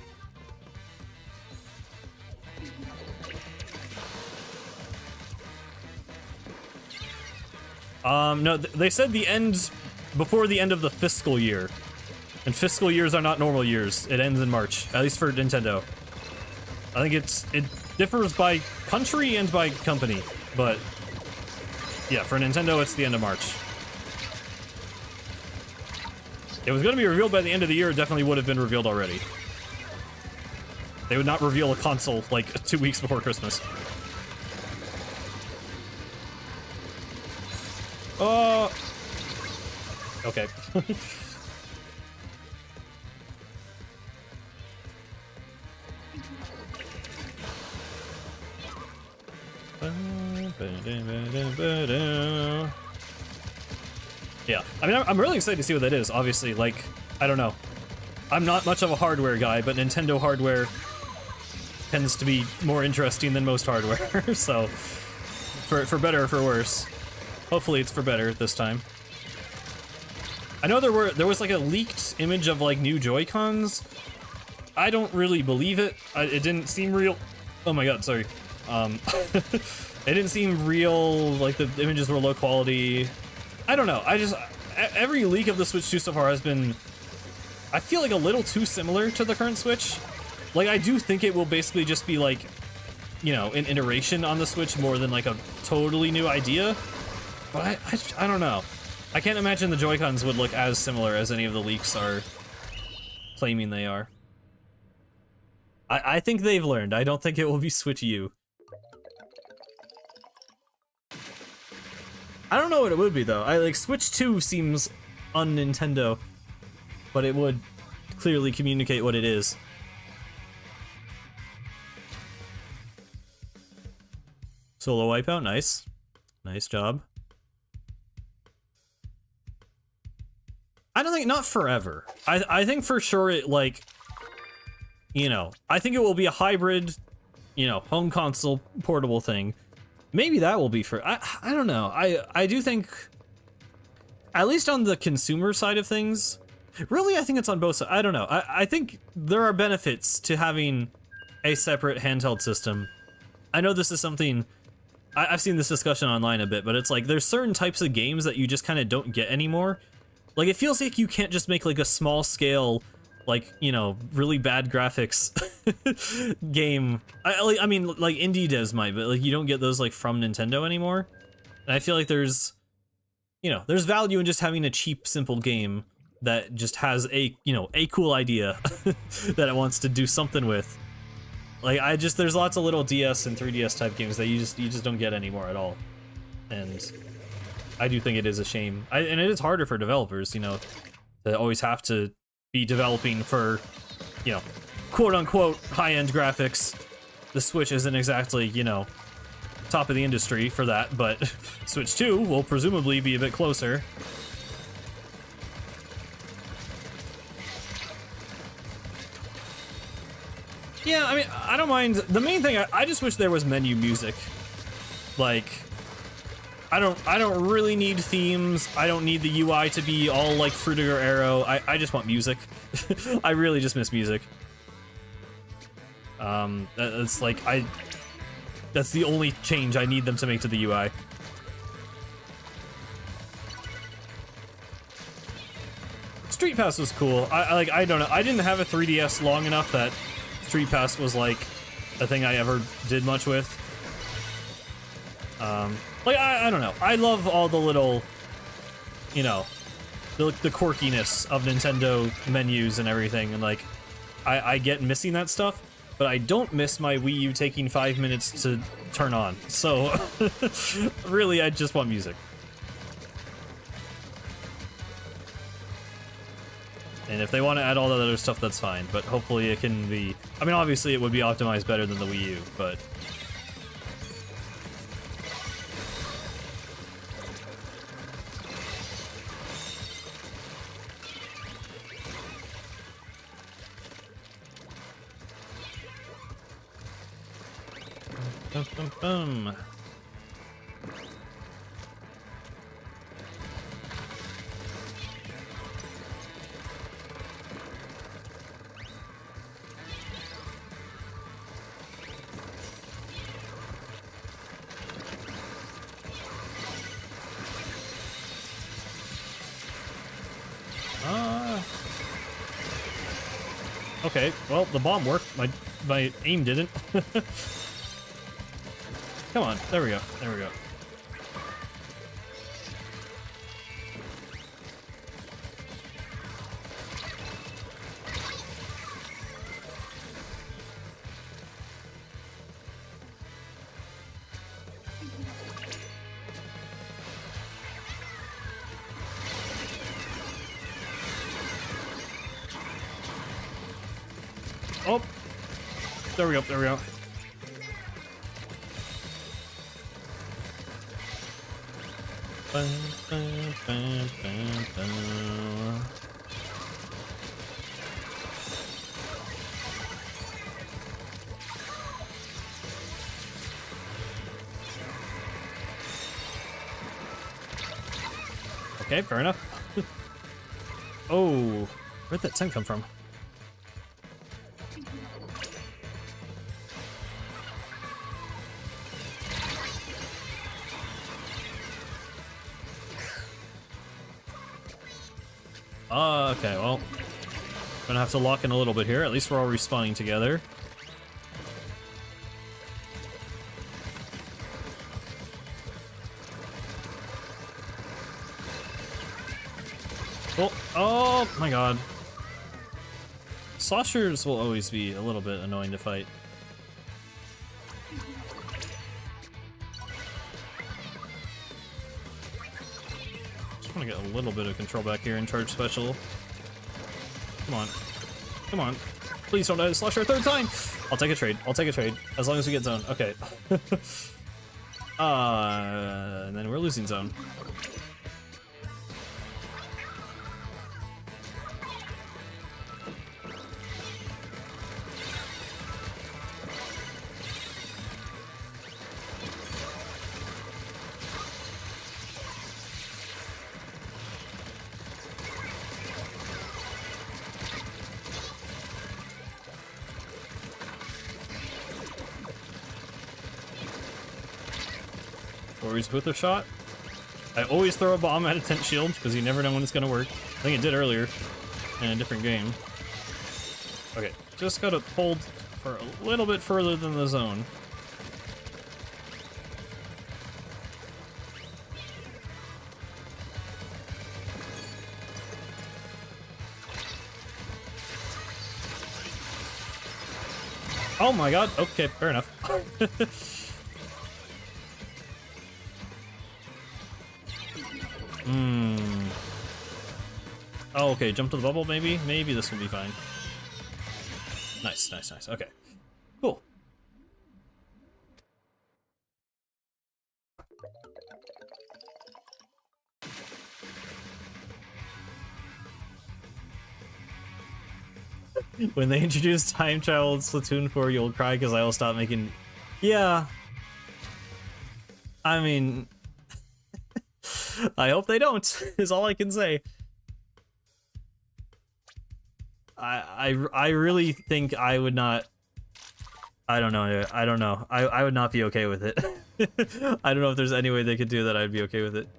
No, they said the end, before the end of the fiscal year. And fiscal years are not normal years. It ends in March, at least for Nintendo. I think it differs by country and by company. But, yeah, for Nintendo, it's the end of March. If it was going to be revealed by the end of the year, it definitely would have been revealed already. They would not reveal a console, like, 2 weeks before Christmas. Okay. Yeah, I mean, I'm really excited to see what that is, obviously. Like, I don't know. I'm not much of a hardware guy, but Nintendo hardware tends to be more interesting than most hardware, so for better or for worse. Hopefully it's for better this time. I know there was like a leaked image of like new Joy-Cons. I don't really believe it. It didn't seem real. Oh my god, sorry. It didn't seem real, like the images were low quality. I don't know, every leak of the Switch 2 so far has been, I feel like a little too similar to the current Switch. Like, I do think it will basically just be like, you know, an iteration on the Switch more than like a totally new idea. But I don't know. I can't imagine the Joy-Cons would look as similar as any of the leaks are claiming they are. I think they've learned. I don't think it will be Switch U. I don't know what it would be though. Like Switch 2 seems un-Nintendo, but it would clearly communicate what it is. Solo Wipeout, nice. Nice job. I don't think, not forever. I think for sure it, like, you know, I think it will be a hybrid, you know, home console portable thing. Maybe that will be for, I don't know. I do think, at least on the consumer side of things, really I think it's on both sides. I don't know. I think there are benefits to having a separate handheld system. I know this is something, I've seen this discussion online a bit, but it's like there's certain types of games that you just kind of don't get anymore. Like, it feels like you can't just make, like, a small-scale, like, you know, really bad graphics game. I mean, like, indie devs might, but, like, you don't get those, like, from Nintendo anymore. And I feel like there's, you know, there's value in just having a cheap, simple game that just has a, you know, a cool idea that it wants to do something with. Like, there's lots of little DS and 3DS type games that you just don't get anymore at all. And I do think it is a shame. And it is harder for developers, you know, to always have to be developing for, you know, quote-unquote high-end graphics. The Switch isn't exactly, you know, top of the industry for that, but Switch 2 will presumably be a bit closer. Yeah, I mean, I don't mind. The main thing, I just wish there was menu music. Like, I don't really need themes. I don't need the UI to be all like Fruitiger Arrow. I just want music. I really just miss music. It's like, that's the only change I need them to make to the UI. Street Pass was cool. I don't know. I didn't have a 3DS long enough that Street Pass was like a thing I ever did much with. Like, I don't know. I love all the little, you know, the quirkiness of Nintendo menus and everything, and like, I get missing that stuff, but I don't miss my Wii U taking 5 minutes to turn on. So, really, I just want music. And if they want to add all that other stuff, that's fine, but hopefully it can be, I mean, obviously it would be optimized better than the Wii U, but boom. Okay, well, the bomb worked. My aim didn't. Come on, there we go, there we go. Oh, there we go, there we go. Bum, bum, bum, bum, bum. Okay, fair enough. Oh, where'd that sound come from? Okay, well. Gonna have to lock in a little bit here. At least we're all respawning together. Oh my god. Sloshers will always be a little bit annoying to fight. Just want to get a little bit of control back here and charge special. Come on. Come on. Please don't die to Slosher a third time! I'll take a trade. I'll take a trade. As long as we get zone. Okay. And then we're losing zone. Always with a shot. I always throw a bomb at a tent shield because you never know when it's gonna work. I think it did earlier in a different game. Okay, just gotta hold for a little bit further than the zone. Oh my god, okay, fair enough. Oh, okay, jump to the bubble, maybe? Maybe this will be fine. Nice, nice, nice. Okay. Cool. When they introduce time travel in Splatoon 4, you'll cry because I will stop making... Yeah. I mean... I hope they don't, is all I can say. I really think I would not... I don't know. I don't know. I would not be okay with it. I don't know if there's any way they could do that I'd be okay with it.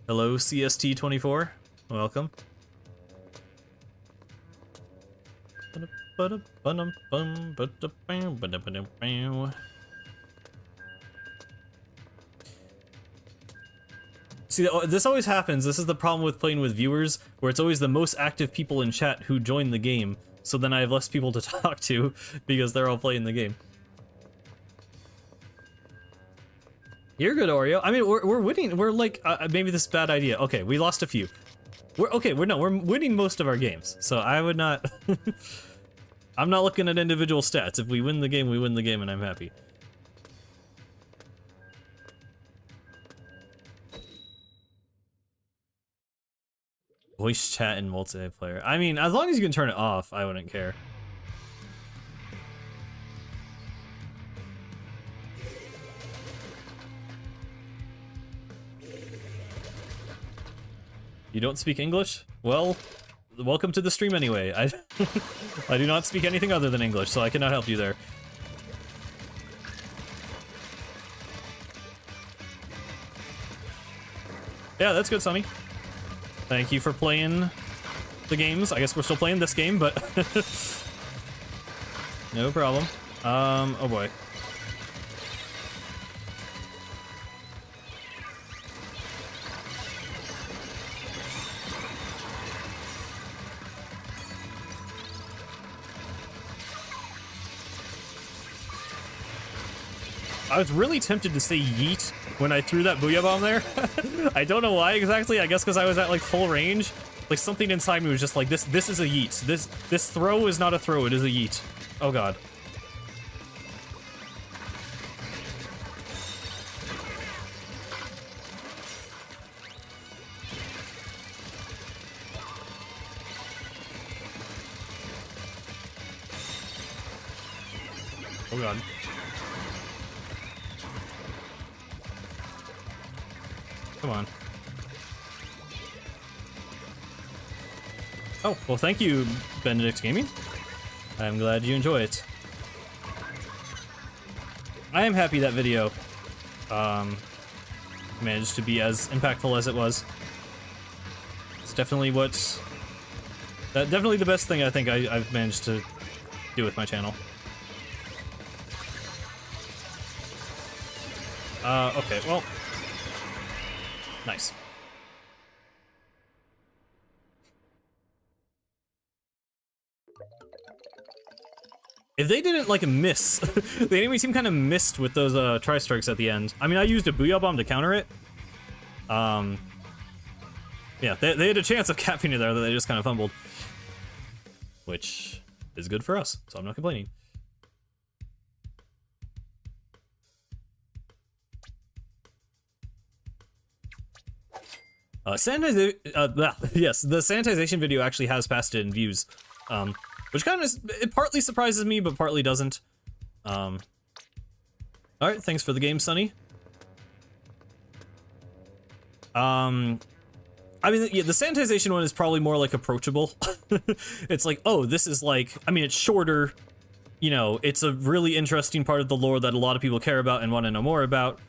Hello, CST24. Welcome. See, this always happens. This is the problem with playing with viewers, where it's always the most active people in chat who join the game. So then I have less people to talk to because they're all playing the game. You're good, Oreo. I mean, we're winning. We're like, maybe this is a bad idea. Okay, we lost a few. We're winning most of our games. So I would not. I'm not looking at individual stats. If we win the game, we win the game, and I'm happy. Voice chat in multiplayer. I mean, as long as you can turn it off, I wouldn't care. You don't speak English? Well, welcome to the stream anyway. I do not speak anything other than English, so I cannot help you there. Yeah, that's good, Sonny. Thank you for playing the games. I guess we're still playing this game, but no problem. Oh boy. I was really tempted to say yeet when I threw that Booyah Bomb there. I don't know why exactly. I guess because I was at like full range. Like something inside me was just like, this is a yeet. This throw is not a throw, it is a yeet. Oh god. Oh god. Come on. Oh, well thank you, Benedict Gaming. I'm glad you enjoy it. I am happy that video managed to be as impactful as it was. It's definitely definitely the best thing I think I've managed to do with my channel. Okay, well, nice. If they didn't, like, miss, the enemy team kind of missed with those, tri-strikes at the end. I mean, I used a Booyah Bomb to counter it. Yeah, they had a chance of capping it there that they just kind of fumbled. Which is good for us, so I'm not complaining. Yes, the sanitization video actually has passed it in views, which kind of, it partly surprises me, but partly doesn't. Alright, thanks for the game, Sonny. I mean, yeah, the sanitization one is probably more, like, approachable. It's like, oh, this is, like, I mean, it's shorter, you know, it's a really interesting part of the lore that a lot of people care about and want to know more about.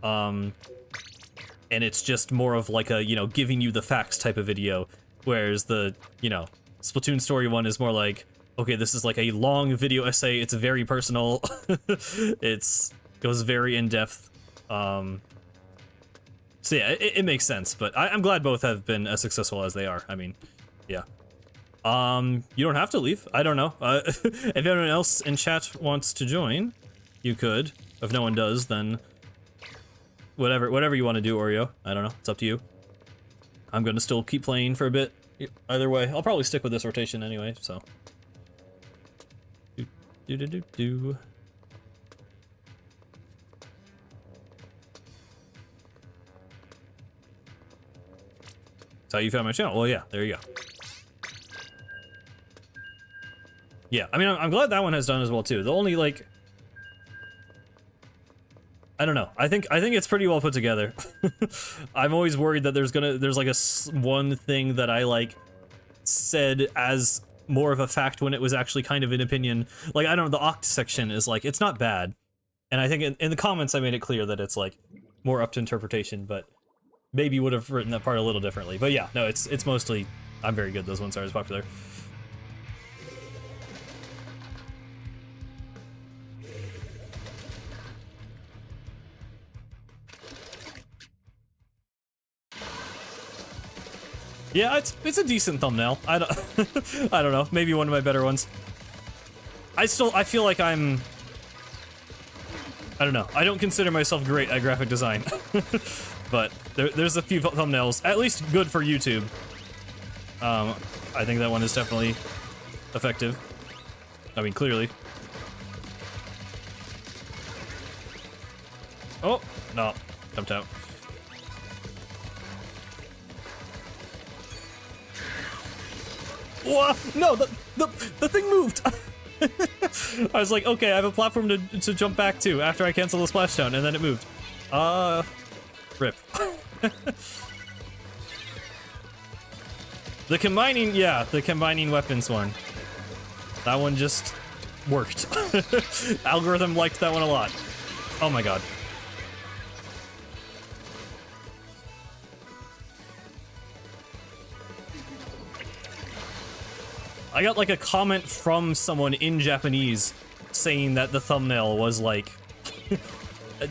And it's just more of, like, a, you know, giving you the facts type of video, whereas the, you know, Splatoon story one is more like, okay, this is like a long video essay, it's very personal, goes very in-depth, so yeah, it makes sense, but I'm glad both have been as successful as they are. I mean, yeah. You don't have to leave. I don't know. If anyone else in chat wants to join, you could. If no one does, then whatever you want to do, Oreo. I don't know. It's up to you. I'm gonna still keep playing for a bit. Either way, I'll probably stick with this rotation anyway, so. Do. That's how you found my channel. Well, yeah, there you go. Yeah, I mean, I'm glad that one has done as well too. The only, like, I don't know. I think it's pretty well put together. I'm always worried that there's like one thing that I like said as more of a fact when it was actually kind of an opinion. Like, I don't know, the Oct section is like, it's not bad. And I think in the comments I made it clear that it's like more up to interpretation, but maybe would have written that part a little differently. But yeah, no, it's mostly, I'm very good. Those ones are as popular. Yeah, it's a decent thumbnail. I don't know. Maybe one of my better ones. I feel like I don't know. I don't consider myself great at graphic design. But there's a few thumbnails, at least good for YouTube. I think that one is definitely effective. I mean, clearly. Oh, no. Jumped out. Whoa, no, the thing moved. I was like, okay, I have a platform to jump back to after I cancel the splashdown, and then it moved. Rip. The combining weapons one. That one just worked. Algorithm liked that one a lot. Oh my god. I got like a comment from someone in Japanese saying that the thumbnail was like,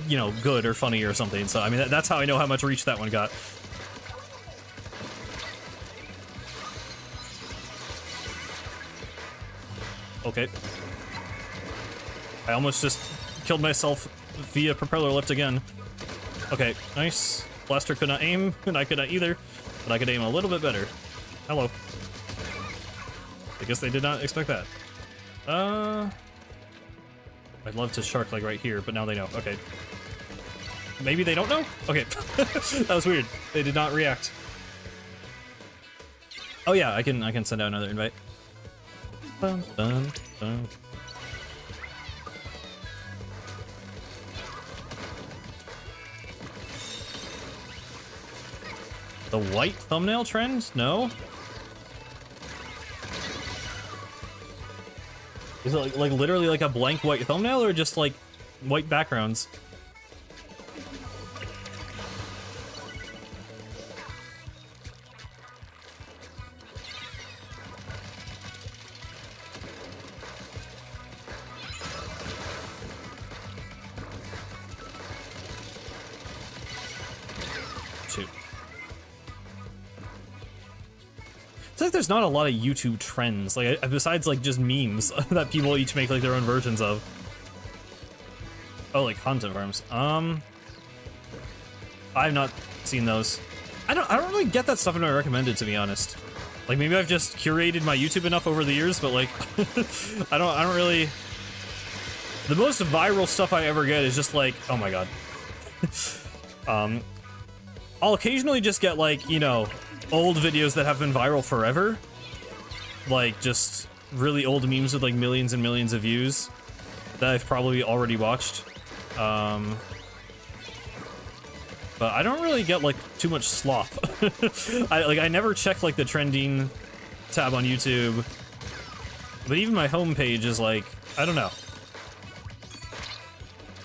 you know, good or funny or something. So I mean, that's how I know how much reach that one got. Okay. I almost just killed myself via propeller lift again. Okay, nice. Blaster could not aim, and I could not either, but I could aim a little bit better. Hello. I guess they did not expect that. I'd love to shark like right here, but now they know. Okay. Maybe they don't know? Okay. That was weird. They did not react. Oh yeah, I can send out another invite. Dun, dun, dun. The white thumbnail trend? No? Is it like literally like a blank white thumbnail or just like white backgrounds? It's like there's not a lot of YouTube trends, like besides like just memes that people each make like their own versions of. Oh, like content farms. I've not seen those. I don't really get that stuff when I recommend it, to be honest. Like maybe I've just curated my YouTube enough over the years, but like I don't really. The most viral stuff I ever get is just like, oh my god. I'll occasionally just get like, you know, old videos that have been viral forever. Like just really old memes with like millions and millions of views that I've probably already watched. But I don't really get like too much slop. I never check like the trending tab on YouTube. But even my homepage is like, I don't know.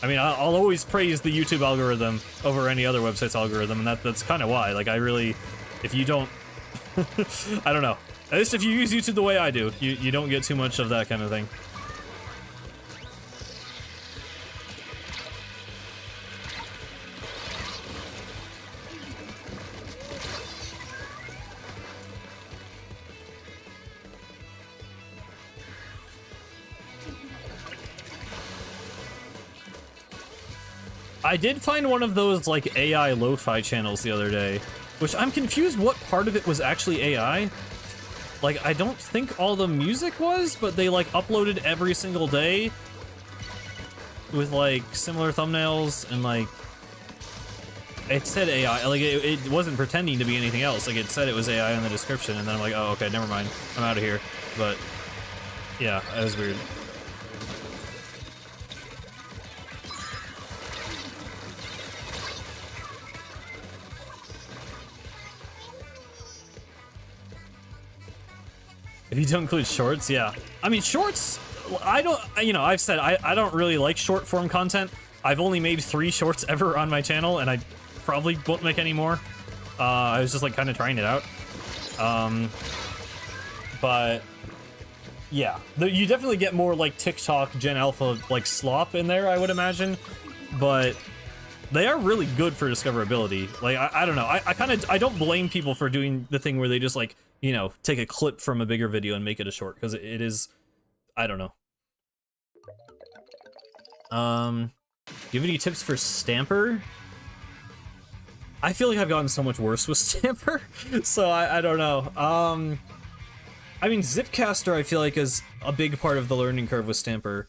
I mean, I'll always praise the YouTube algorithm over any other website's algorithm, and that's kind of why. Like, I really, if you don't, I don't know. At least if you use YouTube the way I do, you don't get too much of that kind of thing. I did find one of those, like, AI lo-fi channels the other day, which I'm confused what part of it was actually AI. Like, I don't think all the music was, but they, like, uploaded every single day with, like, similar thumbnails and, like, it said AI. Like, it wasn't pretending to be anything else. Like, it said it was AI in the description, and then I'm like, oh, okay, never mind. I'm out of here. But, yeah, that was weird. If you don't include shorts, yeah. I mean, shorts, I don't, you know, I've said I don't really like short form content. I've only made 3 shorts ever on my channel, and I probably won't make any more. I was just like kind of trying it out. But yeah, you definitely get more like TikTok Gen Alpha like slop in there, I would imagine. But they are really good for discoverability. Like, I don't know. I don't blame people for doing the thing where they just like, you know, take a clip from a bigger video and make it a short, because it is, I don't know. Do you have any tips for Stamper? I feel like I've gotten so much worse with Stamper, so I don't know. I mean, Zipcaster I feel like is a big part of the learning curve with Stamper.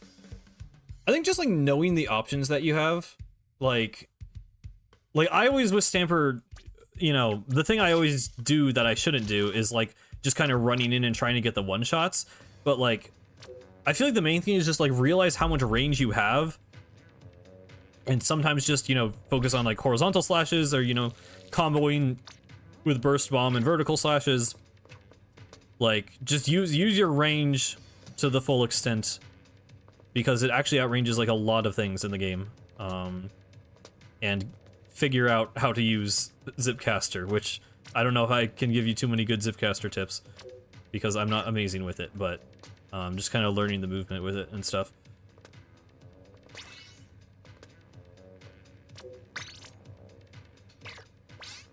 I think just like knowing the options that you have, like I always with Stamper, you know, the thing I always do that I shouldn't do is like just kind of running in and trying to get the one-shots, but like I feel like the main thing is just like realize how much range you have, and sometimes just, you know, focus on like horizontal slashes, or, you know, comboing with burst bomb and vertical slashes. Like just use your range to the full extent, because it actually outranges like a lot of things in the game. And figure out how to use Zipcaster, which I don't know if I can give you too many good Zipcaster tips, because I'm not amazing with it, but just kind of learning the movement with it and stuff.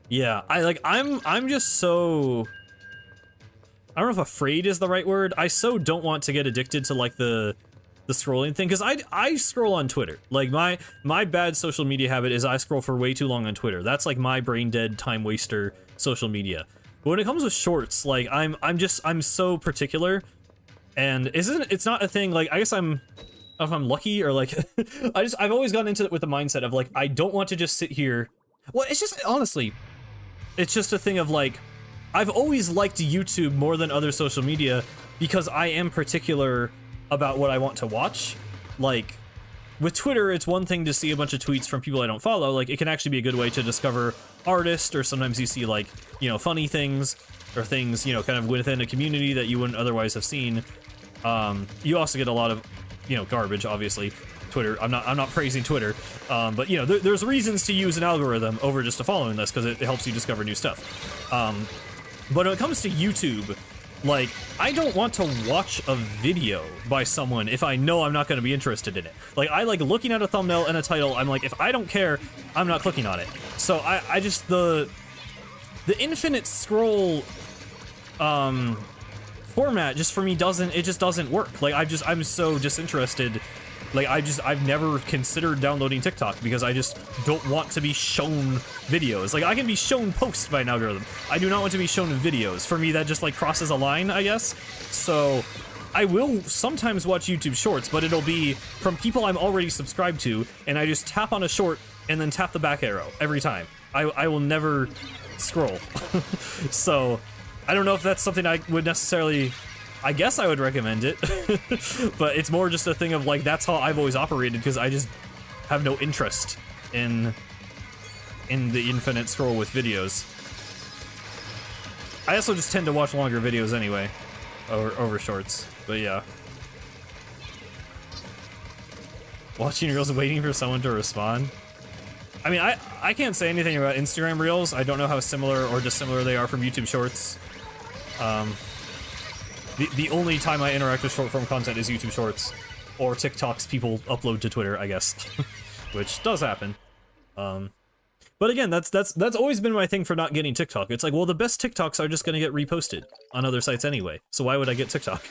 Yeah, I'm just so, I don't know if afraid is the right word. I so don't want to get addicted to like the scrolling thing, because I scroll on Twitter. Like my bad social media habit is I scroll for way too long on Twitter. That's like my brain dead time waster social media. But when it comes with shorts, like I'm so particular, and it's not a thing. Like I guess I don't know if I'm lucky, or like I've always gotten into it with the mindset of like I don't want to just sit here. Well, it's just honestly, it's just a thing of like I've always liked YouTube more than other social media because I am particular about what I want to watch. Like with Twitter, it's one thing to see a bunch of tweets from people I don't follow. Like it can actually be a good way to discover artists, or sometimes you see like, you know, funny things or things, you know, kind of within a community that you wouldn't otherwise have seen. You also get a lot of, you know, garbage, obviously. Twitter, I'm not praising Twitter, but you know, there's reasons to use an algorithm over just a following list, because it helps you discover new stuff. But when it comes to YouTube, like, I don't want to watch a video by someone if I know I'm not going to be interested in it. Like, I like looking at a thumbnail and a title. I'm like, if I don't care, I'm not clicking on it. So I just, the infinite scroll format just for me doesn't work. Like I'm so disinterested. Like I've never considered downloading TikTok because I just don't want to be shown videos. Like I can be shown posts by an algorithm. I do not want to be shown videos. For me, that just like crosses a line, I guess. So I will sometimes watch YouTube Shorts, but it'll be from people I'm already subscribed to, and I just tap on a short and then tap the back arrow every time. I will never scroll. So I don't know if that's something I would necessarily... I guess I would recommend it, but it's more just a thing of like, that's how I've always operated because I just have no interest in the infinite scroll with videos. I also just tend to watch longer videos anyway, over shorts, but yeah. Watching Reels waiting for someone to respond. I mean, I can't say anything about Instagram Reels. I don't know how similar or dissimilar they are from YouTube Shorts. The only time I interact with short-form content is YouTube Shorts, or TikToks people upload to Twitter, I guess, which does happen. But again, that's always been my thing for not getting TikTok. It's like, well, the best TikToks are just gonna get reposted on other sites anyway, so why would I get TikTok?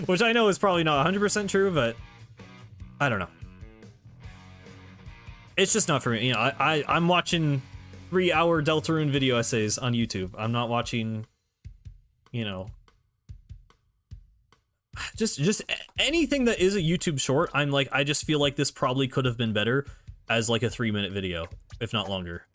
Which I know is probably not 100% true, but I don't know. It's just not for me. You know, I'm watching 3-hour Deltarune video essays on YouTube. I'm not watching, you know, just anything that is a YouTube short. I'm like, I just feel like this probably could have been better as like a 3-minute video, if not longer.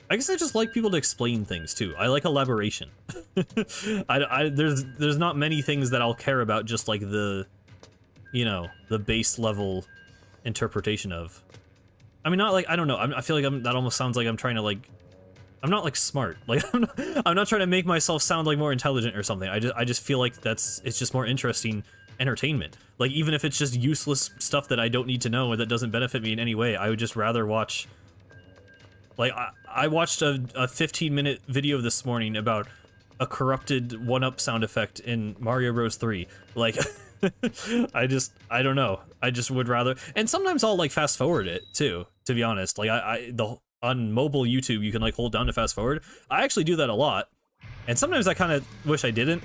I guess I just like people to explain things too. I like elaboration. There's not many things that I'll care about just like the, you know, the base level interpretation of. I mean, not like, I don't know, I feel like that almost sounds like I'm trying to like, I'm not like smart. Like I'm not trying to make myself sound like more intelligent or something. I just feel like it's just more interesting entertainment. Like even if it's just useless stuff that I don't need to know or that doesn't benefit me in any way, I would just rather watch. Like I watched a 15-minute video this morning about a corrupted 1-up sound effect in Mario Bros 3. Like I don't know. I just would rather, and sometimes I'll like fast forward it too, to be honest. Like on mobile YouTube, you can like hold down to fast forward. I actually do that a lot. And sometimes I kind of wish I didn't,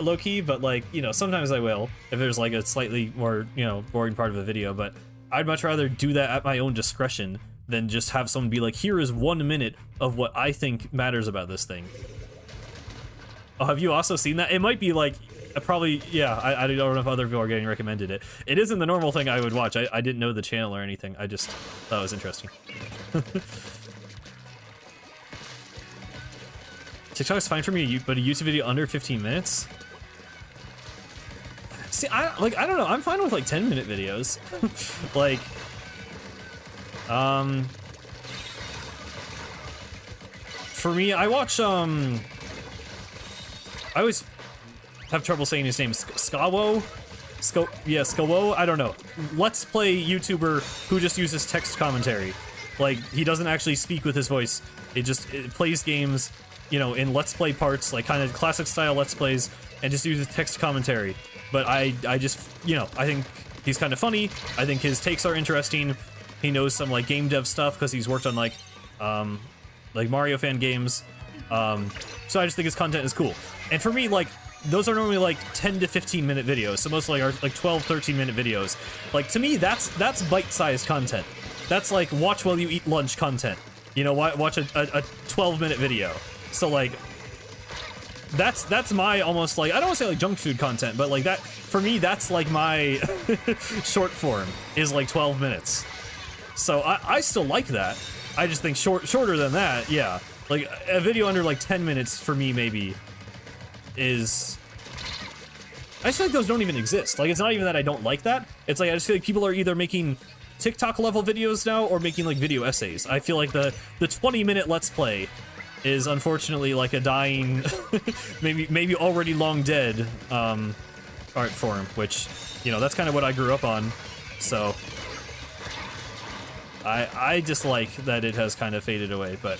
low-key, but like, you know, sometimes I will, if there's like a slightly more, you know, boring part of a video, but I'd much rather do that at my own discretion than just have someone be like, here is 1 minute of what I think matters about this thing. Oh, have you also seen that? It might be like, probably, yeah, I don't know if other people are getting recommended it. It isn't the normal thing I would watch. I didn't know the channel or anything. I just thought it was interesting. TikTok's fine for me, but a YouTube video under 15 minutes? See, I don't know. I'm fine with like 10-minute videos. Like, for me, I watch, I always have trouble saying his name. Skawo? Yeah, Skawo? I don't know. Let's Play YouTuber who just uses text commentary. Like, he doesn't actually speak with his voice. It plays games, you know, in Let's Play parts, like kind of classic style Let's Plays, and just uses text commentary. But I just, you know, I think he's kind of funny. I think his takes are interesting. He knows some like game dev stuff because he's worked on like Mario fan games. So I just think his content is cool. And for me, like, those are normally like 10 to 15 minute videos. So mostly are like 12, 13 minute videos. Like to me, that's bite-sized content. That's like watch while you eat lunch content. You know, watch a 12-minute video. So like, that's my almost like, I don't want to say like junk food content, but like that, for me, that's like my short form is like 12 minutes. So I still like that. I just think shorter than that, yeah. Like a video under like 10 minutes for me maybe is, I just feel like those don't even exist. Like it's not even that I don't like that. It's like I just feel like people are either making TikTok level videos now or making like video essays. I feel like the 20-minute Let's Play is unfortunately like a dying, maybe already long dead art form, which, you know, that's kind of what I grew up on. So I dislike that it has kind of faded away, but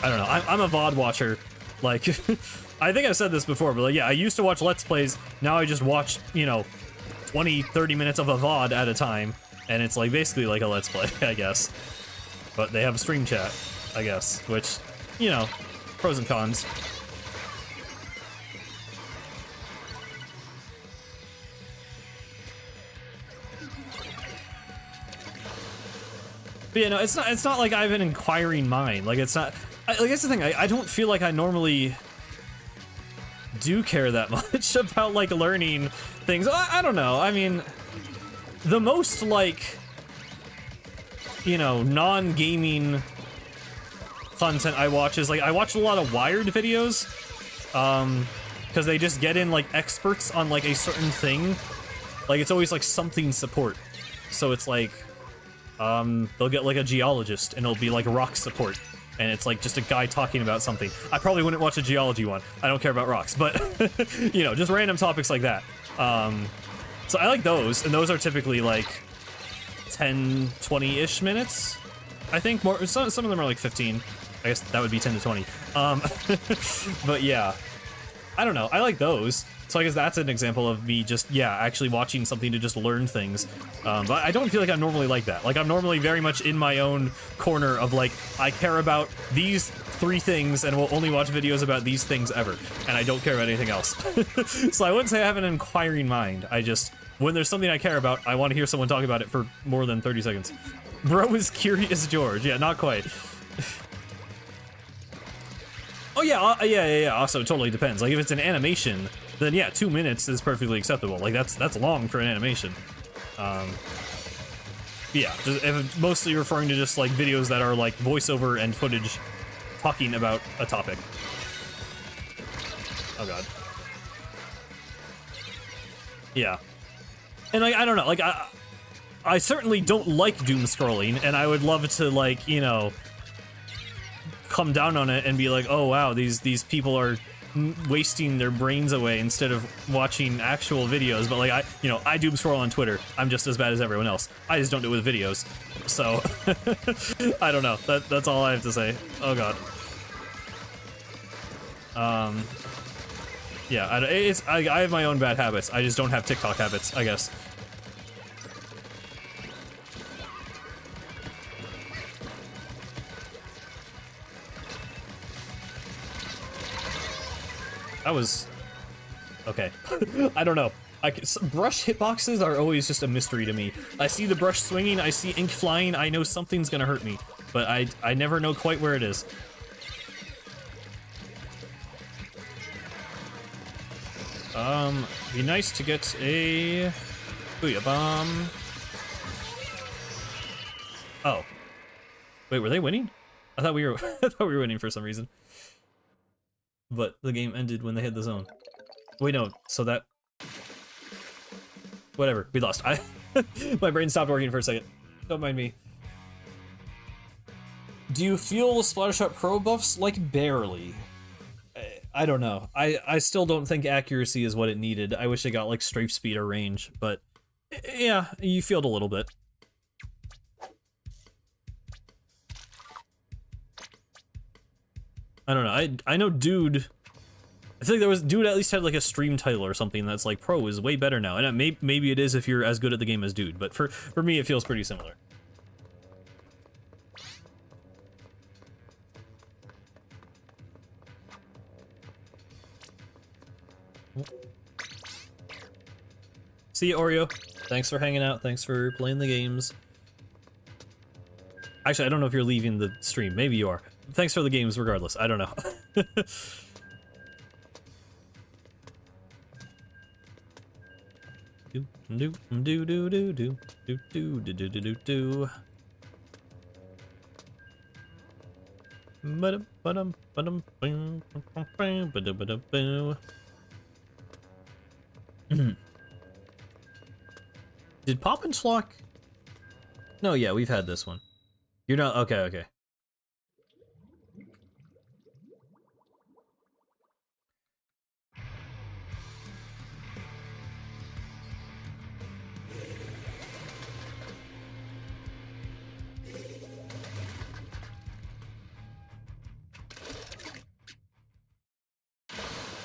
I don't know. I'm a VOD watcher. Like, I think I've said this before, but like, yeah, I used to watch Let's Plays. Now I just watch, you know, 20, 30 minutes of a VOD at a time. And it's like basically like a Let's Play, I guess. But they have stream chat, I guess, which, you know, pros and cons. But yeah, no, it's not like I have an inquiring mind. Like, it's not, like, that's the thing, I don't feel like I normally do care that much about, like, learning things. I don't know, I mean, the most, like, you know, non-gaming content I watch is, like, I watch a lot of Wired videos, because they just get in, like, experts on, like, a certain thing. Like, it's always, like, something support. So it's, like, they'll get, like, a geologist, and it'll be, like, rock support. And it's, like, just a guy talking about something. I probably wouldn't watch a geology one. I don't care about rocks, but, you know, just random topics like that. So I like those, and those are typically, like, 10, 20-ish minutes, I think. More, some of them are, like, 15. I guess that would be 10 to 20. But, yeah. I don't know. I like those. So I guess that's an example of me just, yeah, actually watching something to just learn things. But I don't feel like I'm normally like that. Like, I'm normally very much in my own corner of, like, I care about these 3 things and will only watch videos about these things ever. And I don't care about anything else. So I wouldn't say I have an inquiring mind. I just, when there's something I care about, I want to hear someone talk about it for more than 30 seconds. Bro is Curious George. Yeah, not quite. Oh, yeah, yeah. Also, it totally depends. Like, if it's an animation, then yeah, 2 minutes is perfectly acceptable. Like, that's long for an animation. Yeah, just, if mostly referring to just, like, videos that are, like, voiceover and footage talking about a topic. Oh, God. Yeah. And, like, I don't know, like, I certainly don't like doom scrolling, and I would love to, like, you know, come down on it and be like, oh, wow, these people are wasting their brains away instead of watching actual videos. But like, I doom scroll on Twitter. I'm just as bad as everyone else. I just don't do it with videos. So I don't know. That's all I have to say. Oh, God. Yeah, I have my own bad habits. I just don't have TikTok habits, I guess. That was... okay. I don't know. Brush hitboxes are always just a mystery to me. I see the brush swinging, I see ink flying, I know something's gonna hurt me. But I never know quite where it is. Be nice to get a... Booyah bomb. Oh. Wait, were they winning? I thought we were I thought we were winning for some reason. But the game ended when they hit the zone. Wait, no, so that... whatever, we lost. My brain stopped working for a second. Don't mind me. Do you feel Splattershot Pro buffs? Like, barely. I don't know. I still don't think accuracy is what it needed. I wish it got, like, strafe speed or range, but... yeah, you feel it a little bit. I don't know, I know Dude... I feel like Dude at least had, like, a stream title or something that's like, Pro is way better now. And maybe it is if you're as good at the game as Dude, but for me it feels pretty similar. See ya, Oreo. Thanks for hanging out, thanks for playing the games. Actually, I don't know if you're leaving the stream. Maybe you are. Thanks for the games regardless. I don't know. do do do do do do do do do do do do. Ba-dum ba-dum ba-dum bing bing ba-dum ba-dum boo. Did Pop and Schlock? No, yeah, we've had this one. You're not okay, okay.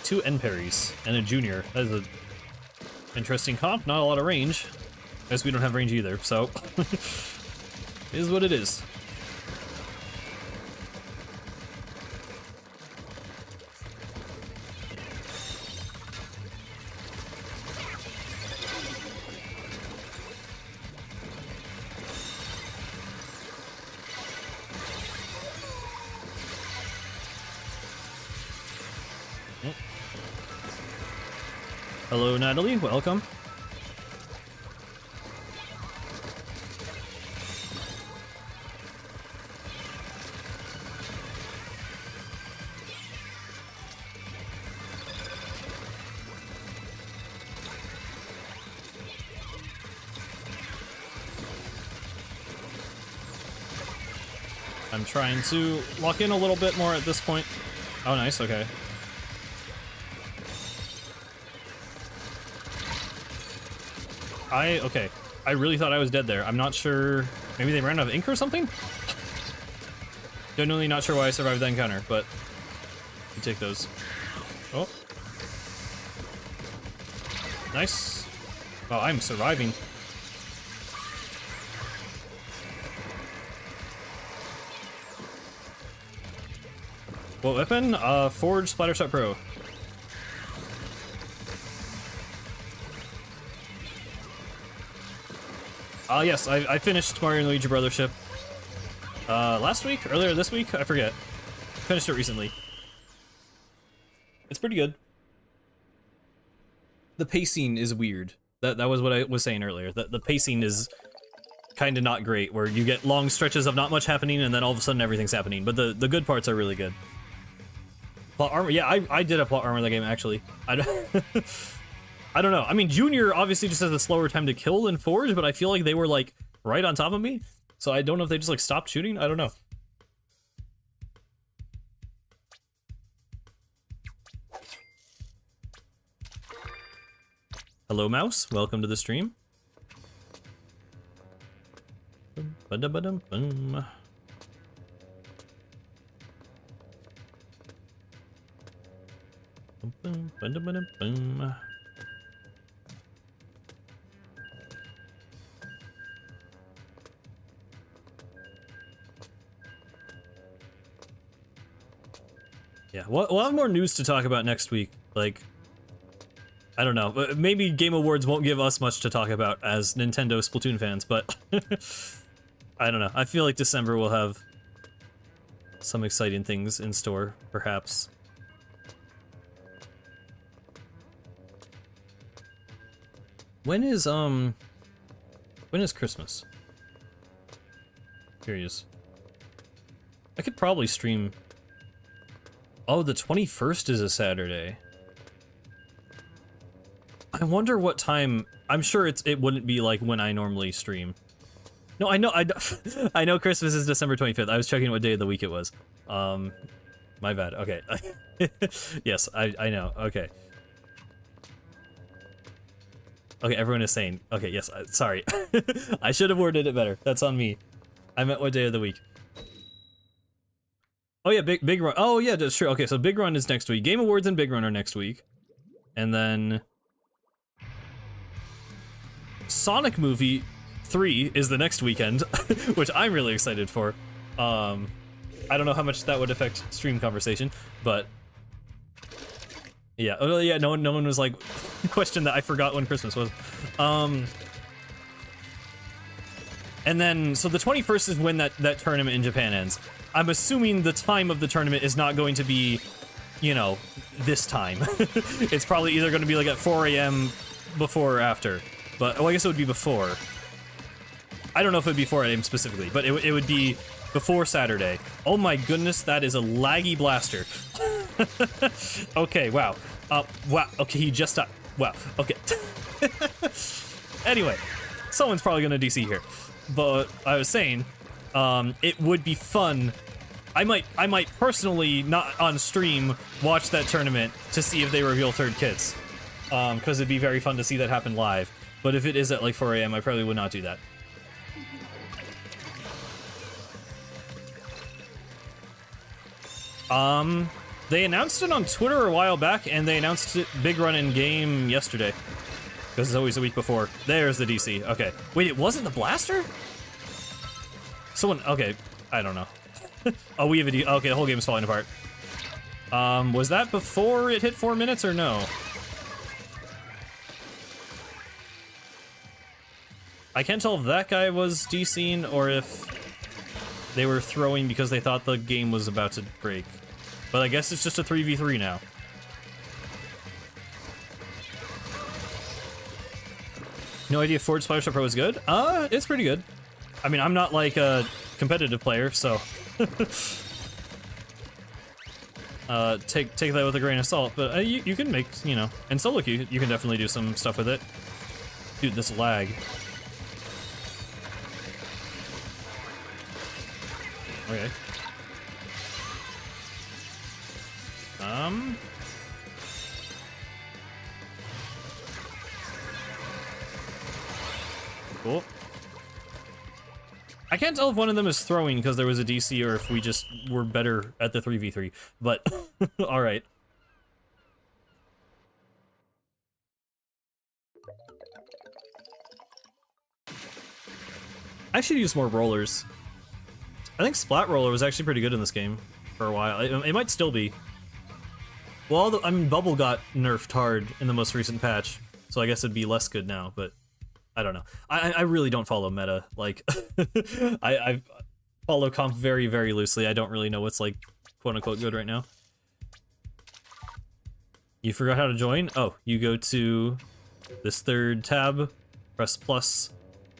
2 end parries and a junior. That is a interesting comp. Not a lot of range. I guess we don't have range either, so it is what it is. Hello, Natalie. Welcome. I'm trying to lock in a little bit more at this point. Oh, nice. Okay. Okay. I really thought I was dead there. I'm not sure. Maybe they ran out of ink or something? Genuinely not sure why I survived that encounter, but you take those. Oh. Nice. Oh, I'm surviving. What weapon? Forge Splattershot Pro. Yes, I finished Mario and Luigi Brothership. Last week? Earlier this week? I forget. Finished it recently. It's pretty good. The pacing is weird. That was what I was saying earlier. The pacing is kind of not great, where you get long stretches of not much happening and then all of a sudden everything's happening. But the good parts are really good. Plot armor, yeah, I did a plot armor in the game, actually. I don't know. I mean, Junior obviously just has a slower time to kill than Forge, but I feel like they were, like, right on top of me. So I don't know if they just, like, stopped shooting. I don't know. Hello, Mouse. Welcome to the stream. Ba-da-ba-dum-bum. Ba-da-ba-dum-bum. Yeah, we'll have more news to talk about next week. Like, I don't know. Maybe Game Awards won't give us much to talk about as Nintendo Splatoon fans, but I don't know. I feel like December will have some exciting things in store, perhaps. When is Christmas? Curious. I could probably stream. Oh, the 21st is a Saturday. I wonder what time. I'm sure it wouldn't be like when I normally stream. No, I know I know Christmas is December 25th. I was checking what day of the week it was. My bad. Okay. Yes, I know. Okay. Okay, everyone is saying. Okay, yes, sorry. I should have worded it better. That's on me. I meant what day of the week. Oh yeah, Big Run. Oh yeah, that's true. Okay, so Big Run is next week. Game Awards and Big Run are next week. And then Sonic Movie 3 is the next weekend, which I'm really excited for. I don't know how much that would affect stream conversation, but yeah. Oh yeah, no one was like questioned that I forgot when Christmas was. And then so the 21st is when that tournament in Japan ends. I'm assuming the time of the tournament is not going to be, you know, this time. It's probably either going to be like at 4 a.m. before or after. But, oh, I guess it would be before. I don't know if it would be 4 a.m. specifically, but it would be before Saturday. Oh my goodness, that is a laggy blaster. Okay, wow. Wow, okay, he just stopped. Wow, okay. Anyway, someone's probably going to DC here. But I was saying, it would be fun. I might personally, not on stream, watch that tournament to see if they reveal third kits. Because it'd be very fun to see that happen live. But if it is at like 4 a.m., I probably would not do that. They announced it on Twitter a while back, and they announced it big run in game yesterday. Because it's always a week before. There's the DC. Okay. Wait, it wasn't the blaster? Someone. Okay. I don't know. Oh, we have a D. Okay, the whole game's falling apart. Was that before it hit 4 minutes or no? I can't tell if that guy was DCing or if they were throwing because they thought the game was about to break. But I guess it's just a 3v3 now. No idea if Forge Splash Pro is good? It's pretty good. I mean, I'm not like a competitive player, so take that with a grain of salt. But you can make, you know, and solo queue, you can definitely do some stuff with it. Dude, this lag. Okay. Cool. I can't tell if one of them is throwing because there was a DC or if we just were better at the 3v3, but alright. I should use more rollers. I think Splat Roller was actually pretty good in this game for a while. It might still be. Well, I mean, Bubble got nerfed hard in the most recent patch, so I guess it'd be less good now, but I don't know. I really don't follow meta. Like, I follow comp very, very loosely. I don't really know what's, like, quote-unquote good right now. You forgot how to join? Oh, you go to this third tab, press plus,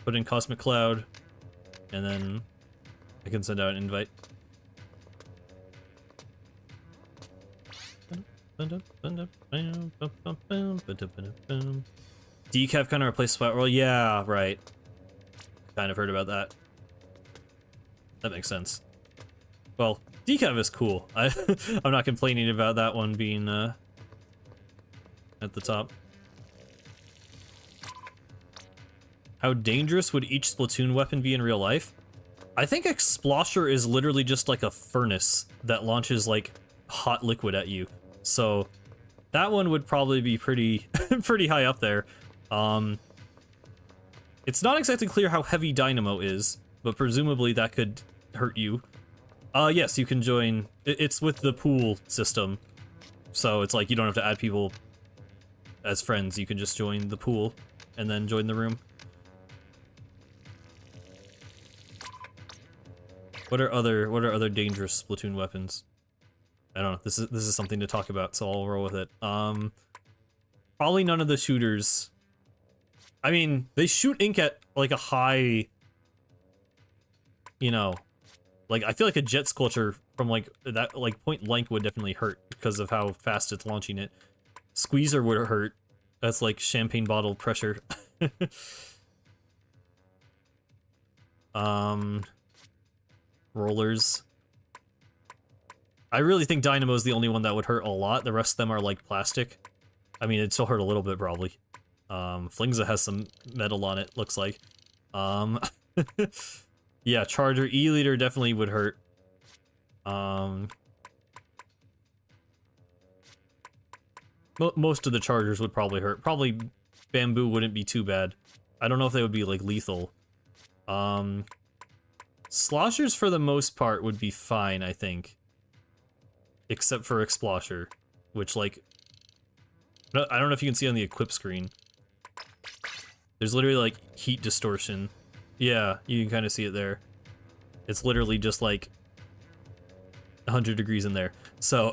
put in Cosmic Cloud, and then I can send out an invite. Decaf kind of replaced Splat Roll? Yeah, right. Kind of heard about that. That makes sense. Well, Decaf is cool. I'm not complaining about that one being at the top. How dangerous would each Splatoon weapon be in real life? I think Explosher is literally just like a furnace that launches like hot liquid at you. So that one would probably be pretty pretty high up there. It's not exactly clear how heavy Dynamo is, but presumably that could hurt you. Yes, you can join. It's with the pool system. So it's like you don't have to add people as friends. You can just join the pool and then join the room. What are other dangerous Splatoon weapons? I don't know. This is something to talk about, so I'll roll with it. Probably none of the shooters. I mean, they shoot ink at like a high, you know, like I feel like a jet squelcher from like that like point blank would definitely hurt because of how fast it's launching it. Squeezer would hurt. That's like champagne bottle pressure. Rollers. I really think Dynamo is the only one that would hurt a lot. The rest of them are like plastic. I mean, it'd still hurt a little bit probably. Flingza has some metal on it, looks like. Yeah, Charger, E-Liter definitely would hurt. Most of the Chargers would probably hurt. Probably Bamboo wouldn't be too bad. I don't know if they would be like lethal. Sloshers for the most part would be fine, I think. Except for Explosher, which like... I don't know if you can see on the equip screen. There's literally like heat distortion. Yeah, you can kind of see it there. It's literally just like 100 degrees in there. So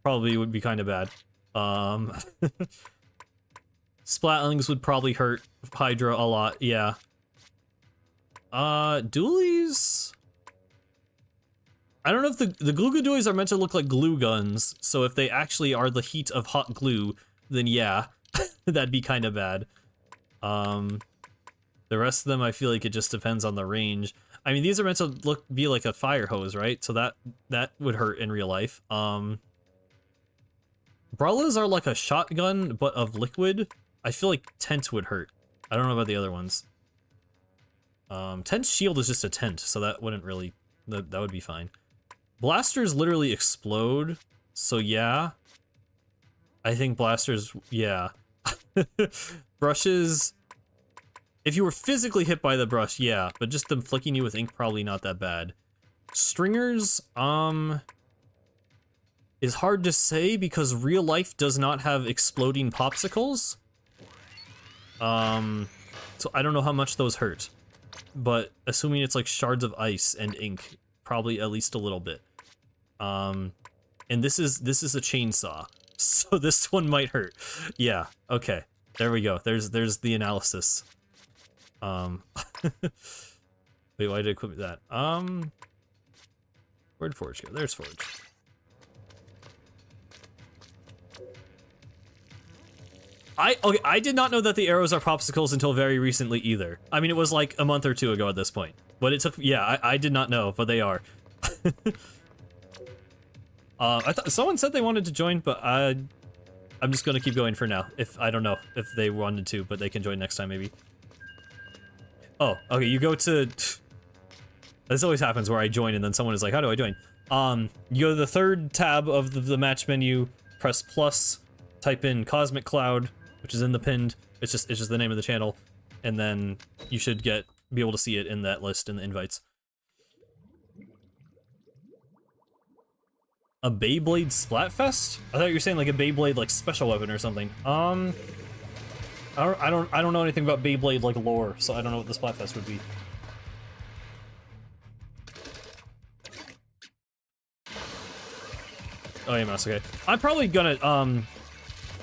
probably would be kind of bad. Splatlings would probably hurt Hydra a lot, yeah. Dualies? I don't know if the Glue Dualies are meant to look like glue guns, so if they actually are the heat of hot glue, then yeah, that'd be kind of bad. The rest of them, I feel like it just depends on the range. I mean, these are meant to be like a fire hose, right? So that would hurt in real life. Brallas are like a shotgun, but of liquid. I feel like Tent would hurt. I don't know about the other ones. Tent's shield is just a tent, so that wouldn't really... That would be fine. Blasters literally explode, so yeah. I think blasters, yeah. Brushes, if you were physically hit by the brush, yeah, but just them flicking you with ink, probably not that bad. Stringers, is hard to say because real life does not have exploding popsicles. So I don't know how much those hurt, but assuming it's like shards of ice and ink, probably at least a little bit. And this is a chainsaw, so this one might hurt. Yeah, okay. There we go. There's the analysis. Wait, why did I equip that? Where'd Forge go? There's Forge. Okay, I did not know that the arrows are popsicles until very recently either. I mean, it was like a month or two ago at this point. But it took, yeah, I did not know, but they are. I thought someone said they wanted to join, but I'm just gonna keep going for now. I don't know if they wanted to, but they can join next time maybe. Oh, okay, you go to, this always happens where I join and then someone is like, how do I join? You go to the third tab of the match menu, press plus, type in Cosmic Cloud, which is in the pinned, it's just the name of the channel, and then you should be able to see it in that list in the invites. A Beyblade Splatfest? I thought you were saying like a Beyblade like special weapon or something. I don't know anything about Beyblade like lore, so I don't know what the Splatfest would be. Oh yeah, mouse, okay. I'm probably gonna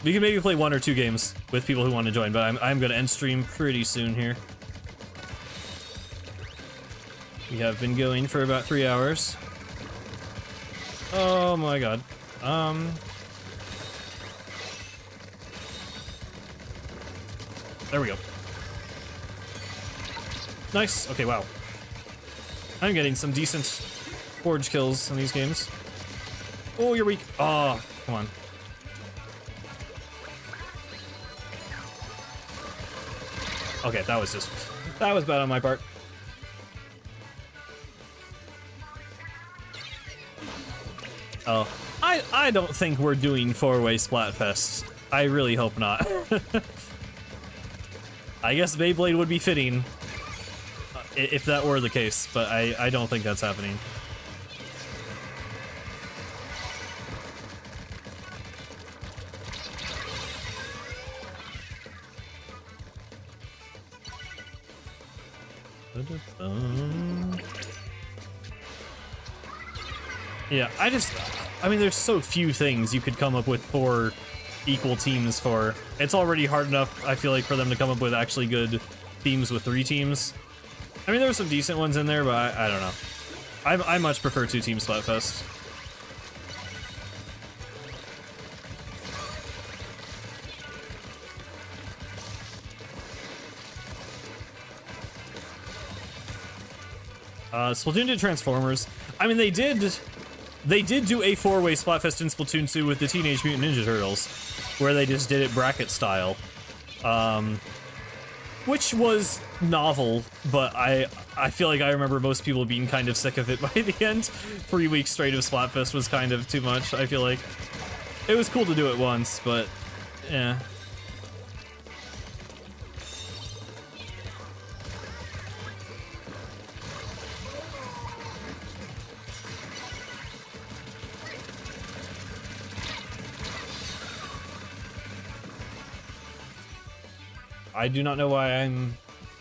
we can maybe play 1 or 2 games with people who want to join, but I'm gonna end stream pretty soon here. We have been going for about 3 hours. Oh my god. There we go. Nice. Okay, wow. I'm getting some decent Forge kills in these games. Oh, you're weak. Oh, come on. Okay, that was bad on my part. Oh, I don't think we're doing 4-way Splatfest. I really hope not. I guess Beyblade would be fitting if that were the case, but I don't think that's happening. Yeah, I mean, there's so few things you could come up with 4 equal teams for. It's already hard enough, I feel like, for them to come up with actually good teams with 3 teams. I mean, there were some decent ones in there, but I don't know. I much prefer 2-team Splatfest. Splatoon did Transformers. I mean, they did do a 4-way Splatfest in Splatoon 2 with the Teenage Mutant Ninja Turtles, where they just did it bracket style. Which was novel, but I feel like I remember most people being kind of sick of it by the end. 3 weeks straight of Splatfest was kind of too much, I feel like. It was cool to do it once, but yeah. I do not know why I'm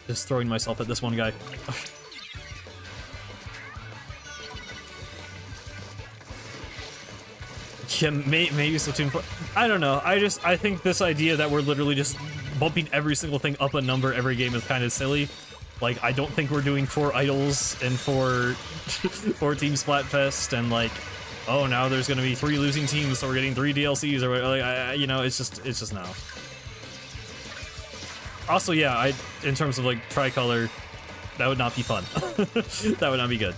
just throwing myself at this one guy. Yeah, maybe Splatoon 4. I don't know. I think this idea that we're literally just bumping every single thing up a number every game is kind of silly. Like, I don't think we're doing 4 idols and 4 team Splatfest and like, oh, now there's gonna be 3 losing teams, so we're getting 3 DLCs or like, you know, it's just now. Also, yeah, in terms of like tricolor, that would not be fun. That would not be good.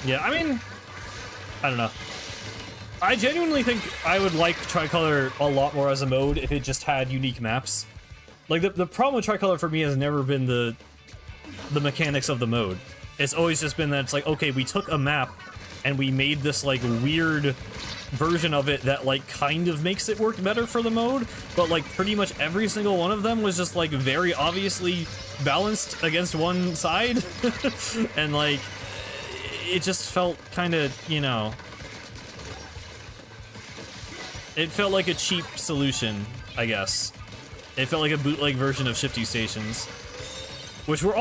Yeah, I mean, I don't know. I genuinely think I would like Tricolor a lot more as a mode if it just had unique maps. Like, the problem with Tricolor for me has never been the mechanics of the mode. It's always just been that it's like, okay, we took a map and we made this, like, weird version of it that, like, kind of makes it work better for the mode, but, like, pretty much every single one of them was just, like, very obviously balanced against one side. And, like, it just felt kind of, you know... It felt like a cheap solution, I guess. It felt like a bootleg version of Shifty Stations. Which were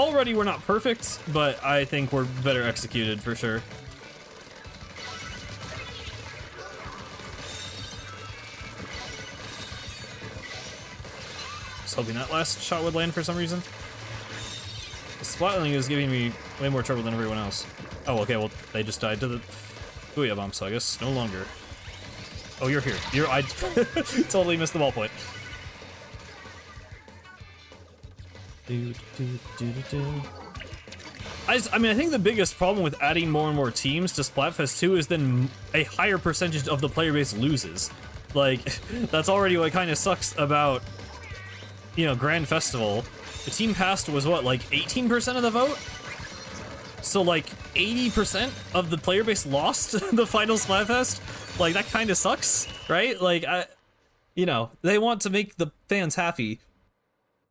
not perfect, but I think were better executed, for sure. Just hoping that last shot would land for some reason. The splatling is giving me way more trouble than everyone else. Oh, okay, well, they just died to the Booyah Bomb, so I guess no longer. Oh, you're here. I totally missed the ball point. I mean, I think the biggest problem with adding more and more teams to Splatfest 2 is then a higher percentage of the player base loses. Like, that's already what kind of sucks about, you know, Grand Festival. The team passed was what, like 18% of the vote? So like 80% of the player base lost the final Splatfest? Like, that kind of sucks, right? Like, you know, they want to make the fans happy.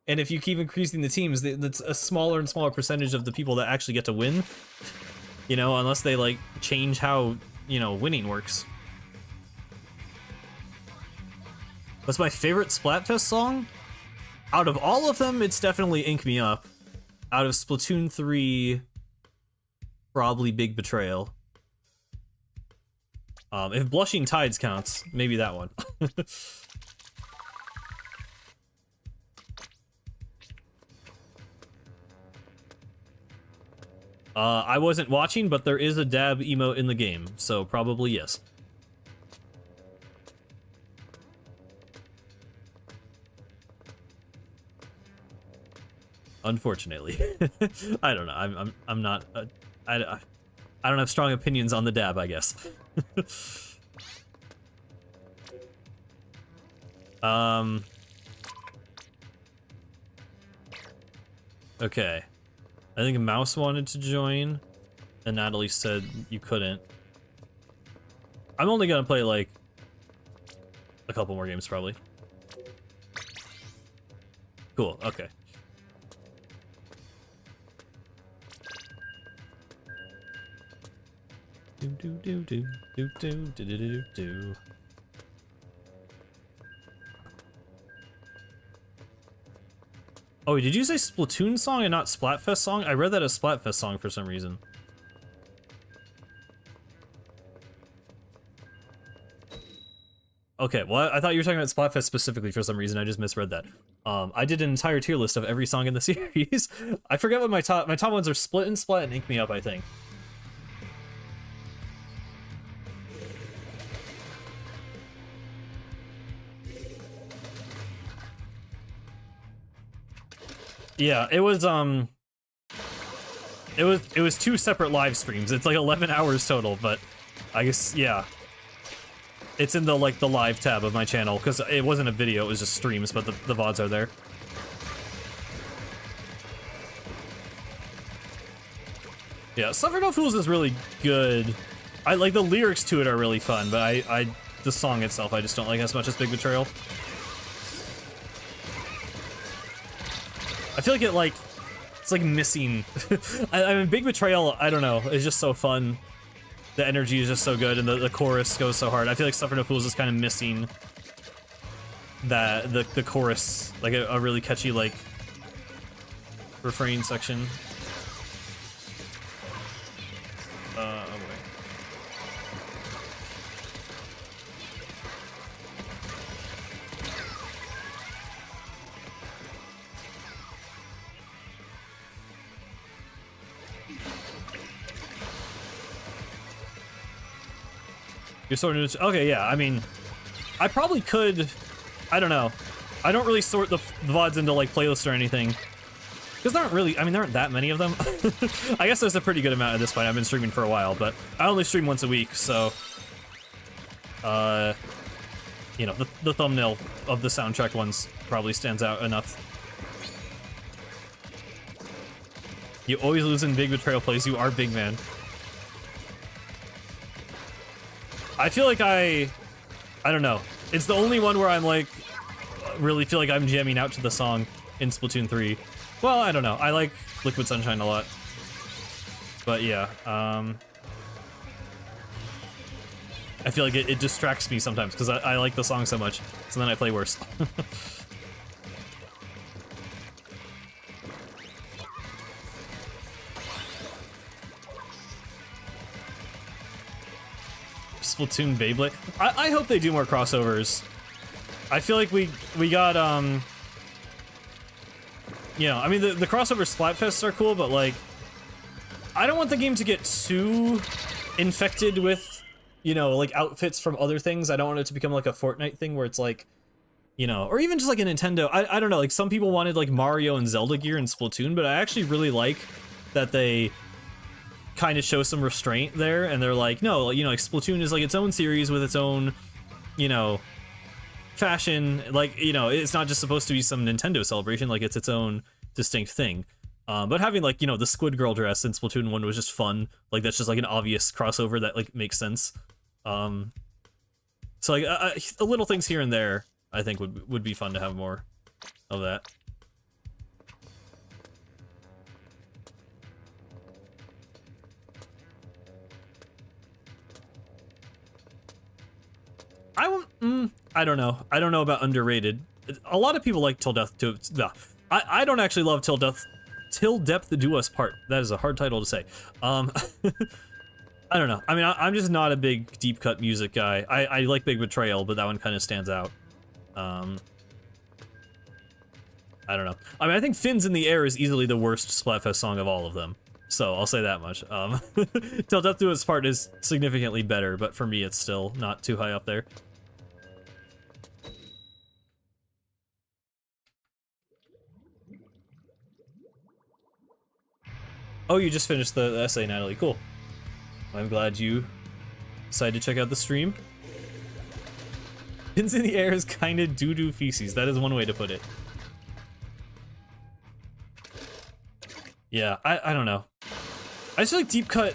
And if you keep increasing the teams, that's a smaller and smaller percentage of the people that actually get to win. You know, unless they, like, change how, you know, winning works. What's my favorite Splatfest song? Out of all of them, it's definitely Ink Me Up. Out of Splatoon 3, probably Big Betrayal. If Blushing Tides counts, maybe that one. I wasn't watching, but there is a dab emote in the game, so probably yes. Unfortunately. I don't know. I'm not I don't have strong opinions on the dab, I guess. Okay. I think Mouse wanted to join, and Natalie said you couldn't. I'm only gonna play, like, a couple more games, probably. Cool, okay. Do do do do do do do do do do. Oh, did you say Splatoon song and not Splatfest song? I read that as Splatfest song for some reason. Okay, well, I thought you were talking about Splatfest specifically for some reason. I just misread that. I did an entire tier list of every song in the series. I forget what my top ones are. Split and Splat and Ink Me Up, I think. Yeah, it was two separate live streams. It's like 11 hours total, but I guess, yeah. It's in the, like, the live tab of my channel, because it wasn't a video, it was just streams, but the VODs are there. Yeah, Suffer No Fools is really good. I like the lyrics to it are really fun, but the song itself I just don't like as much as Big Betrayal. I feel like it's like missing. I mean, Big Betrayal, I don't know, is just so fun. The energy is just so good, and the chorus goes so hard. I feel like Suffer No Fools is kind of missing that the chorus, like a really catchy, like, refrain section. Oh boy. You're sorting it. Okay, yeah. I mean, I probably could. I don't know. I don't really sort the VODs into, like, playlists or anything. Because there aren't really, I mean, there aren't that many of them. I guess there's a pretty good amount at this point. I've been streaming for a while, but I only stream once a week, so... you know, the thumbnail of the soundtrack ones probably stands out enough. You always lose in Big Betrayal plays. You are big man. I feel like I don't know. It's the only one where I'm like, really feel like I'm jamming out to the song in Splatoon 3. Well, I don't know. I like Liquid Sunshine a lot. But yeah, I feel like it distracts me sometimes because I like the song so much, so then I play worse. Splatoon Beyblade. I hope they do more crossovers. I feel like we got you know, I mean the crossover Splatfests are cool, but like I don't want the game to get too infected with, you know, like outfits from other things. I don't want it to become like a Fortnite thing where it's like, you know, or even just like a Nintendo. I don't know, like some people wanted like Mario and Zelda gear in Splatoon, but I actually really like that they kind of show some restraint there, and they're like, no, you know, like Splatoon is like its own series with its own, you know, fashion. Like, you know, it's not just supposed to be some Nintendo celebration, like it's its own distinct thing. But having like, you know, the Squid Girl dress in Splatoon 1 was just fun. Like that's just like an obvious crossover that like makes sense. So like the little things here and there I think would be fun to have more of that. I don't know. I don't know about underrated. A lot of people like Till Death Do Us. I don't actually love Till Depth Do Us Part. That is a hard title to say. I don't know. I mean, I'm just not a big deep cut music guy. I like Big Betrayal, but that one kind of stands out. I don't know. I mean, I think Fins in the Air is easily the worst Splatfest song of all of them. So I'll say that much. Till Death Do Us Part is significantly better, but for me, it's still not too high up there. Oh, you just finished the essay, Natalie. Cool. I'm glad you decided to check out the stream. Fins in the Air is kind of doo-doo feces. That is one way to put it. Yeah, I don't know. I just feel like deep cut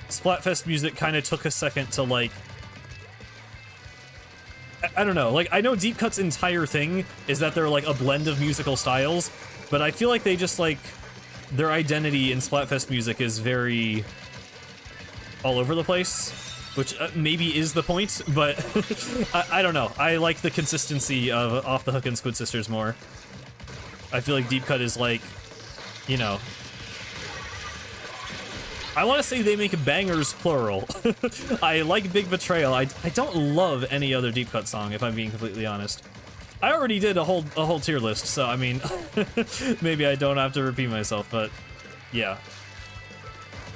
Splatfest music kind of took a second to like... I don't know. Like, I know Deep Cut's entire thing is that they're like a blend of musical styles, but I feel like they just like... Their identity in Splatfest music is very all over the place, which maybe is the point, but I don't know. I like the consistency of Off the Hook and Squid Sisters more. I feel like Deep Cut is like, you know... I want to say they make bangers, plural. I like Big Betrayal. I don't love any other Deep Cut song, if I'm being completely honest. I already did a whole tier list, so I mean, maybe I don't have to repeat myself, but yeah.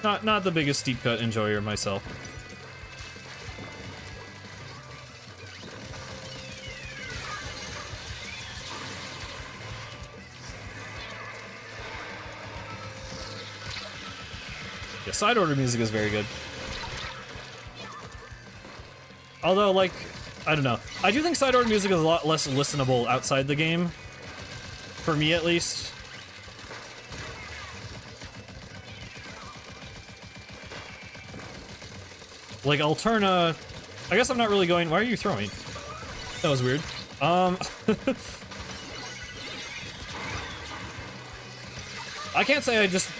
Not the biggest Deep Cut enjoyer myself. Yeah, side order music is very good. Although, like, I don't know. I do think side order music is a lot less listenable outside the game. For me, at least. Like, Alterna... I guess I'm not really going... Why are you throwing? That was weird. I can't say I just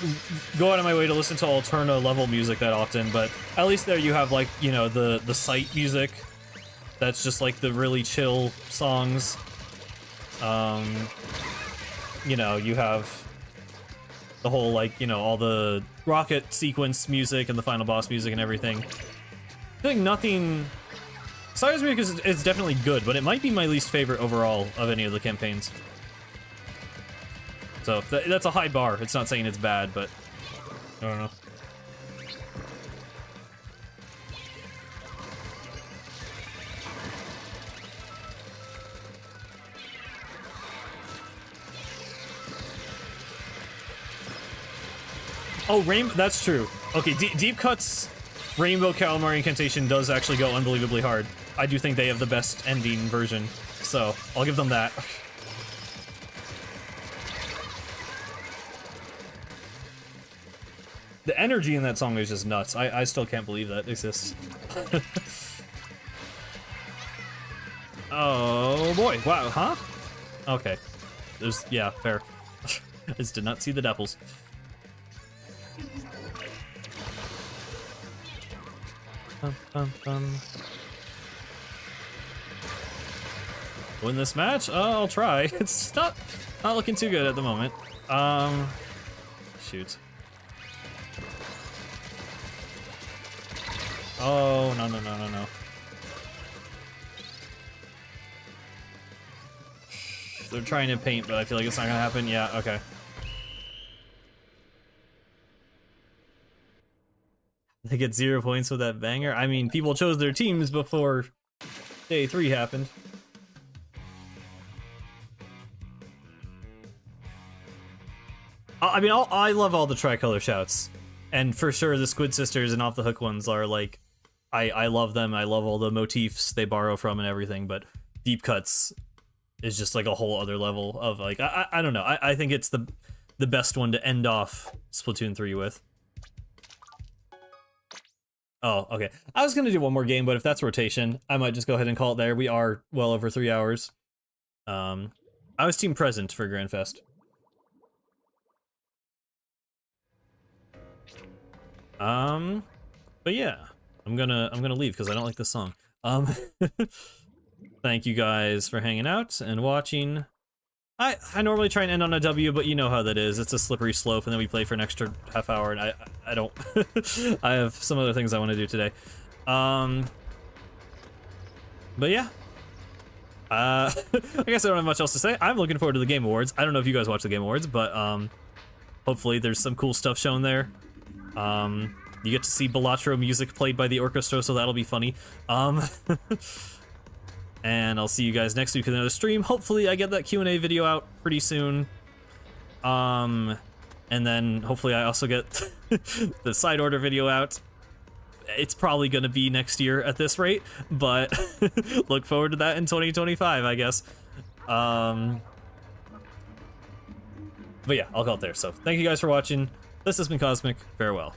go out of my way to listen to Alterna level music that often, but at least there you have, like, you know, the site music. That's just like the really chill songs. You know, you have the whole, like, you know, all the rocket sequence music and the final boss music and everything. I think nothing... Cyrus music is definitely good, but it might be my least favorite overall of any of the campaigns. So that's a high bar. It's not saying it's bad, but I don't know. Oh, that's true. Okay, Deep Cut's Rainbow Calamari Incantation does actually go unbelievably hard. I do think they have the best ending version, so I'll give them that. The energy in that song is just nuts. I still can't believe that exists. Oh boy, wow, huh? Okay. Yeah, fair. I just did not see the dapples. Win this match? I'll try. It's not looking too good at the moment. Shoot. Oh, no. They're trying to paint, but I feel like it's not gonna happen. Yeah, okay. They get 0 points with that banger. I mean, people chose their teams before day 3 happened. I mean, I love all the Tricolor shouts. And for sure, the Squid Sisters and Off the Hook ones are like, I love them. I love all the motifs they borrow from and everything, but Deep Cuts is just like a whole other level of like, I don't know. I think it's the best one to end off Splatoon 3 with. Oh, okay. I was gonna do one more game, but if that's rotation, I might just go ahead and call it there. We are well over 3 hours. I was team present for Grand Fest. But yeah, I'm gonna leave because I don't like this song. Thank you guys for hanging out and watching. I normally try and end on a W, but you know how that is. It's a slippery slope, and then we play for an extra half hour, and I don't. I have some other things I want to do today. But yeah. I guess I don't have much else to say. I'm looking forward to the Game Awards. I don't know if you guys watch the Game Awards, but hopefully there's some cool stuff shown there. You get to see Balatro music played by the orchestra, so that'll be funny. And I'll see you guys next week in another stream. Hopefully I get that Q&A video out pretty soon. And then hopefully I also get the side order video out. It's probably gonna be next year at this rate, but look forward to that in 2025, I guess. But yeah, I'll call it there. So thank you guys for watching. This has been Cosmic. Farewell.